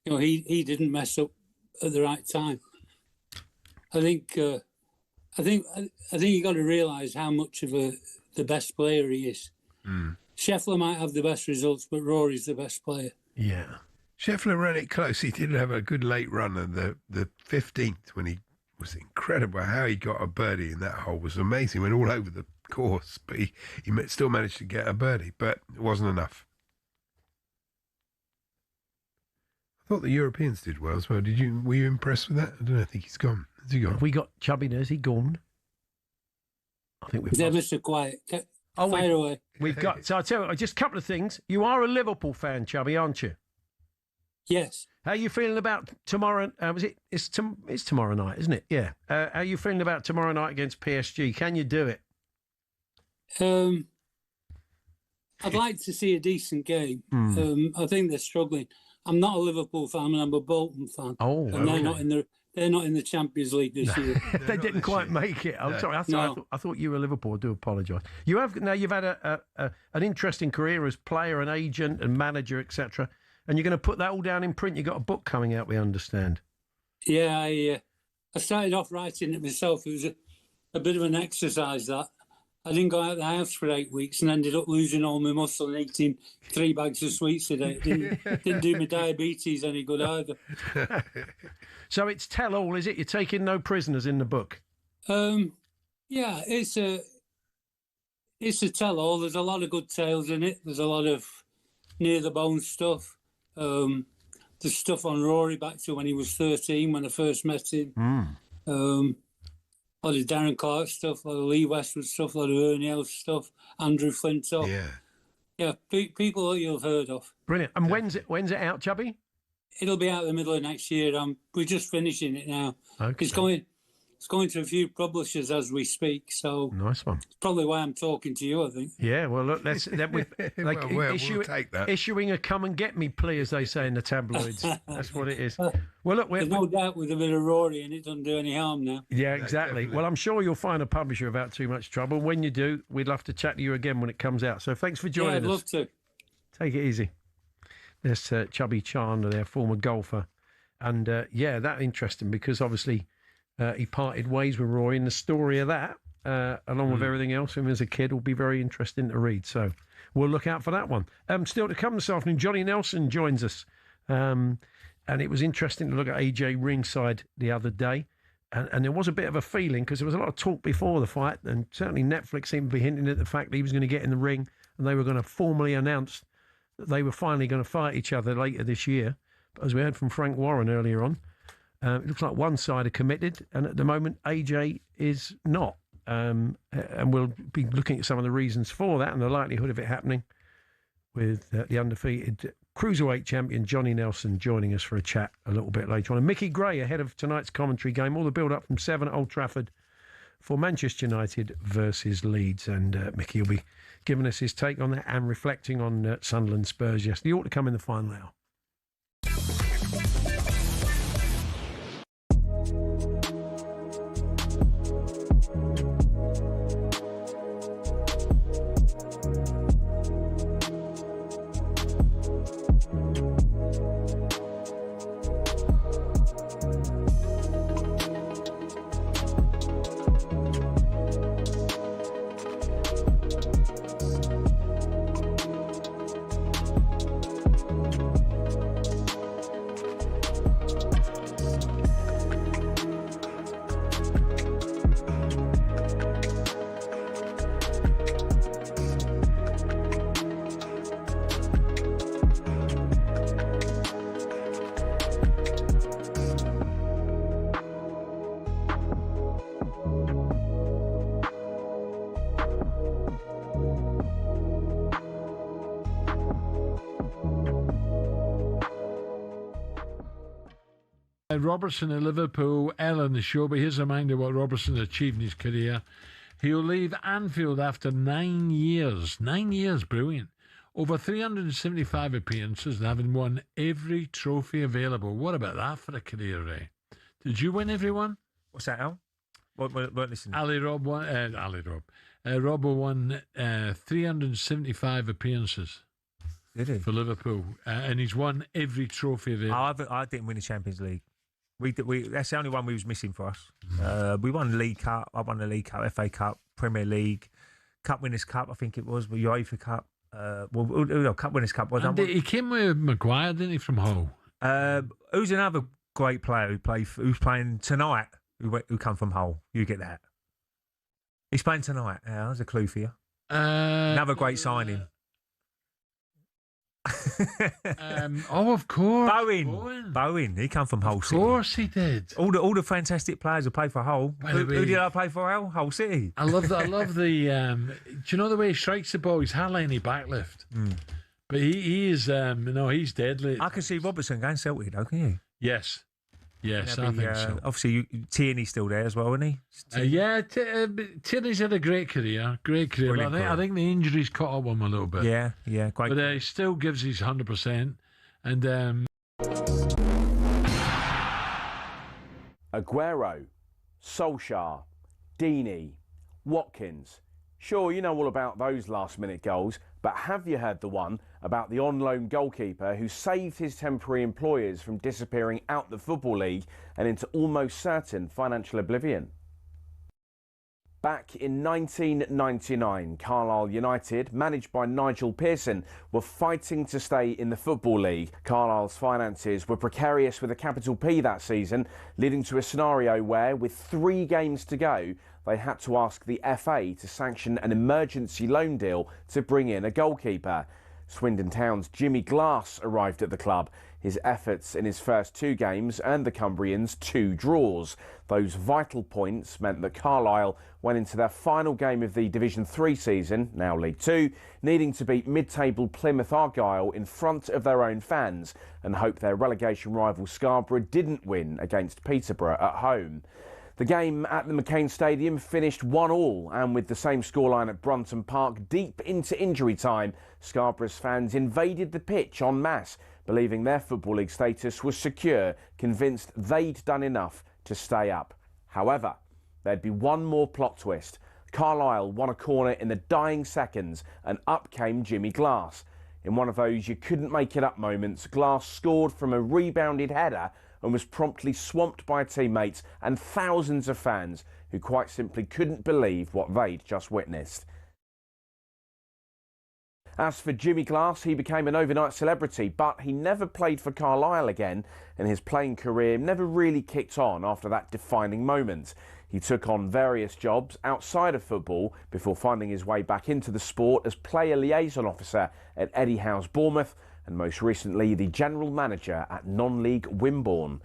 He didn't mess up at the right time. I think you got to realise how much of the best player he is. Scheffler might have the best results, but Rory's the best player. Yeah. Scheffler ran it close. He did have a good late run, and the 15th when he was incredible. How he got a birdie in that hole was amazing. Went all over the course, but he still managed to get a birdie, but it wasn't enough. I thought the Europeans did well as well. Were you impressed with that? I don't know. I think he's gone. Has he gone? Have we got Chubby? Has he gone? I think we've. They're Mr. Quiet. Fire away. We've got. So I tell you, just a couple of things. You are a Liverpool fan, Chubby, aren't you? Yes. How are you feeling about tomorrow? It's tomorrow night, isn't it? Yeah. How are you feeling about tomorrow night against PSG? Can you do it? I'd like to see a decent game. I think they're struggling. I'm not a Liverpool fan, and I'm a Bolton fan. Oh, and they're not in the Champions League this year. They didn't quite make it. I'm sorry. I thought you were Liverpool. I do apologise. You've had an interesting career as player and agent and manager, etc. And you're going to put that all down in print. You've got a book coming out, we understand. Yeah, I started off writing it myself. It was a bit of an exercise that. I didn't go out of the house for 8 weeks and ended up losing all my muscle and eating 3 bags of sweets a day. Didn't do my diabetes any good either. So it's tell all, is it? You're taking no prisoners in the book? Yeah, it's a tell all. There's a lot of good tales in it. There's a lot of near the bone stuff. There's stuff on Rory back to when he was 13 when I first met him. A lot of Darren Clark stuff, a lot of Lee Westwood stuff, a lot of Ernie Els stuff, Andrew Flintoff. Yeah, people that you've heard of. Brilliant. And when's it out, Chubby? It'll be out the middle of next year. We're just finishing it now. Okay. It's going to a few publishers as we speak. So nice one. It's probably why I'm talking to you, I think. Yeah. Well, look, we'll take that. Issuing a come and get me plea, as they say in the tabloids. That's what it is. Well, look, there's no doubt with a bit of Rory and it doesn't do any harm now. Yeah, exactly. Well, I'm sure you'll find a publisher without too much trouble. When you do, we'd love to chat to you again when it comes out. So thanks for joining us. I'd love to. Take it easy. There's Chubby Chandler, their former golfer. And, that's interesting because obviously he parted ways with Roy, and the story of that, along with everything else, him as a kid, will be very interesting to read. So we'll look out for that one. Still to come this afternoon, Johnny Nelson joins us. And it was interesting to look at AJ ringside the other day. And there was a bit of a feeling because there was a lot of talk before the fight, and certainly Netflix seemed to be hinting at the fact that he was going to get in the ring and they were going to formally announce that they were finally going to fight each other later this year. But as we heard from Frank Warren earlier on, it looks like one side are committed, and at the moment AJ is not. And we'll be looking at some of the reasons for that and the likelihood of it happening with the undefeated cruiserweight champion Johnny Nelson joining us for a chat a little bit later on. And Mickey Gray ahead of tonight's commentary game, all the build-up from 7 at Old Trafford for Manchester United versus Leeds. And Mickey will be giving us his take on that and reflecting on Sunderland Spurs yesterday. He ought to come in the final hour. Robertson at Liverpool, Ellen the show, but here's a reminder what Robertson achieved in his career. He'll leave Anfield after 9 years. 9 years, brilliant. Over 375 appearances and having won every trophy available. What about that for a career, Ray? Did you win everyone? What's that, Al? What listening? Rob won 375 appearances. Did he? For Liverpool. And he's won every trophy available. I didn't win the Champions League. That's the only one we was missing for us. We won the League Cup. I won the League Cup, FA Cup, Premier League, Cup Winners' Cup, I think it was, UEFA Cup. Cup Winners' Cup. He came with Maguire, didn't he, from Hull? Who's another great player who's playing tonight, who come from Hull? You get that. He's playing tonight. There's a clue for you. Another great signing. Of course. Bowen. He come from Hull City. Of course he did. All the fantastic players who play for Hull. Who did I play for? Hull City. I love the. Do you know the way he strikes the ball? He's hardly any backlift. But he is. He's deadly. I can see Robertson going Celtic, though, can you? Yes, I think so. Obviously, Tierney's still there as well, isn't he? Tierney's had a great career. But I think the injuries caught up with him a little bit. Yeah, quite. But he still gives his 100%. And Aguero, Solskjaer, Deeney, Watkins. Sure, you know all about those last-minute goals, but have you heard the one about the on-loan goalkeeper who saved his temporary employers from disappearing out the Football League and into almost certain financial oblivion? Back in 1999, Carlisle United, managed by Nigel Pearson, were fighting to stay in the Football League. Carlisle's finances were precarious with a capital P that season, leading to a scenario where, with 3 games to go, they had to ask the FA to sanction an emergency loan deal to bring in a goalkeeper. Swindon Town's Jimmy Glass arrived at the club. His efforts in his first 2 games earned the Cumbrians 2 draws. Those vital points meant that Carlisle went into their final game of the Division 3 season, now League 2, needing to beat mid-table Plymouth Argyle in front of their own fans and hope their relegation rival Scarborough didn't win against Peterborough at home. The game at the McCain Stadium finished 1-1, and with the same scoreline at Brunton Park deep into injury time, Scarborough's fans invaded the pitch en masse, believing their Football League status was secure, convinced they'd done enough to stay up. However, there'd be one more plot twist. Carlisle won a corner in the dying seconds, and up came Jimmy Glass. In one of those you couldn't make it up moments, Glass scored from a rebounded header and was promptly swamped by teammates and thousands of fans who quite simply couldn't believe what they'd just witnessed. As for Jimmy Glass, he became an overnight celebrity, but he never played for Carlisle again, and his playing career never really kicked on after that defining moment. He took on various jobs outside of football before finding his way back into the sport as player liaison officer at Eddie Howe's Bournemouth, and most recently the general manager at non-league Wimborne.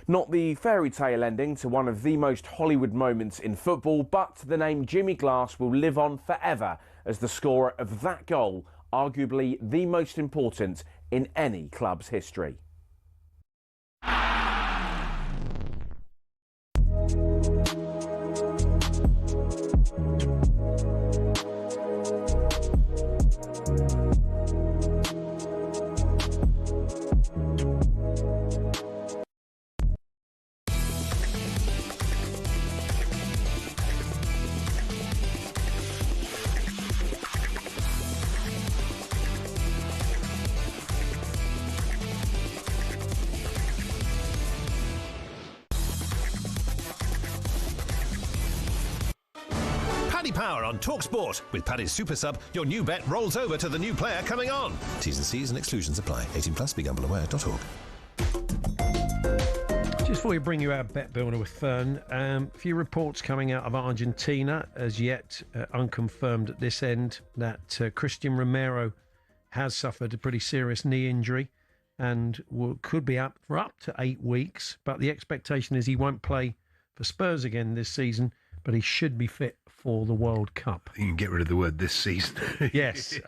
Not the fairy tale ending to one of the most Hollywood moments in football, but the name Jimmy Glass will live on forever as the scorer of that goal, arguably the most important in any club's history. Power on talkSPORT. With Paddy's Super Sub, your new bet rolls over to the new player coming on. T's and C's and exclusions apply. 18 plus, begambleaware.org. Just before we bring you our bet builder with Fern, a few reports coming out of Argentina, as yet unconfirmed at this end, that Christian Romero has suffered a pretty serious knee injury and could be out for up to 8 weeks. But the expectation is he won't play for Spurs again this season, but he should be fit for the World Cup. You can get rid of the word this season. Yes.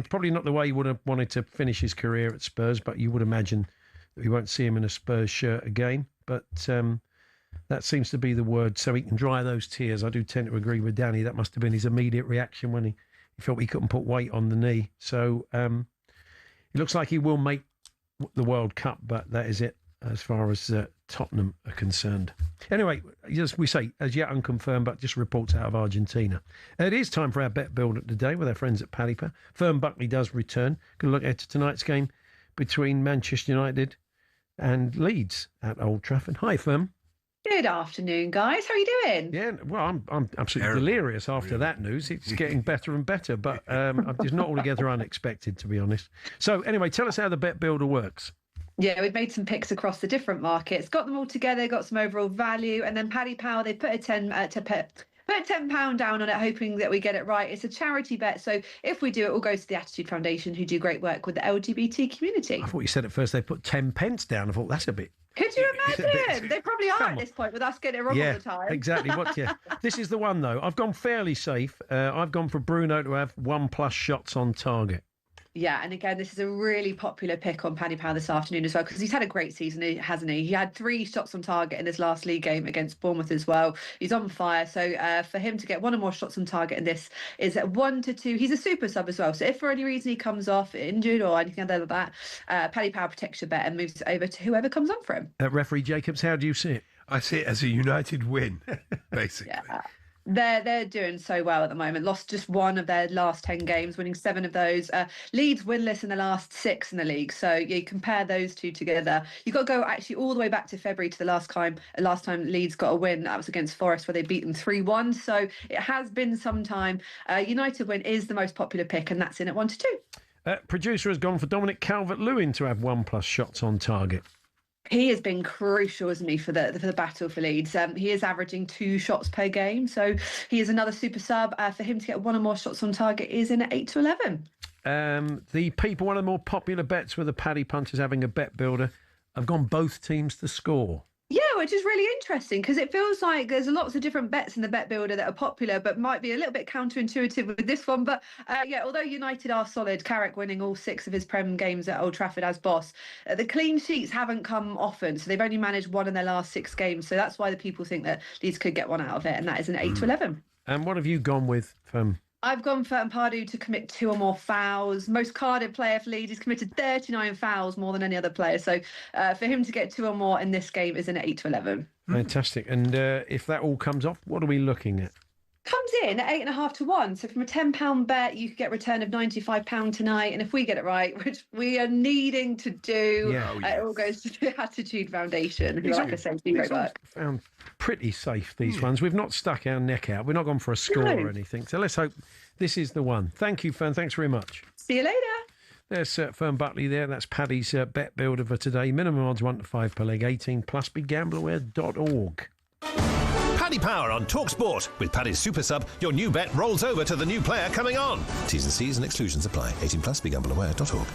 Probably not the way he would have wanted to finish his career at Spurs, but you would imagine that we won't see him in a Spurs shirt again. But That seems to be the word, so he can dry those tears. I do tend to agree with Danny. That must have been his immediate reaction when he felt he couldn't put weight on the knee. So it looks like he will make the World Cup, but that is it as far as Tottenham are concerned. Anyway, as we say, as yet unconfirmed, but just reports out of Argentina. It is time for our bet build up today with our friends at Paddy Power. Fern Buckley does return. Good look ahead to tonight's game between Manchester United and Leeds at Old Trafford. Hi, Fern. Good afternoon, guys. How are you doing? Yeah, well, I'm absolutely delirious after that news. It's getting better and better, but it's not altogether unexpected, to be honest. So, anyway, tell us how the bet builder works. Yeah, we've made some picks across the different markets, got them all together, got some overall value, and then Paddy Power, they put a £10 down on it, hoping that we get it right. It's a charity bet, so if we do, it will go to the Attitude Foundation, who do great work with the LGBT community. I thought you said at first they put 10 pence down. I thought that's a bit. Could you imagine? They probably are at this point with us getting it wrong all the time. Exactly. This is the one, though. I've gone fairly safe. I've gone for Bruno to have 1+ shots on target. Yeah, and again, this is a really popular pick on Paddy Power this afternoon as well, because he's had a great season, hasn't he? He had 3 shots on target in his last league game against Bournemouth as well. He's on fire, so for him to get 1 or more shots on target in this is at 1 to 2. He's a super sub as well, so if for any reason he comes off injured or anything like that, Paddy Power protects your bet and moves it over to whoever comes on for him. Referee Jacobs, how do you see it? I see it as a United win, basically. Yeah. They're doing so well at the moment. Lost just 1 of their last 10 games, winning 7 of those. Leeds winless in the last 6 in the league. So you compare those two together. You've got to go actually all the way back to February to the last time Leeds got a win. That was against Forest, where they beat them 3-1. So it has been some time. United win is the most popular pick, and that's in at 1 to 2. Producer has gone for Dominic Calvert-Lewin to have 1+ shots on target. He has been crucial, isn't he, for the battle for Leeds? He is averaging 2 shots per game, so he is another super sub. For him to get 1 or more shots on target is in at 8 to 11. The people, one of the more popular bets with the Paddy Punters having a bet builder, have gone both teams to score. Yeah, which is really interesting because it feels like there's lots of different bets in the bet builder that are popular, but might be a little bit counterintuitive with this one. But although United are solid, Carrick winning all 6 of his Prem games at Old Trafford as boss, the clean sheets haven't come often, so they've only managed 1 in their last 6 games. So that's why the people think that Leeds could get 1 out of it, and that is an 8 to 11. And what have you gone with from? I've gone for Pardew to commit 2 or more fouls. Most carded player for Leeds. He's committed 39 fouls, more than any other player. So for him to get 2 or more in this game is an 8 to 11. Fantastic. And if that all comes off, what are we looking at? Comes in at 8.5 to 1. So from a £10 bet, you could get a return of £95 tonight. And if we get it right, which we are needing to do, it all goes to the Attitude Foundation, who, like I said, do great work. Found pretty safe, these ones. We've not stuck our neck out. We're not gone for a score or anything. So let's hope this is the one. Thank you, Fern. Thanks very much. See you later. There's Fern Buckley there. That's Paddy's bet builder for today. Minimum odds 1 to 5 per leg. 18 plus. BeGambleAware.org. Paddy Power on talkSPORT. With Paddy's Super Sub, your new bet rolls over to the new player coming on. T's and C's and exclusions apply. 18 plus. BeGambleAware.org.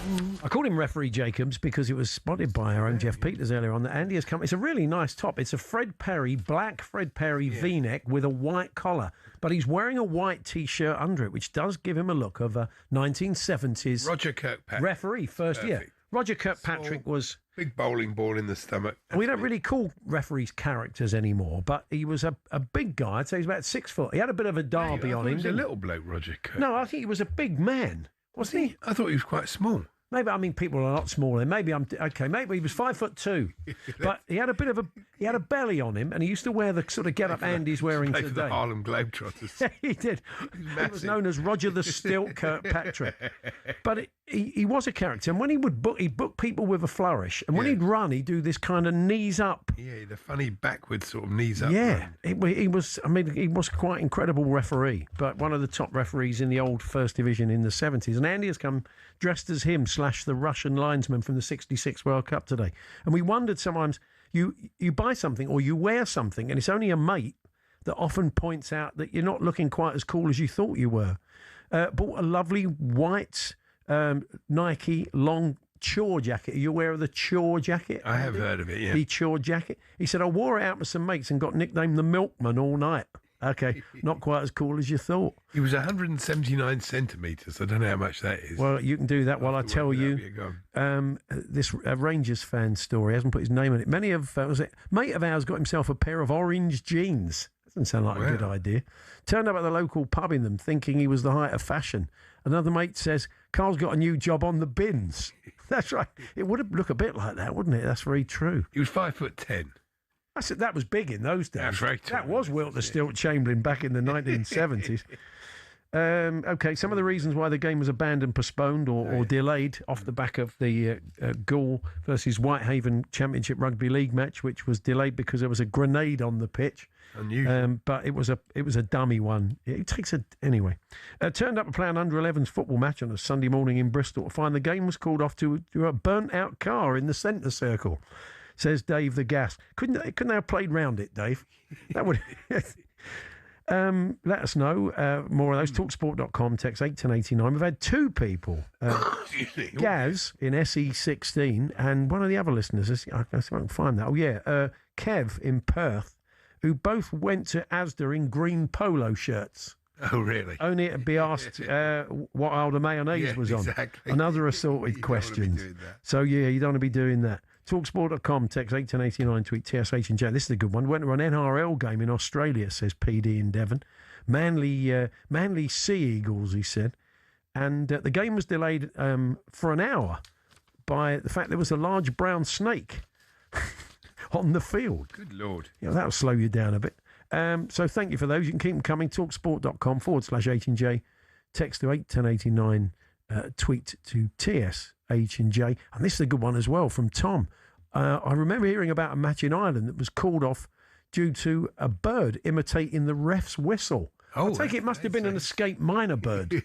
I called him Referee Jacobs because it was spotted by our own Jeff Peters earlier on that Andy has come. It's a really nice top. It's a Fred Perry, black Fred Perry V-neck with a white collar, but he's wearing a white T-shirt under it, which does give him a look of a 1970s Roger Kirkpatrick referee first year. Roger Kirkpatrick was big bowling ball in the stomach. We don't really call referees characters anymore, but he was a big guy. I'd say he's about 6 foot. He had a bit of a derby on him. He was a little bloke, Roger Kirkpatrick. No, I think he was a big man, wasn't he? I thought he was quite small. Maybe, I mean, people are a lot smaller. Maybe I'm okay. Maybe he was 5'2", but he had a belly on him, and he used to wear the sort of get-up Andy's wearing today. The Harlem Globetrotters. He did. He was known as Roger the Stilt Kirkpatrick. But he was a character, and when he would book, he'd book people with a flourish, and when he'd run, he'd do this kind of knees up. Yeah, the funny backwards sort of knees up. Yeah, he was. I mean, he was quite incredible referee, but one of the top referees in the old First Division in the 70s. And Andy has come dressed as him / the Russian linesman from the '66 World Cup today. And we wondered sometimes, you buy something or you wear something, and it's only a mate that often points out that you're not looking quite as cool as you thought you were. Bought a lovely white Nike long chore jacket. Are you aware of the chore jacket? I have heard of it, yeah. The chore jacket. He said, I wore it out with some mates and got nicknamed the Milkman all night. Okay, not quite as cool as you thought. He was 179 centimetres. I don't know how much that is. Well, you can do that while I tell you this Rangers fan story. He hasn't put his name on it. Mate of ours got himself a pair of orange jeans. Doesn't sound like a good idea. Turned up at the local pub in them thinking he was the height of fashion. Another mate says, Carl's got a new job on the bins. That's right. It would look a bit like that, wouldn't it? That's very true. He was 5'10". That was big in those days. That's right. That was Wilter Stilt Chamberlain back in the 1970s. Okay, some of the reasons why the game was abandoned, postponed or delayed off the back of the Gaul versus Whitehaven Championship Rugby League match, which was delayed because there was a grenade on the pitch. Unusual. But it was a dummy one. Anyway. Turned up to play an under-11s football match on a Sunday morning in Bristol to find the game was called off to a burnt-out car in the centre circle. Says Dave the Gas. Couldn't they have played round it, Dave? That would. Let us know more of those. Talksport.com, text 81089. We've had two people, Gaz in SE16, and one of the other listeners, I can find that. Oh, yeah, Kev in Perth, who both went to Asda in green polo shirts. Oh, really? Only to be asked what older mayonnaise was on. Exactly. Another assorted questions. So, yeah, you don't want to be doing that. Talksport.com, text 81089, tweet TSH and J. This is a good one. Went to an NRL game in Australia, says PD in Devon. Manly Sea Eagles, he said. And the game was delayed for an hour by the fact there was a large brown snake on the field. Good Lord. Yeah, that'll slow you down a bit. So thank you for those. You can keep them coming. Talksport.com/H&J. Text to 81089. Tweet to TSH and J. And this is a good one as well from Tom. I remember hearing about a match in Ireland that was called off due to a bird imitating the ref's whistle. I take it must have been an escaped minor bird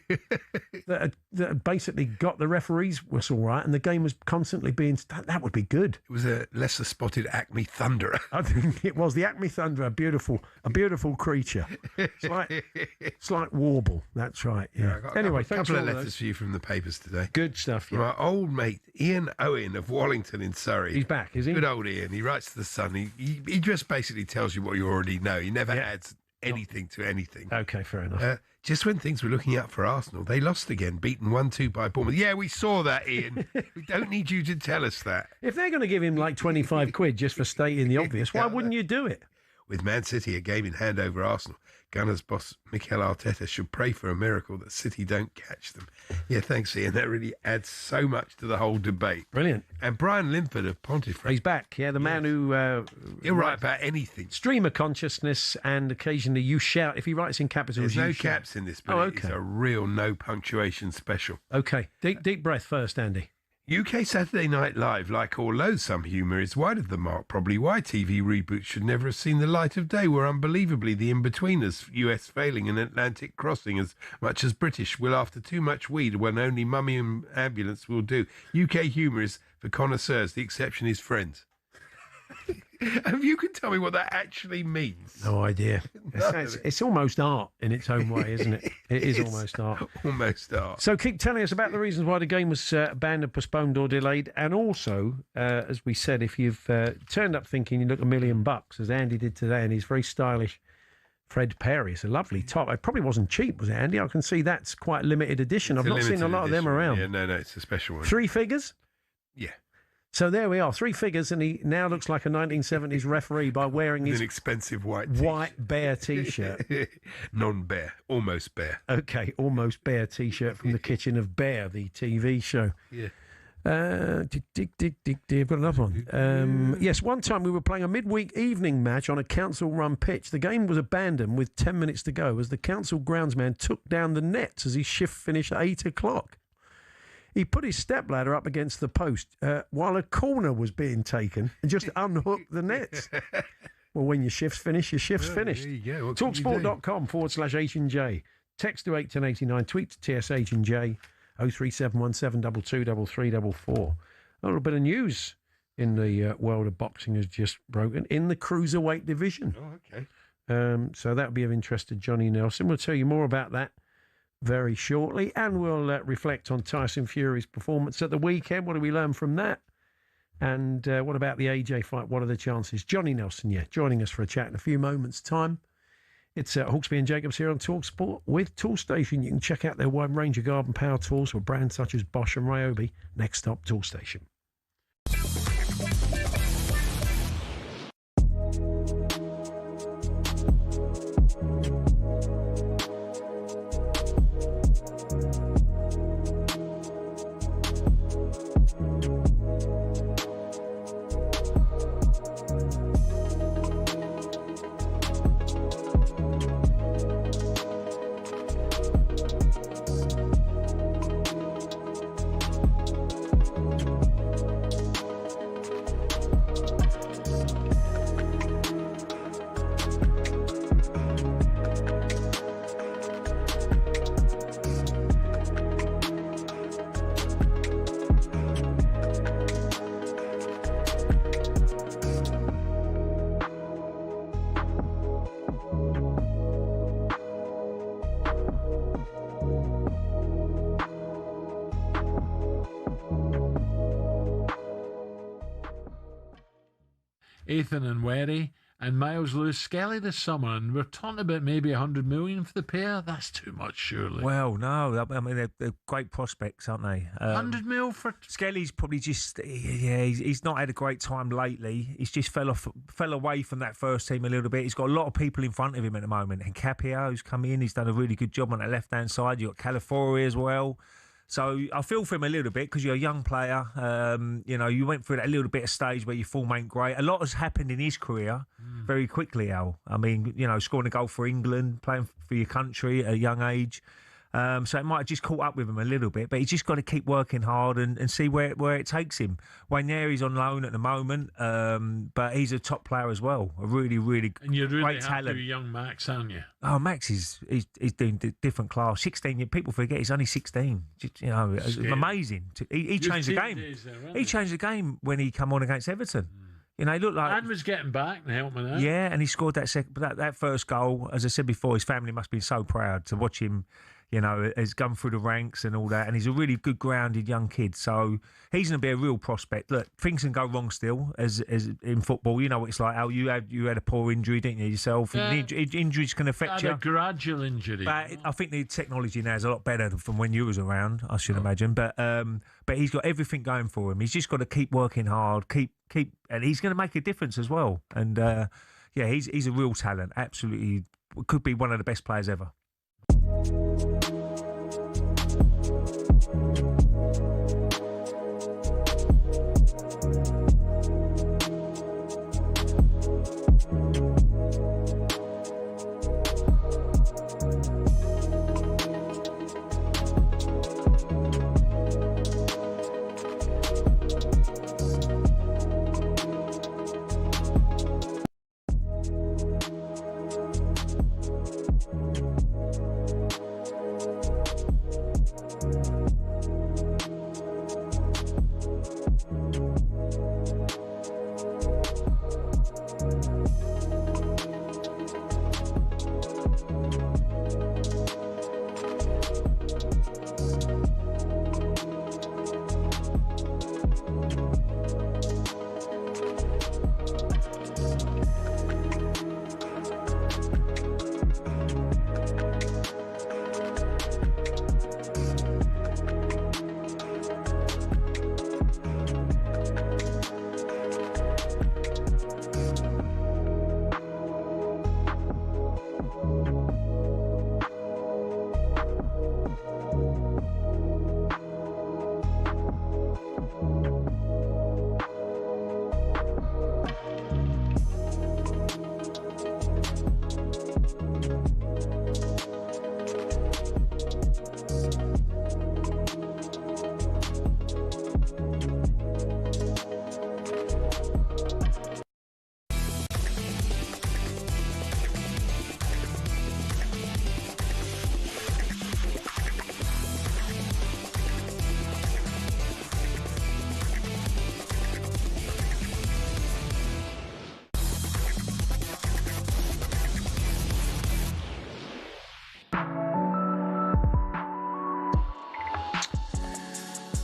that had basically got the referee's whistle right, and the game was constantly being... That would be good. It was a lesser-spotted Acme Thunderer. I think it was the Acme Thunderer, a beautiful creature. It's like Warble. That's right. Yeah. Anyway, a couple of letters for you from the papers today. Good stuff. Yeah. My old mate Ian Owen of Wallington in Surrey. He's back, is he? Good old Ian. He writes to the Sun. He just basically tells you what you already know. He never adds anything to anything. Okay, fair enough. Just when things were looking up for Arsenal, they lost again, beaten 1-2 by Bournemouth. Yeah, we saw that, Ian. We don't need you to tell us that. If they're going to give him like 25 quid just for stating the obvious, why wouldn't you do it? With Man City a game in hand over Arsenal, Gunners boss Mikel Arteta should pray for a miracle that City don't catch them. Yeah, thanks, Ian. That really adds so much to the whole debate. Brilliant. And Brian Linford of Pontefract. He's back, yeah, the man who... He'll write about anything. Stream of consciousness, and occasionally you shout. If he writes in capitals, there's no caps in this, but it's a real no punctuation special. Okay. Deep breath first, Andy. UK Saturday Night Live, like all loathsome humour, is wide of the mark. Probably why TV reboots should never have seen the light of day were unbelievably the in-betweeners, US failing an Atlantic crossing as much as British will after too much weed when only Mummy and Ambulance will do. UK humour is for connoisseurs, the exception is Friends. If you can tell me what that actually means. No idea. It's almost art in its own way, isn't it? It is almost art. Almost art. So keep telling us about the reasons why the game was abandoned, postponed or delayed. And also, as we said, if you've turned up thinking you look $1 million, as Andy did today, and he's very stylish, Fred Perry. It's a lovely top. It probably wasn't cheap, was it, Andy? I can see that's quite a limited edition. I've not seen a lot of them around. Yeah, no, it's a special one. 3 figures? Yeah. So there we are, 3 figures, and he now looks like a 1970s referee by wearing his an expensive white bear T-shirt. Non-bear, almost bear. Okay, almost bear T-shirt from the Kitchen of Bear, the TV show. Yeah. I've got another one. Yes, one time we were playing a midweek evening match on a council-run pitch. The game was abandoned with 10 minutes to go as the council groundsman took down the nets as his shift finished at 8 o'clock. He put his stepladder up against the post while a corner was being taken and just unhooked the nets. Well, when your shift's finished, your shift's finished. There you go. Talksport.com/H&J. Text to 81089. Tweet to TSH and J. 03717223344. A little bit of news in the world of boxing has just broken in the cruiserweight division. Oh, okay. So that would be of interest to Johnny Nelson. We'll tell you more about that very shortly, and we'll reflect on Tyson Fury's performance at the weekend. What do we learn from that? And what about the AJ fight? What are the chances? Johnny Nelson, joining us for a chat in a few moments' time. It's Hawksbee and Jacobs here on talkSPORT with Toolstation. You can check out their wide range of garden power tools with brands such as Bosch and Ryobi. Next stop, Toolstation. Ethan and Werry and Miles Lewis Skelly this summer, and we're talking about maybe 100 million for the pair. That's too much, surely. Well, no, I mean they're great prospects, aren't they? 100 mil for Skelly's probably just he's not had a great time lately. He's just fell away from that first team a little bit. He's got a lot of people in front of him at the moment. And Capia, who's come in, he's done a really good job on that left hand side. You got Calafiori as well. So I feel for him a little bit because you're a young player. You went through that little bit of stage where your form ain't great. A lot has happened in his career very quickly, Al. I mean, scoring a goal for England, playing for your country at a young age. So it might have just caught up with him a little bit, but he's just got to keep working hard and see where it takes him. Waineri's on loan at the moment, but he's a top player as well. A really, really and you're really great happy talent. with young Max, aren't you? Oh, Max he's doing different class. 16. People forget he's only 16. It's amazing. He changed the game. He changed the game when he come on against Everton. He looked like... And was getting back and helping out. Yeah, and he scored that first goal. As I said before, his family must be so proud to watch him, has gone through the ranks and all that. And he's a really good, grounded young kid. So he's going to be a real prospect. Look, things can go wrong still, as in football. You know what it's like, Al. You had a poor injury, didn't you, yourself? Yeah. And injuries can affect you. A gradual injury. But I think the technology now is a lot better from when you was around, I should imagine. But he's got everything going for him. He's just got to keep working hard, and he's going to make a difference as well. And he's a real talent. Absolutely, could be one of the best players ever.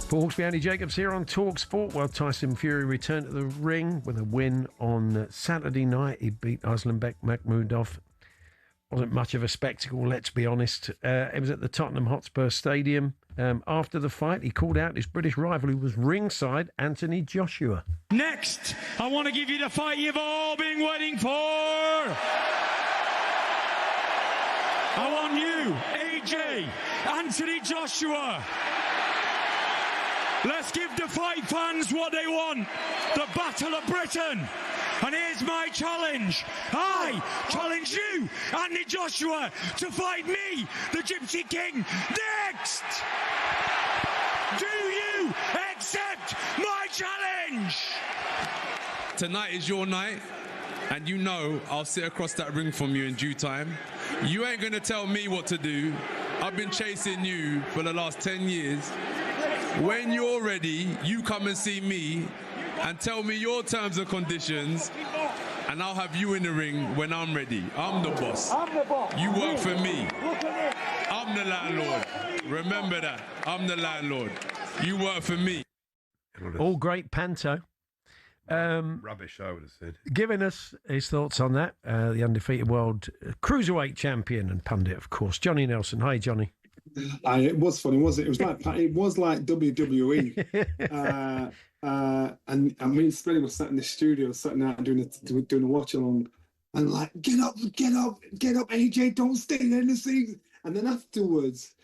For Hawksbee and Jacobs here on talkSPORT. Well, Tyson Fury returned to the ring with a win on Saturday night. He beat Aslanbek Makhmudov Wasn't much of a spectacle, let's be honest. It was at the Tottenham Hotspur Stadium. After the fight, he called out his British rival, who was ringside, Anthony Joshua. Next, I want to give you the fight you've all been waiting for. I want you, AJ, Anthony Joshua. Let's give the fight fans what they want. The Battle of Britain. And here's my challenge. I challenge you, Anthony Joshua, to fight me, the Gypsy King, next. Do you accept my challenge? Tonight is your night, and you know I'll sit across that ring from you in due time. You ain't going to tell me what to do. I've been chasing you for the last 10 years. When you're ready, you come and see me and tell me your terms and conditions, and I'll have you in the ring when I'm ready. I'm the boss. I'm the boss. You work for me. I'm the landlord. Remember that. I'm the landlord. You work for me. All great panto. Rubbish, I would have said. Giving us his thoughts on that, the undefeated world cruiserweight champion and pundit, of course, Johnny Nelson. Hi, Johnny. It was funny, wasn't it? It was like WWE. And me and Spenny were sat in the studio, sitting out doing a watch along, and like, get up, AJ, don't stay there in the season. And then afterwards,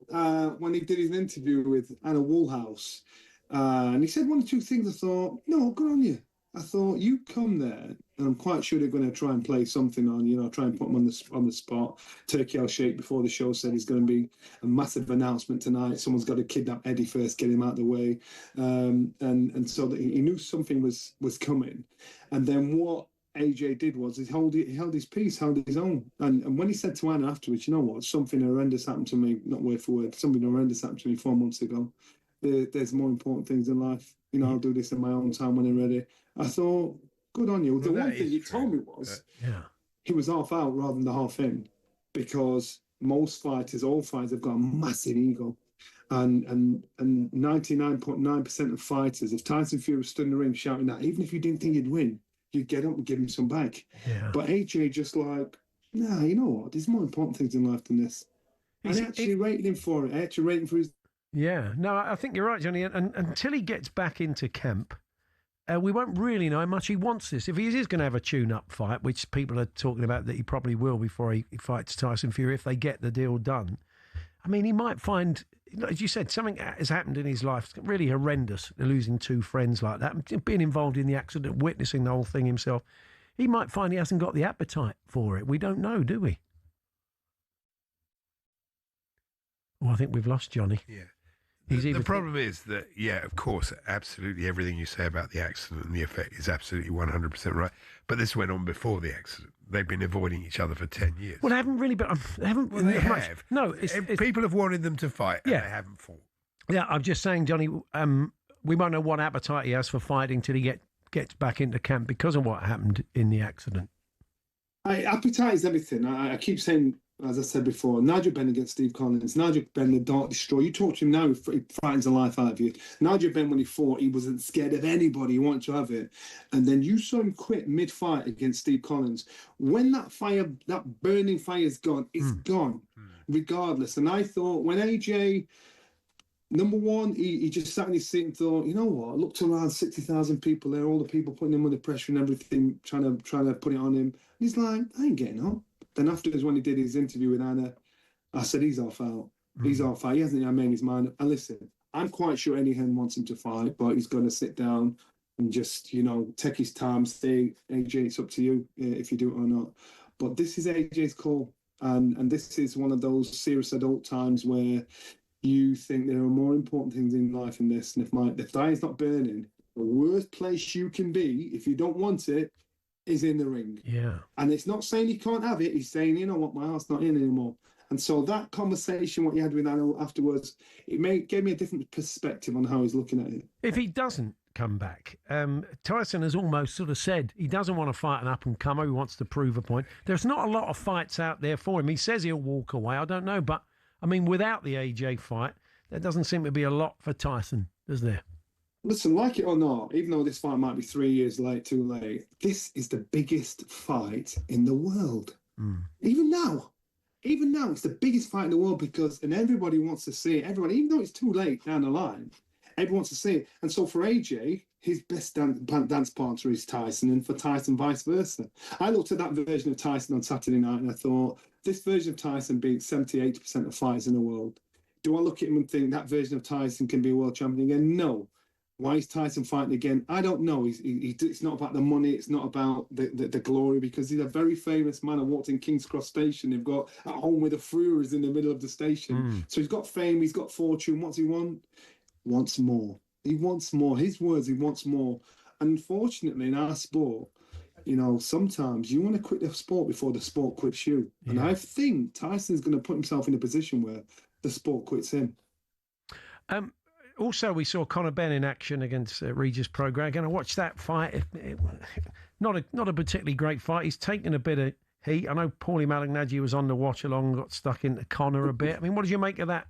when he did his interview with Anna Woolhouse, and he said one or two things, I thought, no, good on you. I thought, you come there, and I'm quite sure they're going to try and play something on, try and put him on the spot. Turkey Al Sheikh, before the show, said he's going to be a massive announcement tonight. Someone's got to kidnap Eddie first, get him out of the way. And so that he knew something was coming. And then what AJ did was he held his peace, held his own. And when he said to Anna afterwards, you know what, something horrendous happened to me, not word for word, something horrendous happened to me 4 months ago. There's more important things in life. I'll do this in my own time when I'm ready. I thought, good on you. The one thing he told me was he was half out rather than the half in, because most fighters, all fighters, have got a massive ego. And 99.9% of fighters, if Tyson Fury stood in the ring shouting that, even if you didn't think he'd win, you'd get up and give him some back. Yeah. But AJ just like, nah, you know what? There's more important things in life than this. And I actually rated him for it. I actually rated him for his... Yeah, no, I think you're right, Johnny. And until he gets back into camp, we won't really know how much he wants this. If he is going to have a tune-up fight, which people are talking about that he probably will before he fights Tyson Fury, if they get the deal done, I mean, he might find, as you said, something has happened in his life. It's really horrendous, losing two friends like that, being involved in the accident, witnessing the whole thing himself. He might find he hasn't got the appetite for it. We don't know, do we? Well, I think we've lost Johnny. Yeah. The problem is that, yeah, of course, absolutely everything you say about the accident and the effect is absolutely 100% right. But this went on before the accident. They've been avoiding each other for 10 years. Well, they haven't really, but they haven't. Well, they much. have. No, people have wanted them to fight, and they haven't fought. Yeah, I'm just saying, Johnny. We won't know what appetite he has for fighting till he gets back into camp because of what happened in the accident. Appetite is everything. I keep saying, as I said before, Nigel Benn against Steve Collins. Nigel Benn, the Dark Destroyer. You talk to him now, he frightens the life out of you. Nigel Benn, when he fought, he wasn't scared of anybody. He wanted to have it. And then you saw him quit mid-fight against Steve Collins. When that burning fire is gone, it's gone, regardless. And I thought, when AJ... Number one, he just sat in his seat and thought, you know what? I looked around, 60,000 people there, all the people putting him under pressure and everything, trying to put it on him. And he's like, I ain't getting up. Then afterwards, when he did his interview with Anna, I said, he's off out. He's off out. He hasn't made his mind. And listen, I'm quite sure Eddie Hearn wants him to fight, but he's going to sit down and just, take his time, stay. AJ, it's up to you if you do it or not. But this is AJ's call. And this is one of those serious adult times where you think there are more important things in life than this. And if that is not burning, the worst place you can be, if you don't want it, is in the ring. Yeah. And it's not saying he can't have it. He's saying, you know what, my heart's not in anymore. And so that conversation, what you had with Anna afterwards, gave me a different perspective on how he's looking at it. If he doesn't come back, Tyson has almost sort of said he doesn't want to fight an up-and-comer. He wants to prove a point. There's not a lot of fights out there for him. He says he'll walk away. I don't know, but I mean, without the AJ fight, there doesn't seem to be a lot for Tyson, does there? Listen, like it or not, even though this fight might be 3 years too late, this is the biggest fight in the world. Even now, it's the biggest fight in the world and everybody wants to see it. Everybody, even though it's too late down the line, everyone wants to see it. And so for AJ, his best dance partner is Tyson, and for Tyson, vice versa. I looked at that version of Tyson on Saturday night and I thought, this version of Tyson beats 70-80% of fighters in the world. Do I look at him and think that version of Tyson can be a world champion again? No. Why is Tyson fighting again? I don't know. It's not about the money. It's not about the glory, because he's a very famous man. I walked in King's Cross Station. They've got At Home with the Fruers in the middle of the station. So he's got fame. He's got fortune. What's he want? Wants more. He wants more. His words, he wants more. Unfortunately, in our sport, sometimes you want to quit the sport before the sport quits you. And I think Tyson's going to put himself in a position where the sport quits him. Also, we saw Conor Benn in action against Regis Prograis. And I watched that fight. Not a particularly great fight. He's taken a bit of heat. I know Paulie Malignaggi was on the watch along, got stuck into Conor a bit. I mean, what did you make of that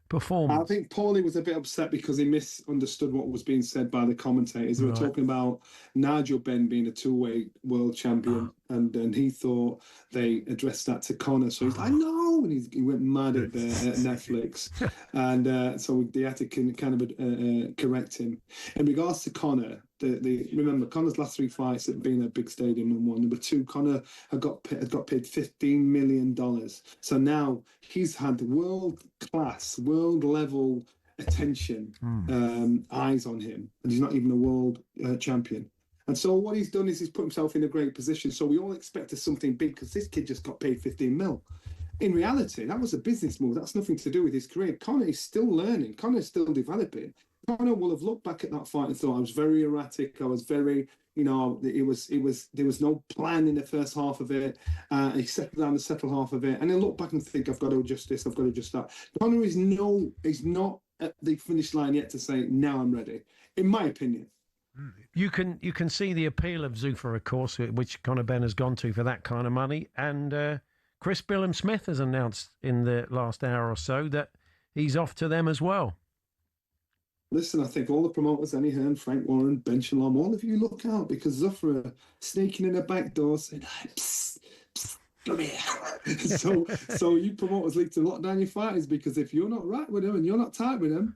performance? I think Paulie was a bit upset because he misunderstood what was being said by the commentators. They were talking about Nigel Benn being a two-weight world champion, and he thought they addressed that to Conor. So he's like, no, and he went mad at Netflix, and so they had to kind of correct him. In regards to Conor, remember Conor's last 3 fights had been at big stadium and won. Number 2, Conor had got paid $15 million. So now he's had world-class, world-level attention, eyes on him, and he's not even a world champion. And so what he's done is he's put himself in a great position. So we all expected something big because this kid just got paid 15 mil. In reality, that was a business move. That's nothing to do with his career. Conor is still learning. Conor is still developing. Conor will have looked back at that fight and thought, I was very erratic. I was very, there was no plan in the first half of it. He settled down the second half of it. And he'll look back and think, I've got to adjust this, I've got to adjust that. Conor is not at the finish line yet to say, now I'm ready, in my opinion. You can see the appeal of Zuffa, of course, which Conor Benn has gone to for that kind of money. And Chris Billam-Smith has announced in the last hour or so that he's off to them as well. Listen, I think all the promoters, Annie Hearn, Frank Warren, Ben Shalom, all of you look out, because Zuffa are sneaking in the back door saying, psst, psst, come here. so you promoters need to lock down your fighters, because if you're not right with them and you're not tight with them,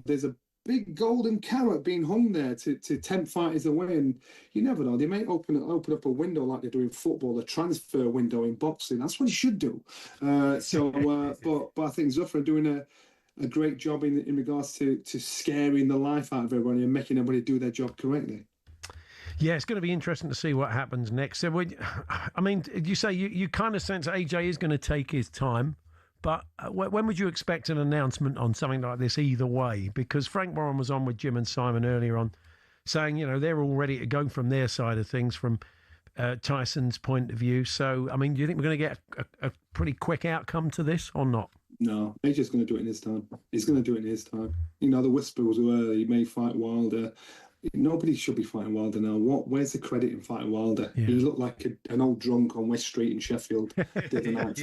there's a big golden carrot being hung there to tempt fighters away, and you never know. They may open up a window like they do in football, a transfer window in boxing. That's what you should do. But I think Zuffa are doing a great job in regards to scaring the life out of everybody and making everybody do their job correctly. Yeah, it's going to be interesting to see what happens next. So, you say you kind of sense AJ is going to take his time. But when would you expect an announcement on something like this either way? Because Frank Warren was on with Jim and Simon earlier on saying, they're all ready to go from their side of things, from Tyson's point of view. So, do you think we're going to get a pretty quick outcome to this or not? No, AJ's going to do it in his time. He's going to do it in his time. The whispers were he may fight Wilder. Nobody should be fighting Wilder now. Where's the credit in fighting Wilder? Yeah. He looked like an old drunk on West Street in Sheffield the other night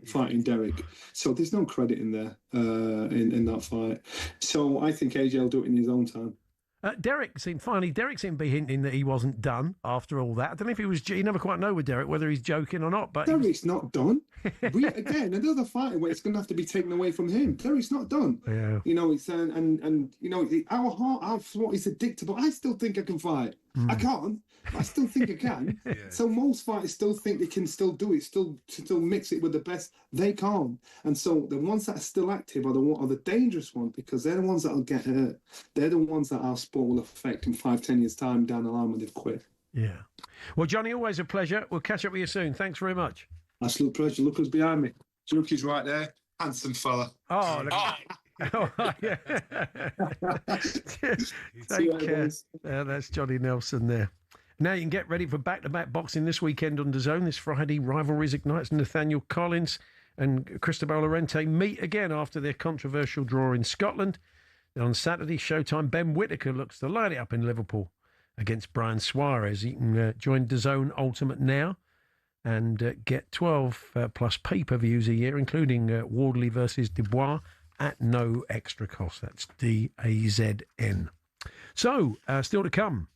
fighting Derek. So there's no credit in there in that fight. So I think AJ will do it in his own time. Derek seemed to be hinting that he wasn't done after all that. I don't know if he was. You never quite know with Derek whether he's joking or not. But Derek's not done. Again, another fight where it's going to have to be taken away from him. Derek's not done. Yeah. It's our heart, our thought is addictable. I still think I can fight. I can't. I still think I can. Yeah. So most fighters still think they can still do it, still mix it with the best. They can't. And so the ones that are still active are the dangerous ones, because they're the ones that will get hurt. They're the ones that our sport will affect in 5-10 years' time down the line when they've quit. Yeah. Well, Johnny, always a pleasure. We'll catch up with you soon. Thanks very much. Absolute pleasure. Look who's behind me. Juki's right there. Handsome fella. Oh, look. Oh, yeah. Take care. That's Johnny Nelson there. Now you can get ready for back-to-back boxing this weekend on DAZN. This Friday, Rivalries ignites. Nathaniel Collins and Cristobal Lorente meet again after their controversial draw in Scotland. Then on Saturday, Showtime, Ben Whittaker looks to light it up in Liverpool against Brian Suarez. You can join DAZN Ultimate now and get 12 plus pay-per-views a year, including Wardley versus Dubois at no extra cost. That's DAZN. So, still to come.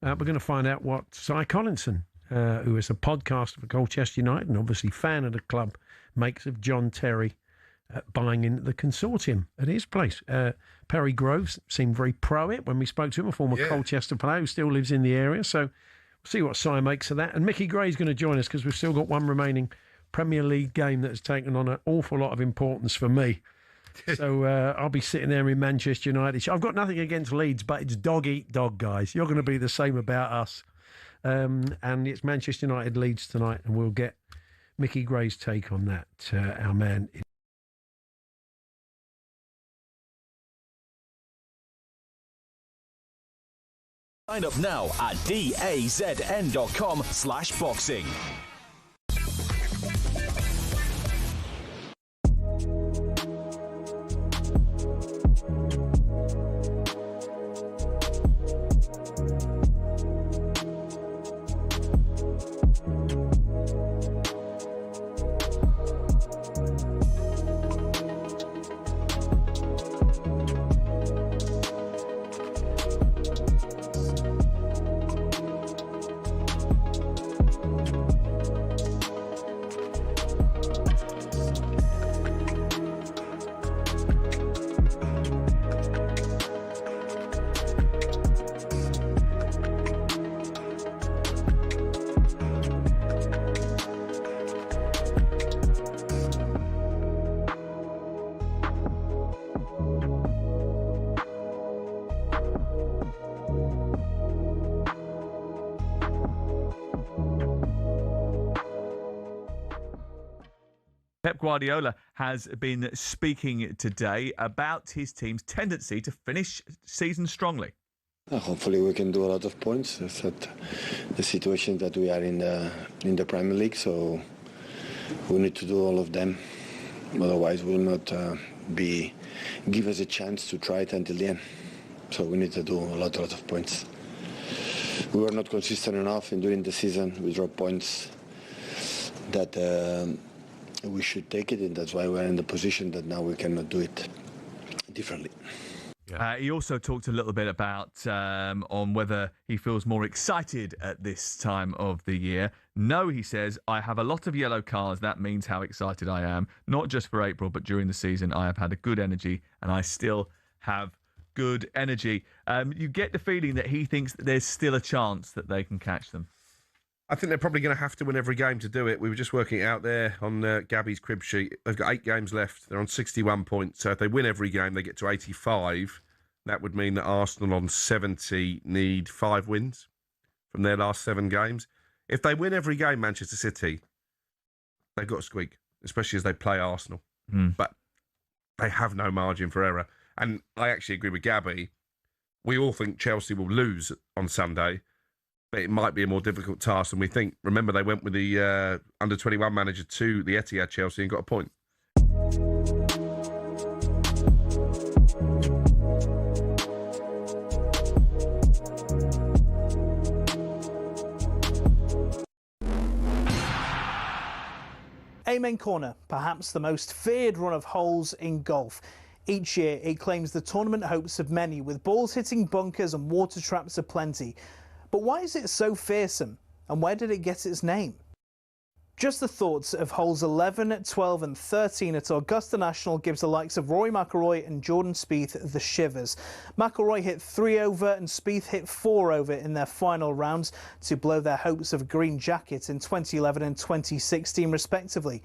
We're going to find out what Cy Collinson who is a podcaster for Colchester United and obviously fan of the club, makes of John Terry buying into the consortium at his place. Perry Groves seemed very pro it when we spoke to him, a former Colchester player who still lives in the area. So we'll see what Si makes of that. And Mickey Gray's going to join us because we've still got one remaining Premier League game that has taken on an awful lot of importance for me. So I'll be sitting there in Manchester United. I've got nothing against Leeds, but it's dog eat dog, guys. You're going to be the same about us. And it's Manchester United Leeds tonight, and we'll get Mickey Gray's take on that, our man. Sign up now at dazn.com/boxing. Pep Guardiola has been speaking today about his team's tendency to finish season strongly. Hopefully we can do a lot of points. That's the situation that we are in the Premier League, so we need to do all of them. Otherwise we'll not give us a chance to try it until the end. So we need to do a lot of points. We were not consistent enough in during the season. We dropped points that we should take it, and that's why we're in the position that now we cannot do it differently. He also talked a little bit about on whether he feels more excited at this time of the year. No, he says, I have a lot of yellow cards. That means how excited I am. Not just for April, but during the season, I have had a good energy, and I still have good energy. You get the feeling that he thinks that there's still a chance that they can catch them. I think they're probably going to have to win every game to do it. We were just working it out there on Gabby's crib sheet. They've got 8 games left. They're on 61 points. So if they win every game, they get to 85. That would mean that Arsenal on 70 need 5 wins from their last 7 games. If they win every game, Manchester City, they've got a squeak, especially as they play Arsenal. But they have no margin for error. And I actually agree with Gabby. We all think Chelsea will lose on Sunday, but it might be a more difficult task than we think. Remember, they went with the under-21 manager to the Etihad Chelsea and got a point. Amen Corner, perhaps the most feared run of holes in golf. Each year, it claims the tournament hopes of many, with balls hitting bunkers and water traps aplenty. But why is it so fearsome, and where did it get its name? Just the thoughts of holes 11, 12 and 13 at Augusta National gives the likes of Rory McIlroy and Jordan Spieth the shivers. McIlroy hit 3 over and Spieth hit 4 over in their final rounds to blow their hopes of a green jacket in 2011 and 2016 respectively.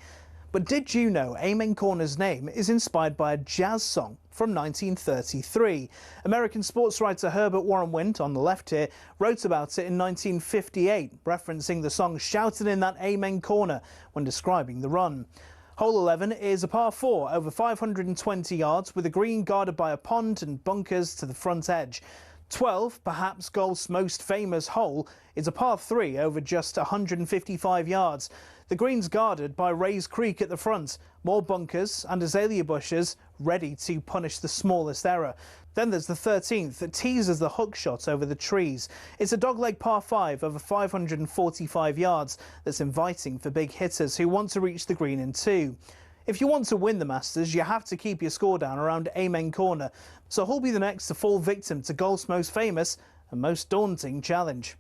But did you know Amen Corner's name is inspired by a jazz song from 1933? American sports writer Herbert Warren Wint, on the left here, wrote about it in 1958, referencing the song shouted in that Amen Corner when describing the run. Hole 11 is a par 4 over 520 yards with a green guarded by a pond and bunkers to the front edge. 12, perhaps golf's most famous hole, is a par 3 over just 155 yards. The green's guarded by Rays Creek at the front, more bunkers and azalea bushes ready to punish the smallest error. Then there's the 13th that teases the hook shot over the trees. It's a dogleg par 5 over 545 yards that's inviting for big hitters who want to reach the green in 2. If you want to win the Masters, you have to keep your score down around Amen Corner. So who'll be the next to fall victim to golf's most famous and most daunting challenge?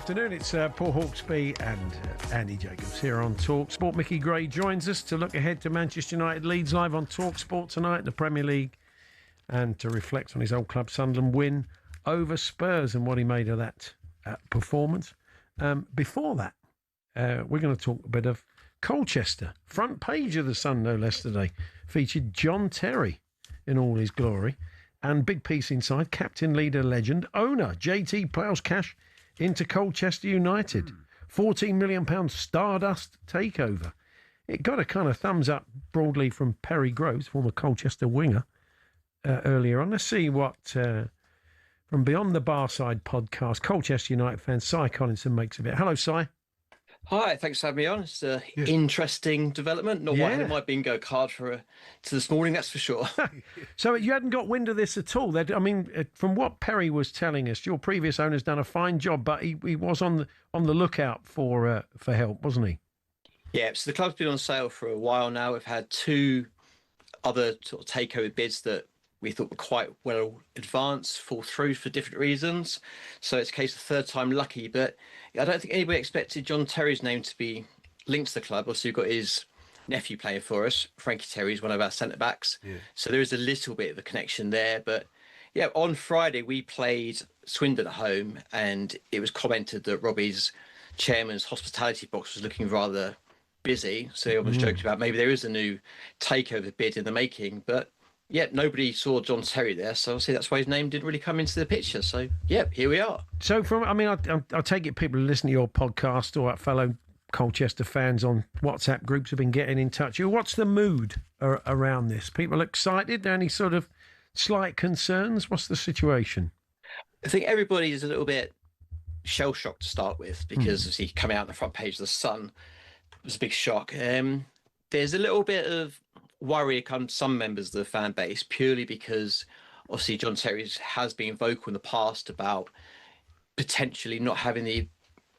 afternoon. It's Paul Hawksbee and Andy Jacobs here on talkSPORT. Mickey Gray joins us to look ahead to Manchester United Leeds live on talkSPORT tonight, the Premier League, and to reflect on his old club Sunderland win over Spurs and what he made of that performance. Before that, we're going to talk a bit of Colchester. Front page of the Sun, no less, today featured John Terry in all his glory. And big piece inside, captain, leader, legend, owner, JT ploughs cash into Colchester United. £14 million Stardust takeover. It got a kind of thumbs up broadly from Perry Groves, former Colchester winger, earlier on. Let's see what, from Beyond the Barside podcast, Colchester United fan Si Collinson makes of it. Hello, Si. Hi, thanks for having me on. It's an interesting development. Not what I had in my bingo card to this morning, that's for sure. So you hadn't got wind of this at all? I mean, from what Perry was telling us, your previous owner's done a fine job, but he was on the lookout for help, wasn't he? Yeah, so the club's been on sale for a while now. We've had two other sort of takeover bids that we thought were quite well advanced, fall through for different reasons. So it's a case of third time lucky. But I don't think anybody expected John Terry's name to be linked to the club. Also, you've got his nephew playing for us. Frankie Terry's one of our centre-backs. Yeah. So there is a little bit of a connection there. But yeah, on Friday, we played Swindon at home, and it was commented that Robbie's chairman's hospitality box was looking rather busy. So everyone's joking about maybe there is a new takeover bid in the making. But yeah, nobody saw John Terry there, so obviously that's why his name didn't really come into the picture. So, yeah, here we are. So, I take it people who listen to your podcast or fellow Colchester fans on WhatsApp groups have been getting in touch. What's the mood around this? People excited? Any sort of slight concerns? What's the situation? I think everybody is a little bit shell-shocked to start with because obviously coming out on the front page of the Sun was a big shock. There's a little bit of worry comes some members of the fan base purely because obviously John Terry has been vocal in the past about potentially not having the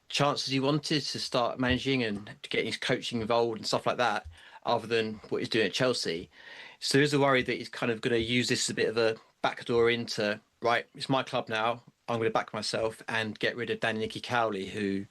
chances he wanted to start managing and to get his coaching involved and stuff like that, other than what he's doing at Chelsea. So there's a worry that he's kind of going to use this as a bit of a backdoor into, right, it's my club now, I'm going to back myself and get rid of Danny Nicky Cowley, who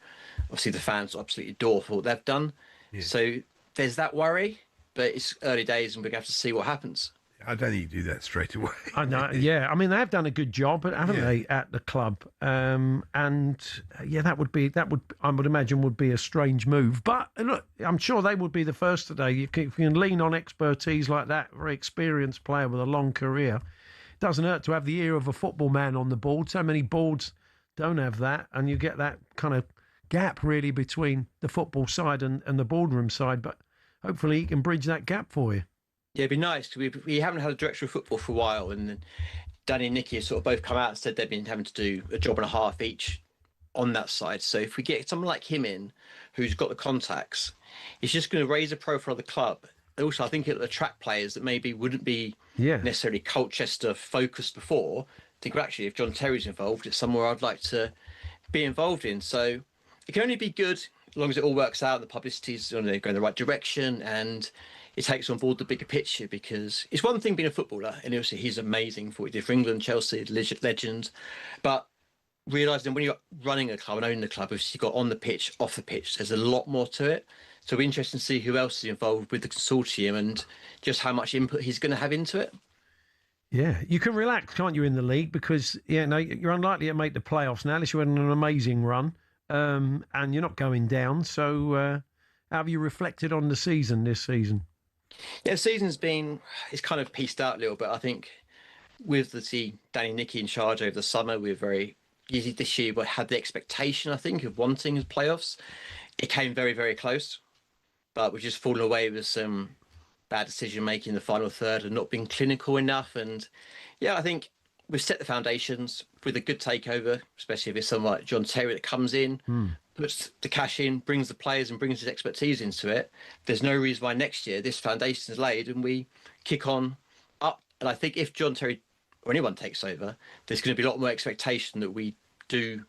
obviously the fans absolutely adore for what they've done. Yeah. So there's that worry. But it's early days and we're going to have to see what happens. I don't think you do that straight away. I know, yeah. I mean, they have done a good job, haven't they, at the club? And that would I would imagine would be a strange move. But look, I'm sure they would be the first today. If you can lean on expertise like that, very experienced player with a long career, it doesn't hurt to have the ear of a football man on the board. So many boards don't have that, and you get that kind of gap really between the football side and the boardroom side. But hopefully he can bridge that gap for you. Yeah, it'd be nice because we haven't had a director of football for a while, and Danny and Nicky have sort of both come out and said they've been having to do a job and a half each on that side. So if we get someone like him in, who's got the contacts, he's just going to raise the profile of the club. Also, I think it'll attract players that maybe wouldn't be necessarily Colchester focused before. I think, well, actually, if John Terry's involved, it's somewhere I'd like to be involved in. So it can only be good as long as it all works out, the publicity's going in the right direction, and it takes on board the bigger picture, because it's one thing being a footballer, and obviously he's amazing for what he did for England, Chelsea, legend, but realising when you're running a club and owning the club, obviously you've got on the pitch, off the pitch, there's a lot more to it. So it'll be interesting to see who else is involved with the consortium and just how much input he's going to have into it. Yeah, you can relax, can't you, in the league, because you're unlikely to make the playoffs now unless you had an amazing run. And you're not going down. So how have you reflected on the season this season? Yeah, the season's it's kind of pieced out a little bit. I think with Danny Nicky in charge over the summer, we were very easy this year, but had the expectation, I think, of wanting the playoffs. It came very, very close, but we've just fallen away with some bad decision making in the final third and not being clinical enough. And yeah, I think we've set the foundations with a good takeover, especially if it's someone like John Terry that comes in, puts the cash in, brings the players and brings his expertise into it. There's no reason why next year this foundation is laid and we kick on up. And I think if John Terry or anyone takes over, there's going to be a lot more expectation that we do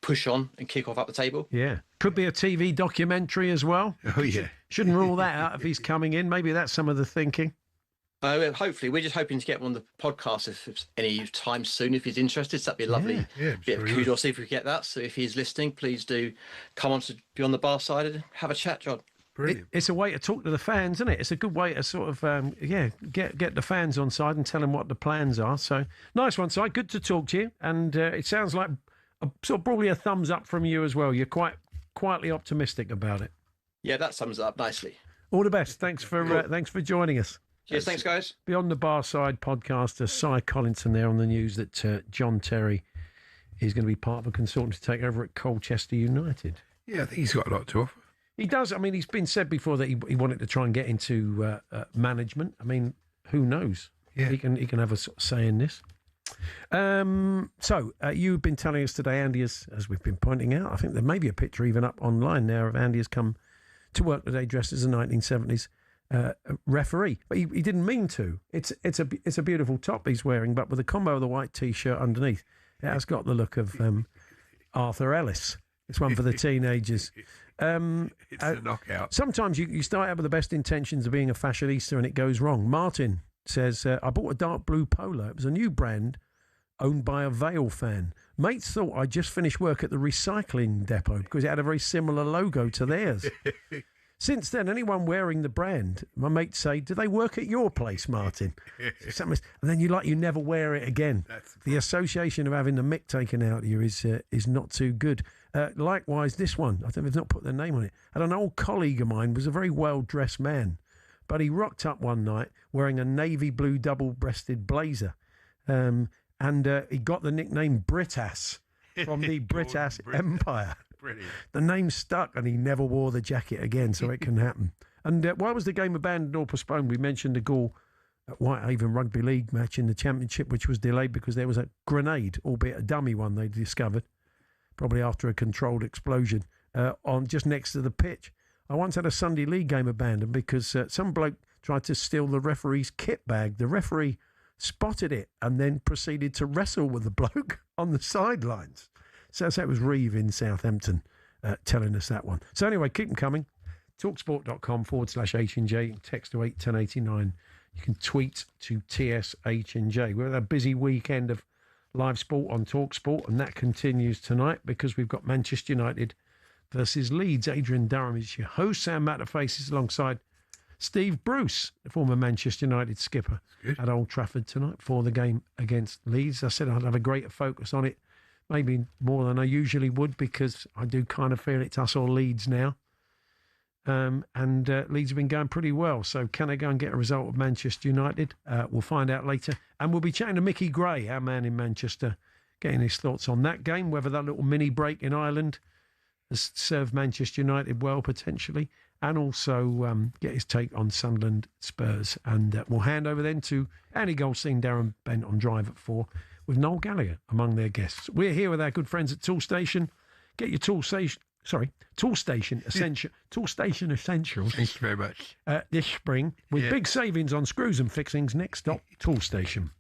push on and kick off up the table. Yeah. Could be a TV documentary as well. Oh, yeah. Shouldn't rule that out if he's coming in. Maybe that's some of the thinking. Hopefully, we're just hoping to get him on the podcast if any time soon. If he's interested, so that'd be a lovely bit of kudos if we get that. So if he's listening, please do come on to be on the bar side and have a chat, John. It's a way to talk to the fans, isn't it? It's a good way to sort of, get the fans on side and tell them what the plans are. So, nice one, Si. Good to talk to you. And it sounds like probably a thumbs up from you as well. You're quite quietly optimistic about it. Yeah, that sums it up nicely. All the best. Thanks for joining us. Cheers, thanks, guys. Beyond the Bar Side podcaster, Si Collinson there on the news that John Terry is going to be part of a consortium to take over at Colchester United. Yeah, I think he's got a lot to offer. He does. I mean, he's been said before that he wanted to try and get into management. I mean, who knows? Yeah. He can have a sort of say in this. So you've been telling us today, Andy, as we've been pointing out, I think there may be a picture even up online now of Andy has come to work today dressed as a 1970s referee, but he didn't mean to. It's a beautiful top he's wearing, but with a combo of the white t-shirt underneath, it has got the look of Arthur Ellis. It's one for the teenagers. It's a knockout. Sometimes you start out with the best intentions of being a fashionista and it goes wrong. Martin says, I bought a dark blue polo. It was a new brand owned by a Vale fan. Mates thought I'd just finished work at the recycling depot because it had a very similar logo to theirs. Since then, anyone wearing the brand, my mates say, do they work at your place, Martin? And then you never wear it again. The association of having the mick taken out of you is not too good. Likewise, this one, I think they've not put their name on it. And an old colleague of mine was a very well-dressed man, but he rocked up one night wearing a navy blue double-breasted blazer. And he got the nickname Britass from the Britass Empire. Brilliant. The name stuck and he never wore the jacket again, so it can happen. And why was the game abandoned or postponed? We mentioned the goal at Whitehaven Rugby League match in the Championship, which was delayed because there was a grenade, albeit a dummy one, they discovered, probably after a controlled explosion, on just next to the pitch. I once had a Sunday League game abandoned because some bloke tried to steal the referee's kit bag. The referee spotted it and then proceeded to wrestle with the bloke on the sidelines. So that was Reeve in Southampton telling us that one. So anyway, keep them coming. talksport.com/H&J. Text to 81089. You can tweet to TSH&J. We've had a busy weekend of live sport on TalkSport, and that continues tonight because we've got Manchester United versus Leeds. Adrian Durham is your host. Sam Matterface is alongside Steve Bruce, the former Manchester United skipper, at Old Trafford tonight for the game against Leeds. I said I'd have a greater focus on it, maybe more than I usually would, because I do kind of feel it's us or Leeds now. And Leeds have been going pretty well. So can they go and get a result with Manchester United? We'll find out later. And we'll be chatting to Mickey Gray, our man in Manchester, getting his thoughts on that game, whether that little mini break in Ireland has served Manchester United well, potentially, and also get his take on Sunderland Spurs. And we'll hand over then to Andy Goldstein, Darren Bent on Drive at 4, with Noel Gallagher among their guests. We're here with our good friends at Toolstation. Get your Toolstation Essentials. Thank you very much. This spring with big savings on screws and fixings. Next stop, Toolstation.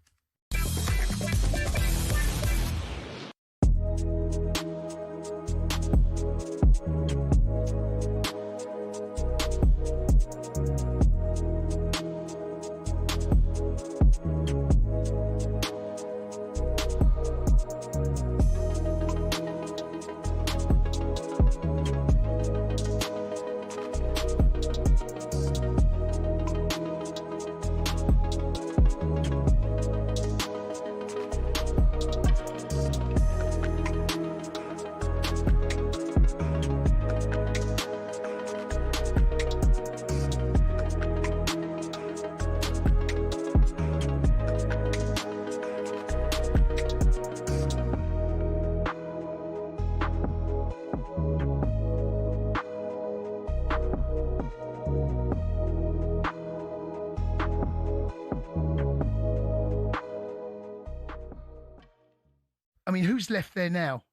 I mean, who's left there now?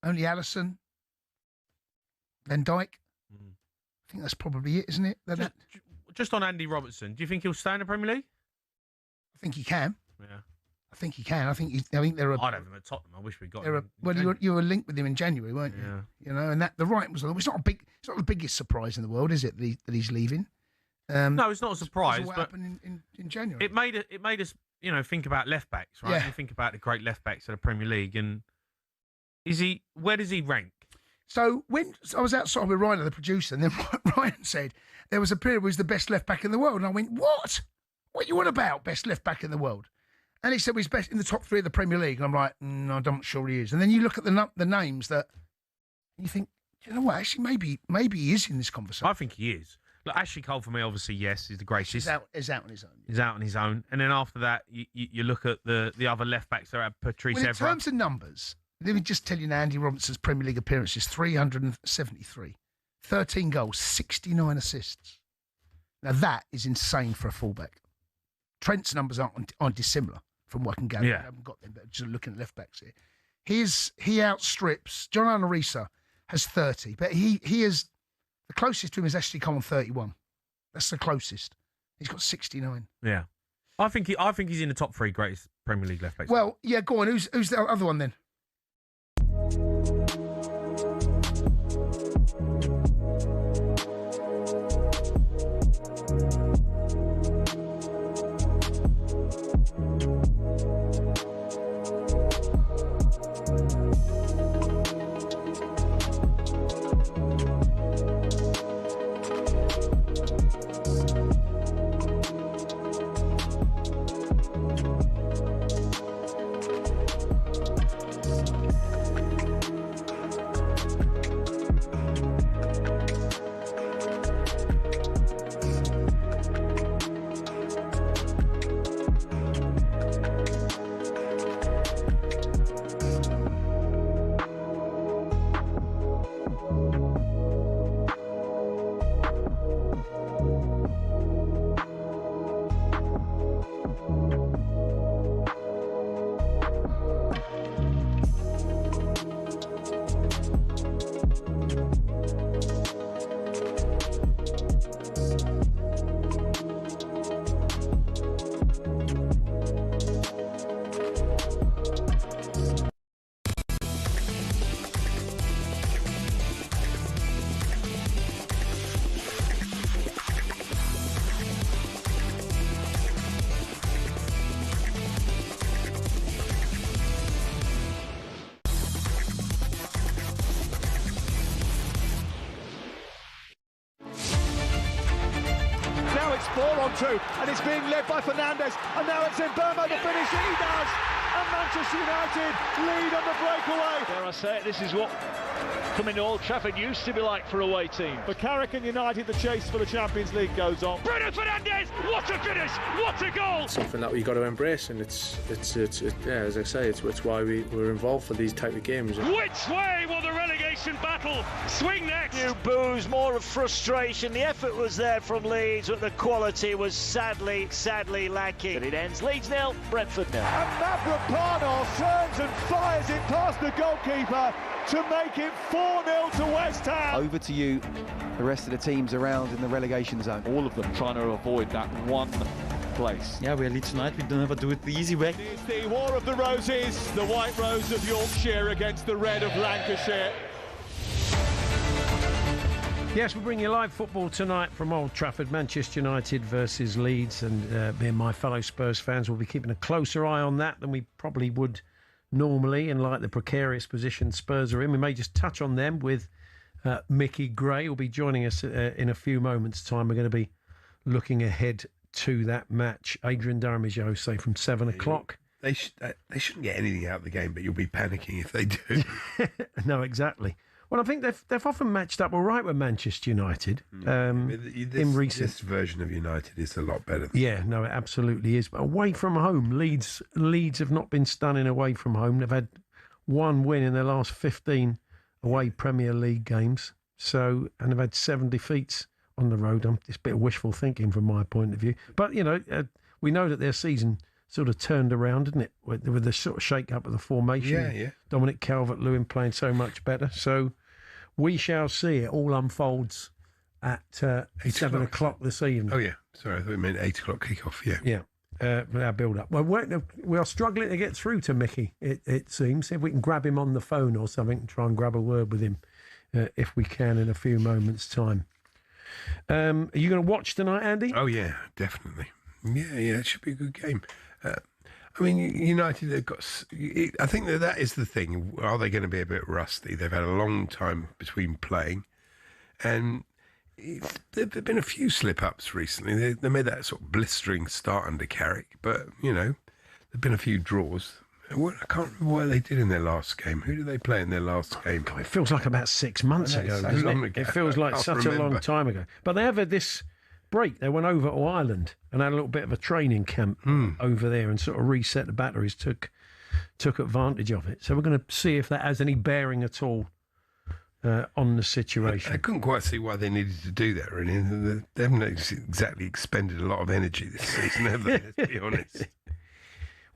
Only Alisson, Van Dijk. I think that's probably it, isn't it? Just on Andy Robertson, do you think he'll stay in the Premier League? I think he can. Yeah. I think he can. I think there are. I'd have him at Tottenham. I wish we got him. Well, you were linked with him in January, weren't you? Yeah. You know, and that the right was. It's not the biggest surprise in the world, is it? That he's leaving. No, it's not a surprise. What But happened in January? it made us, think about left backs, right? Yeah. You think about the great left backs of the Premier League, and where does he rank? So when I was outside with Ryan, the producer, and then Ryan said there was a period where he was the best left back in the world, and I went, "What? What you on about? Best left back in the world?" And he said he's best in the top 3 of the Premier League. And I'm like, "No, I'm not sure he is." And then you look at the names that, and you think, you know what? Actually, maybe he is in this conversation. I think he is. Look, Ashley Cole for me, obviously, yes, he's the greatest. He's out on his own. He's out on his own, and then after that, you look at the other left backs. There are Patrice Well, in Evra. terms of numbers, let me just tell you now, Andy Robertson's Premier League appearances, 373. 13 goals, 69 assists. Now, that is insane for a fullback. Trent's numbers aren't dissimilar from what I can gather. Yeah. I haven't got them, but just looking at left backs here. He outstrips, John Anarisa has 30, but he is, the closest to him is Ashley Cole on 31. That's the closest. He's got 69. Yeah, I think he's in the top 3 greatest Premier League left backs. Well, yeah, go on. Who's the other one then? Now it's 4-on-2, and it's being led by Fernandes, and now it's in Burma to finish it. He does, and Manchester United lead on the breakaway. Dare I say it, this is what coming to Old Trafford used to be like for away teams. For Carrick and United, the chase for the Champions League goes on. Bruno Fernandes, what a finish, what a goal! Something that we got to embrace, and it's yeah, as I say, it's why we're involved for these type of games. Which way will the relegation battle swing next? New boos, more of frustration. The effort was there from Leeds, but the quality was sadly lacking. But it ends Leeds 0, Brentford 0. And Mavropanos turns and fires it past the goalkeeper to make it 4-0 to West Ham. Over to you, the rest of the teams around in the relegation zone. All of them trying to avoid that one place. Yeah, we are Leeds tonight. We don't ever do it the easy way. It's the War of the Roses, the white rose of Yorkshire against the red of Lancashire. Yes, we bring you live football tonight from Old Trafford, Manchester United versus Leeds, and me and my fellow Spurs fans will be keeping a closer eye on that than we probably would normally, in like the precarious position Spurs are in. We may just touch on them with Mickey Gray, who will be joining us in a few moments' time. We're going to be looking ahead to that match. Adrian Darmijo, say, from 7 o'clock. They shouldn't get anything out of the game, but you'll be panicking if they do. No, exactly. Well, I think they've often matched up all right with Manchester United in recent. This version of United is a lot better. Yeah, no, it absolutely is. But away from home, Leeds have not been stunning away from home. They've had one win in their last 15 away Premier League games. And they've had 7 defeats on the road. It's a bit of wishful thinking from my point of view. But, we know that their season sort of turned around, didn't it? With the sort of shake-up of the formation. Yeah. Dominic Calvert-Lewin playing so much better. So we shall see. It all unfolds at 7 o'clock this evening. Oh, yeah. Sorry, I thought you meant 8 o'clock kickoff. Yeah. Yeah. Our build-up. Well, we are struggling to get through to Mickey, it seems. See if we can grab him on the phone or something and try and grab a word with him if we can in a few moments' time. Are you going to watch tonight, Andy? Oh, yeah, definitely. Yeah, it should be a good game. I mean, United, they've got... I think that is the thing. Are they going to be a bit rusty? They've had a long time between playing. And there have been a few slip-ups recently. They made that sort of blistering start under Carrick. But, there have been a few draws. I can't remember what they did in their last game. Who did they play in their last game? God, it feels like about 6 months ago, doesn't it? It feels like such a long time ago. But they have had this break. They went over to Ireland and had a little bit of a training camp over there and sort of reset the batteries, took advantage of it. So we're going to see if that has any bearing at all on the situation. I couldn't quite see why they needed to do that, really. They haven't exactly expended a lot of energy this season, have they? Let's be honest.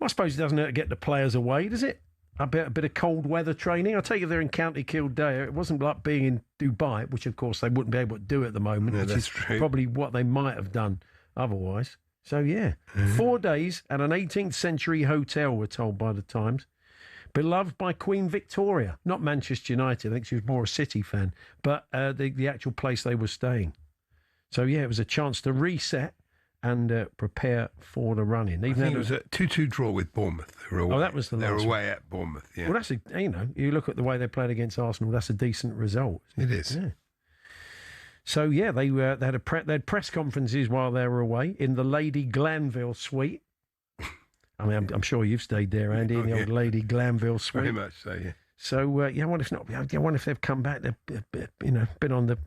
Well, I suppose it doesn't hurt to get the players away, does it? A bit of cold weather training. I'll take you, they're in County Kildare. It wasn't like being in Dubai, which of course they wouldn't be able to do at the moment, No, which that's is true. probably what they might have done otherwise. So, yeah, 4 days at an 18th century hotel, we're told by the Times. Beloved by Queen Victoria, not Manchester United. I think she was more a City fan, but the actual place they were staying. So, yeah, it was a chance to reset and prepare for the run-in. I think it was a 2-2 draw with Bournemouth. They were away. Oh, that was the last They were one. away at Bournemouth, yeah. Well, that's you look at the way they played against Arsenal, that's a decent result. It is. Yeah. So, yeah, they had press conferences while they were away in the Lady Glanville suite. I mean, I'm sure you've stayed there, Andy, in the old Lady Glanville suite. Very much so, yeah. So, I wonder if they've come back, been on the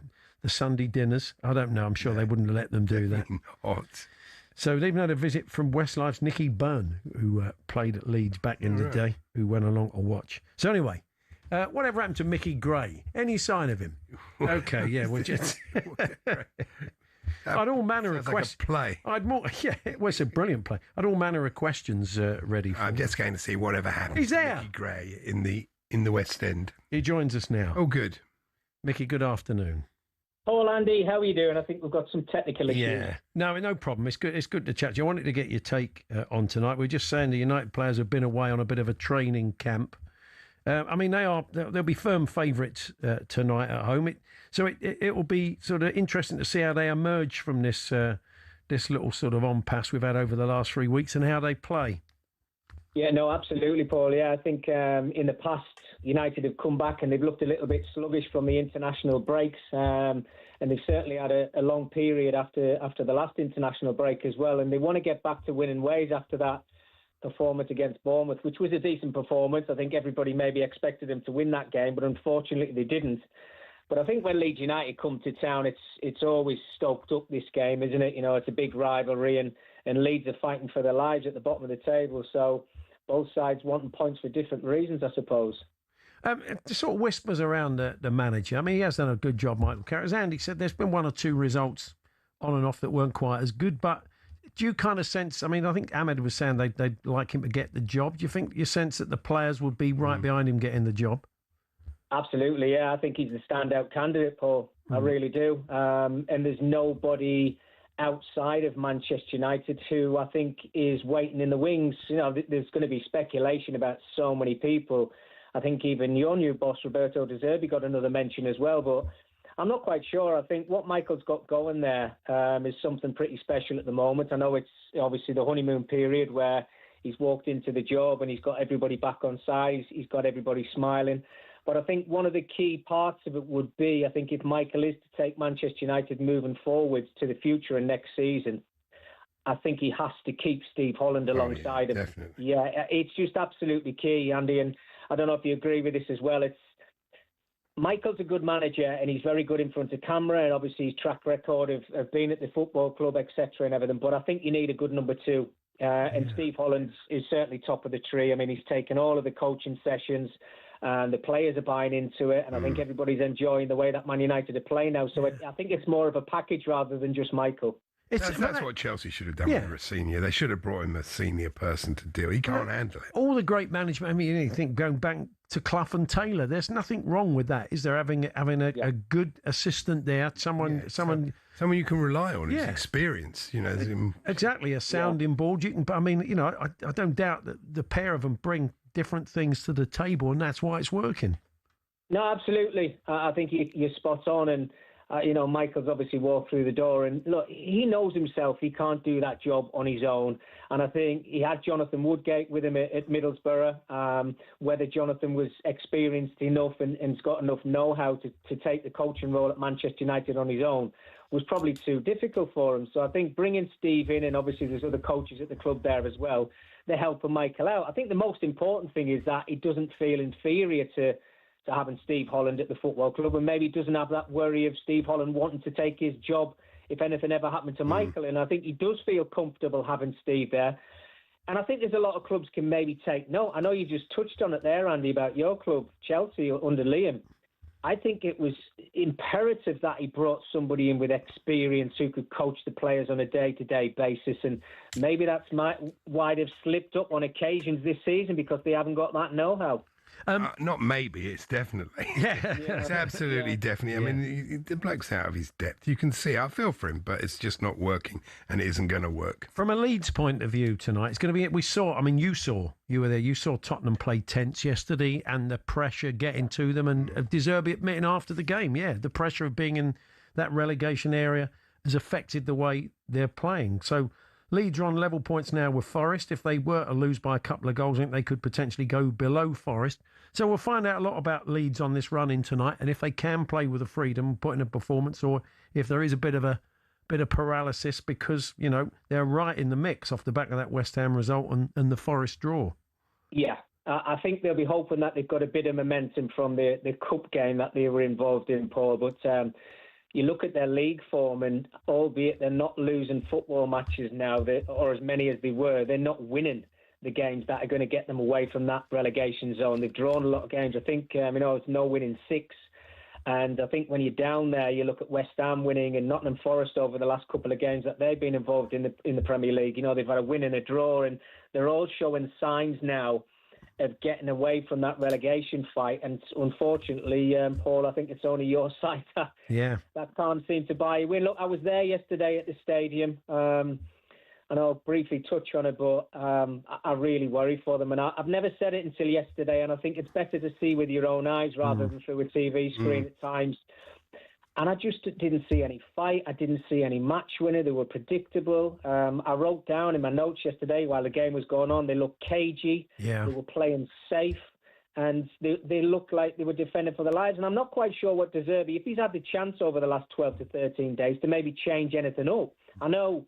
Sunday dinners. I don't know. I'm sure they wouldn't let them do that. Not. So they've had a visit from Westlife's Nicky Byrne, who played at Leeds back in the day, who went along to watch. So anyway, whatever happened to Mickey Gray? Any sign of him? Okay, yeah, we're just... I'd all manner of questions. Like a play. Well, it's a brilliant play. I'd all manner of questions ready for I'm just going to see whatever happens. He's to there. Mickey Gray in the West End. He joins us now. Oh, good. Mickey, good afternoon. Paul, Andy, how are you doing? I think we've got some technical issues. Yeah, no problem. It's good. It's good to chat to you. I wanted to get your take on tonight. We're just saying the United players have been away on a bit of a training camp. I mean, they'll be firm favourites tonight at home. It will be sort of interesting to see how they emerge from this little sort of impasse we've had over the last 3 weeks and how they play. Yeah, no, absolutely, Paul. Yeah, I think in the past, United have come back and they've looked a little bit sluggish from the international breaks. And they've certainly had a long period after the last international break as well. And they want to get back to winning ways after that performance against Bournemouth, which was a decent performance. I think everybody maybe expected them to win that game, but unfortunately they didn't. But I think when Leeds United come to town, it's always stoked up, this game, isn't it? It's a big rivalry and Leeds are fighting for their lives at the bottom of the table. So both sides wanting points for different reasons, I suppose. The sort of whispers around the manager. I mean, he has done a good job, Michael Carrick. As Andy said, there's been 1 or 2 results on and off that weren't quite as good. But do you kind of sense, I mean, I think Ahmed was saying they'd like him to get the job. Do you think you sense that the players would be right behind him getting the job? Absolutely, yeah. I think he's the standout candidate, Paul. I really do. And there's nobody outside of Manchester United who I think is waiting in the wings. There's going to be speculation about so many people. I think even your new boss, Roberto De Zerbi, got another mention as well. But I'm not quite sure. I think what Michael's got going there is something pretty special at the moment. I know it's obviously the honeymoon period where he's walked into the job and he's got everybody back on side. He's got everybody smiling. But I think one of the key parts of it would be, I think if Michael is to take Manchester United moving forwards to the future and next season, I think he has to keep Steve Holland alongside him. Definitely. Yeah, it's just absolutely key, Andy. And I don't know if you agree with this as well. Michael's a good manager and he's very good in front of camera, and obviously his track record of being at the football club, etc. and everything. But I think you need a good number 2. And Steve Holland is certainly top of the tree. I mean, he's taken all of the coaching sessions and the players are buying into it. And I think everybody's enjoying the way that Man United are playing now. So I think it's more of a package rather than just Michael. That's what Chelsea should have done with a senior. They should have brought him a senior person to deal. He can't handle it. All the great management. I mean, you think going back to Clough and Taylor, there's nothing wrong with that, is there? Having a good assistant there, someone you can rely on. His experience, exactly, a sounding board. You can. I mean, I don't doubt that the pair of them bring different things to the table, and that's why it's working. No, absolutely. I think you're spot on, and Michael's obviously walked through the door, and look, he knows himself. He can't do that job on his own. And I think he had Jonathan Woodgate with him at Middlesbrough. Whether Jonathan was experienced enough and's got enough know-how to take the coaching role at Manchester United on his own was probably too difficult for him. So I think bringing Steve in, and obviously there's other coaches at the club there as well, they're helping Michael out. I think the most important thing is that he doesn't feel inferior to having Steve Holland at the football club, and maybe doesn't have that worry of Steve Holland wanting to take his job if anything ever happened to Michael. And I think he does feel comfortable having Steve there. And I think there's a lot of clubs can maybe take note. I know you just touched on it there, Andy, about your club, Chelsea, under Liam. I think it was imperative that he brought somebody in with experience who could coach the players on a day-to-day basis. And maybe that's why they've slipped up on occasions this season, because they haven't got that know-how. Not maybe, it's definitely. Yeah. It's absolutely definitely. I mean, the bloke's out of his depth. You can see, I feel for him, but it's just not working, and it isn't going to work. From a Leeds point of view tonight, it's going to be, you were there, you saw Tottenham play tense yesterday, and the pressure getting to them, and De Zerbi admitting after the game, the pressure of being in that relegation area has affected the way they're playing. So Leeds are on level points now with Forest. If they were to lose by a couple of goals, I think they could potentially go below Forest. So we'll find out a lot about Leeds on this run in tonight, and if they can play with the freedom, put in a performance, or if there is a bit of paralysis, because they're right in the mix off the back of that West Ham result and the Forest draw. Yeah, I think they'll be hoping that they've got a bit of momentum from the cup game that they were involved in, Paul. But you look at their league form, and albeit they're not losing football matches now, or as many as they were, they're not winning the games that are going to get them away from that relegation zone. They've drawn a lot of games. I think, it's no win in 6. And I think when you're down there, you look at West Ham winning and Nottingham Forest over the last couple of games that they've been involved in the Premier League. They've had a win and a draw, and they're all showing signs now of getting away from that relegation fight. And unfortunately, Paul, I think it's only your side that can't seem to buy a win. Look, I was there yesterday at the stadium, and I'll briefly touch on it, but I really worry for them. And I've never said it until yesterday, and I think it's better to see with your own eyes rather than through a TV screen at times. And I just didn't see any fight. I didn't see any match winner. They were predictable. I wrote down in my notes yesterday while the game was going on, they looked cagey. Yeah. They were playing safe, and they looked like they were defending for their lives. And I'm not quite sure what De Zerbi, if he's had the chance over the last 12 to 13 days to maybe change anything up. I know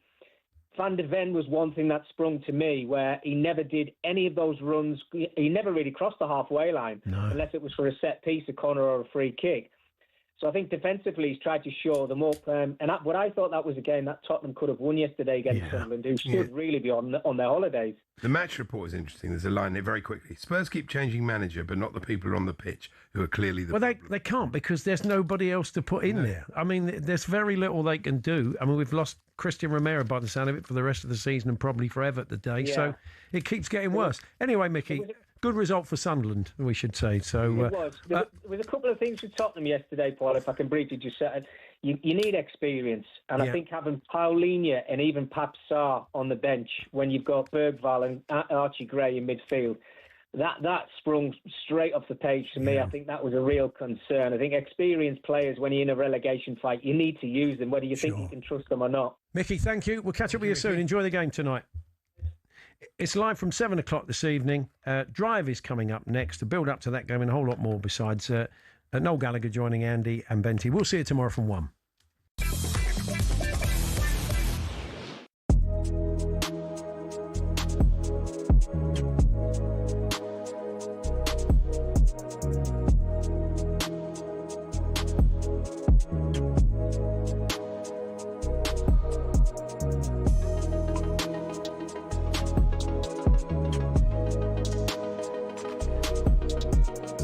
Van de Ven was one thing that sprung to me, where he never did any of those runs. He never really crossed the halfway line, unless it was for a set piece, a corner or a free kick. So I think defensively he's tried to show them up. But I thought that was a game that Tottenham could have won yesterday against Sunderland, who should really be on their holidays. The match report is interesting. There's a line there very quickly. Spurs keep changing manager, but not the people on the pitch who are clearly the problem. They can't, because there's nobody else to put in there. I mean, there's very little they can do. I mean, we've lost Christian Romero by the sound of it for the rest of the season, and probably forever today. Yeah. So it keeps getting worse. Anyway, Mickey, good result for Sunderland, we should say. So it was. There was a couple of things with Tottenham yesterday, Paul, if I can briefly just say it. You need experience, and I think having Paulinho and even Pape Sarr on the bench when you've got Bergvall and Archie Gray in midfield, that sprung straight off the page to me. Yeah. I think that was a real concern. I think experienced players, when you're in a relegation fight, you need to use them, whether you think you can trust them or not. Mickey, thank you. We'll catch up with you soon. Enjoy the game tonight. It's live from 7 o'clock this evening. Drive is coming up next to build up to that game, and a whole lot more besides Noel Gallagher joining Andy and Benty. We'll see you tomorrow from 1.